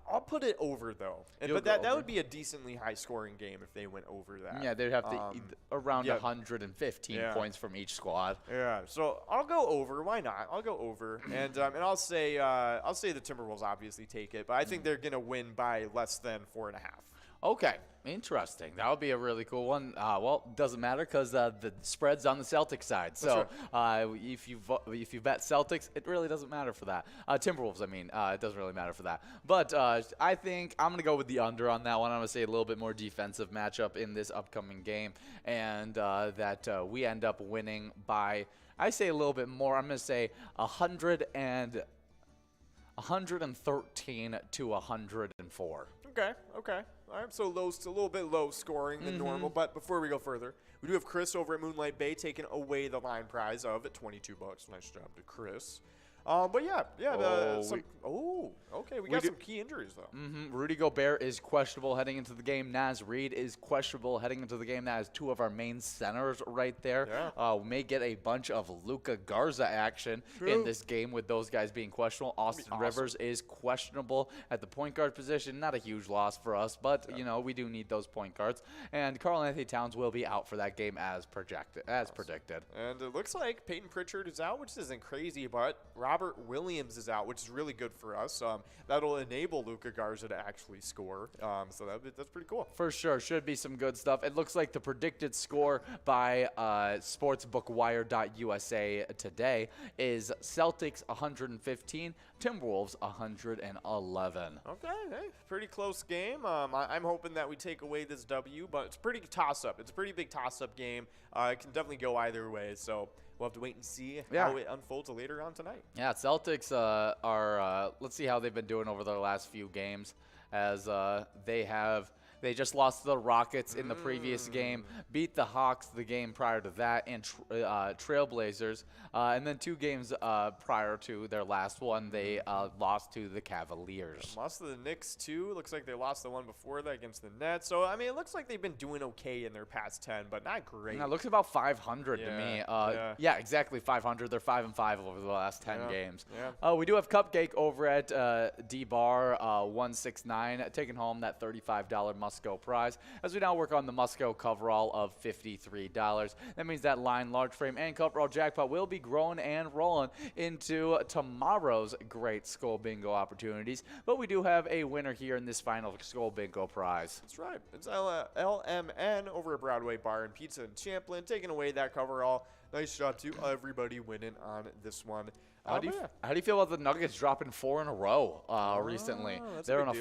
I'll put it over, though. You'll But go that over. would be a decently high-scoring game if they went over that. Yeah, they'd have to around yeah. 115 Yeah. points from each squad. Yeah, so I'll go over. Why not? I'll go over, and I'll say the Timberwolves obviously take it, but I think they're gonna win by less than 4.5. Okay, interesting. That would be a really cool one. Well, doesn't matter because the spread's on the Celtics side. So if you bet Celtics, it really doesn't matter for that. Timberwolves, I mean, it doesn't really matter for that. But I think I'm going to go with the under on that one. I'm going to say a little bit more defensive matchup in this upcoming game, and that we end up winning by, I say a little bit more. I'm going to say 113 to 104. Okay. All right, so a little bit low scoring than normal. But before we go further, we do have Chris over at Moonlight Bay taking away the line prize of $22. Nice job to Chris. But yeah. Okay. We got do- some key injuries though. Rudy Gobert is questionable heading into the game. Naz Reid is questionable heading into the game. That is two of our main centers right there. Yeah. We may get a bunch of Luka Garza action in this game with those guys being questionable. Austin awesome. Rivers is questionable at the point guard position. Not a huge loss for us, but we do need those point guards. And Karl Anthony Towns will be out for that game as predicted. And it looks like Peyton Pritchard is out, which isn't crazy, but Robert Williams is out, which is really good for us. That'll enable Luka Garza to actually score. So that's pretty cool. For sure. Should be some good stuff. It looks like the predicted score by sportsbookwire.usa today is Celtics 115, Timberwolves 111. Okay, hey, pretty close game. I'm hoping that we take away this W, but it's pretty toss-up. It's a pretty big toss-up game. It can definitely go either way, so we'll have to wait and see how it unfolds later on tonight. Yeah, Celtics are let's see how they've been doing over their last few games, as they just lost to the Rockets in the previous game, beat the Hawks the game prior to that, and Trailblazers. And then 2 games prior to their last one, they lost to the Cavaliers. Lost to the Knicks, too. Looks like they lost the one before that against the Nets. So, I mean, it looks like they've been doing okay in their past 10, but not great. It looks about 500 to me. Yeah, exactly 500. They're 5-5 over the last 10 games. Yeah. We do have Cupcake over at D-Bar 169, taking home that $35 Musco prize, as we now work on the Musco coverall of $53. That means that line, large frame, and coverall jackpot will be growing and rolling into tomorrow's great Skull Bingo opportunities. But we do have a winner here in this final Skull Bingo prize. That's right. It's LMN over at Broadway Bar and Pizza in Champlin, taking away that coverall. Nice job to everybody winning on this one. How do you feel about the Nuggets dropping 4 in a row recently? They're on a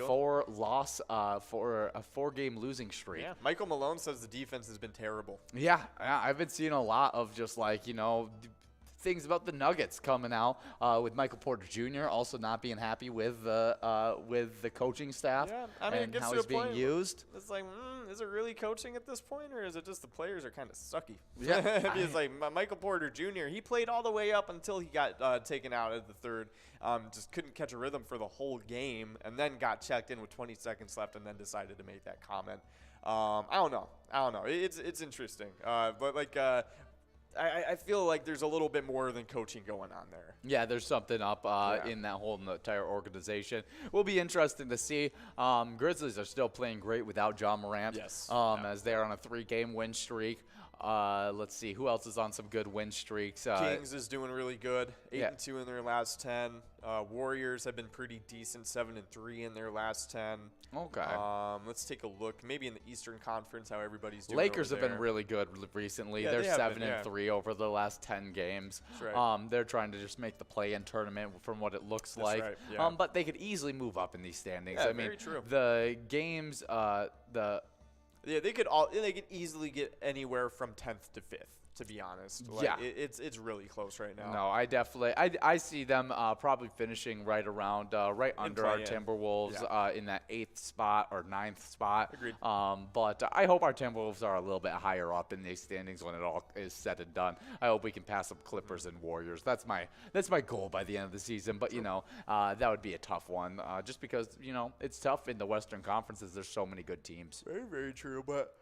4-game losing streak. Yeah. Michael Malone says the defense has been terrible. Yeah, I've been seeing a lot of just things about the Nuggets coming out with Michael Porter Jr. also not being happy with the coaching staff and how he's being used. It's like, is it really coaching at this point, or is it just the players are kind of sucky? Yeah, it's like Michael Porter Jr. He played all the way up until he got taken out at the third. Just couldn't catch a rhythm for the whole game, and then got checked in with 20 seconds left, and then decided to make that comment. I don't know. It's interesting, but I feel like there's a little bit more than coaching going on there. Yeah, there's something up in that whole entire organization. Will be interesting to see. Grizzlies are still playing great without John Morant. Yes. As they're on a 3-game win streak. Let's see, who else is on some good win streaks? Kings is doing really good, 8-2 in their last 10. Warriors have been pretty decent, 7-3 in their last 10. Okay. Let's take a look. Maybe in the Eastern Conference, how everybody's doing. Lakers have been really good recently. They're 7-3 over the last 10 games. That's right. They're trying to just make the play-in tournament from what it looks That's like. right, yeah. But they could easily move up in these standings. Yeah, I mean, very true. the games, Yeah, they could easily get anywhere from 10th to 5th. To be honest, it's really close right now. No, I definitely I see them probably finishing right around right under our Timberwolves in that 8th spot or 9th spot. Agreed. But I hope our Timberwolves are a little bit higher up in these standings when it all is said and done. I hope we can pass up Clippers and Warriors. That's my goal by the end of the season. But that would be a tough one, just because it's tough in the Western Conferences. There's so many good teams. Very, very true, but.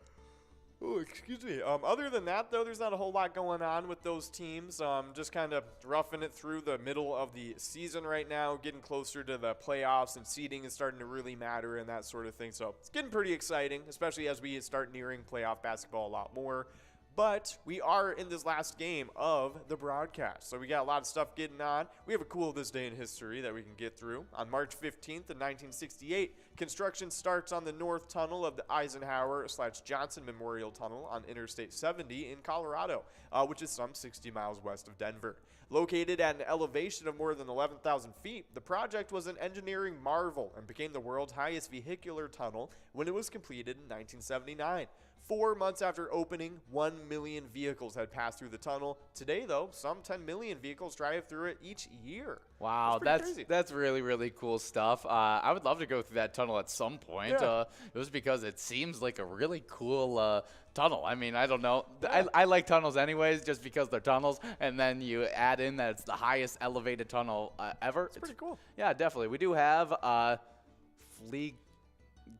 Oh, excuse me. Other than that, though, there's not a whole lot going on with those teams. Just kind of roughing it through the middle of the season right now, getting closer to the playoffs, and seeding is starting to really matter and that sort of thing. So it's getting pretty exciting, especially as we start nearing playoff basketball a lot more. But we are in this last game of the broadcast. So we got a lot of stuff getting on. We have a cool this day in history that we can get through. On March 15th of 1968, construction starts on the north tunnel of the Eisenhower/Johnson Memorial Tunnel on Interstate 70 in Colorado, which is some 60 miles west of Denver. Located at an elevation of more than 11,000 feet, the project was an engineering marvel and became the world's highest vehicular tunnel when it was completed in 1979. 4 months after opening, 1 million vehicles had passed through the tunnel. Today, though, some 10 million vehicles drive through it each year. Wow, that's really, really cool stuff. I would love to go through that tunnel at some point. Yeah. It was because it seems like a really cool tunnel. I mean, I don't know. I like tunnels anyways, just because they're tunnels, and then you add in that it's the highest elevated tunnel ever. It's pretty cool. Yeah, definitely. We do have Fleet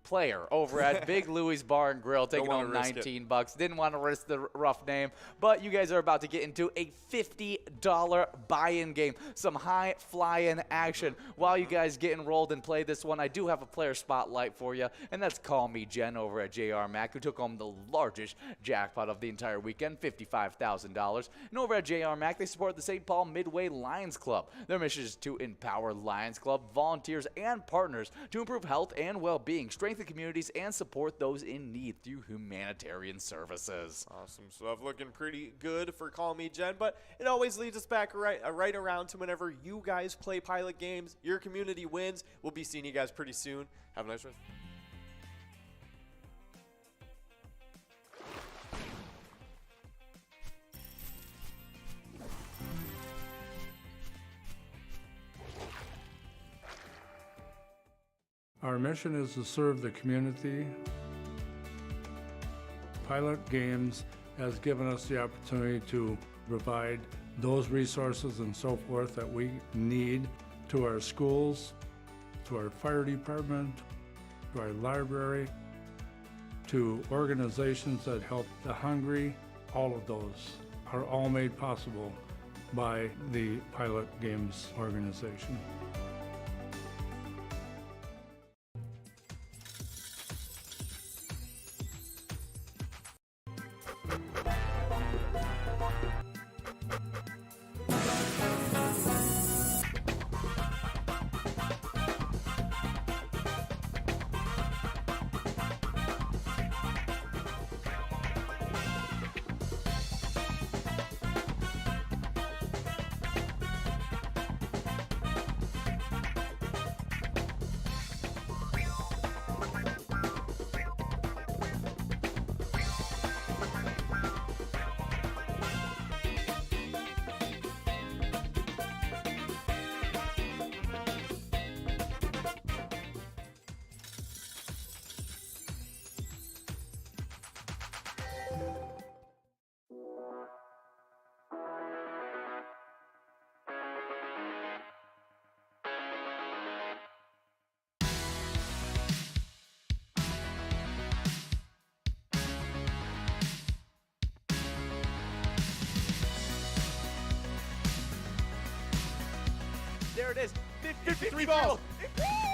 player over at Big Louie's Bar and Grill taking home $19. Didn't want to risk the rough name, but you guys are about to get into a $50 buy-in game. Some high fly-in action. While you guys get enrolled and play this one, I do have a player spotlight for you, and that's Call Me Jen over at JR Mac, who took home the largest jackpot of the entire weekend, $55,000. And over at JR Mac, they support the St. Paul Midway Lions Club. Their mission is to empower Lions Club volunteers and partners to improve health and well-being, strengthen communities, and support those in need through humanitarian services. Awesome stuff. Looking pretty good for Call Me Jen, but it always leads us back right around to whenever you guys play pilot games, your community wins. We'll be seeing you guys pretty soon. Have a nice rest. Our mission is to serve the community. Pilot Games has given us the opportunity to provide those resources and so forth that we need to our schools, to our fire department, to our library, to organizations that help the hungry. All of those are all made possible by the Pilot Games organization. There it is. 53 balls. Woo!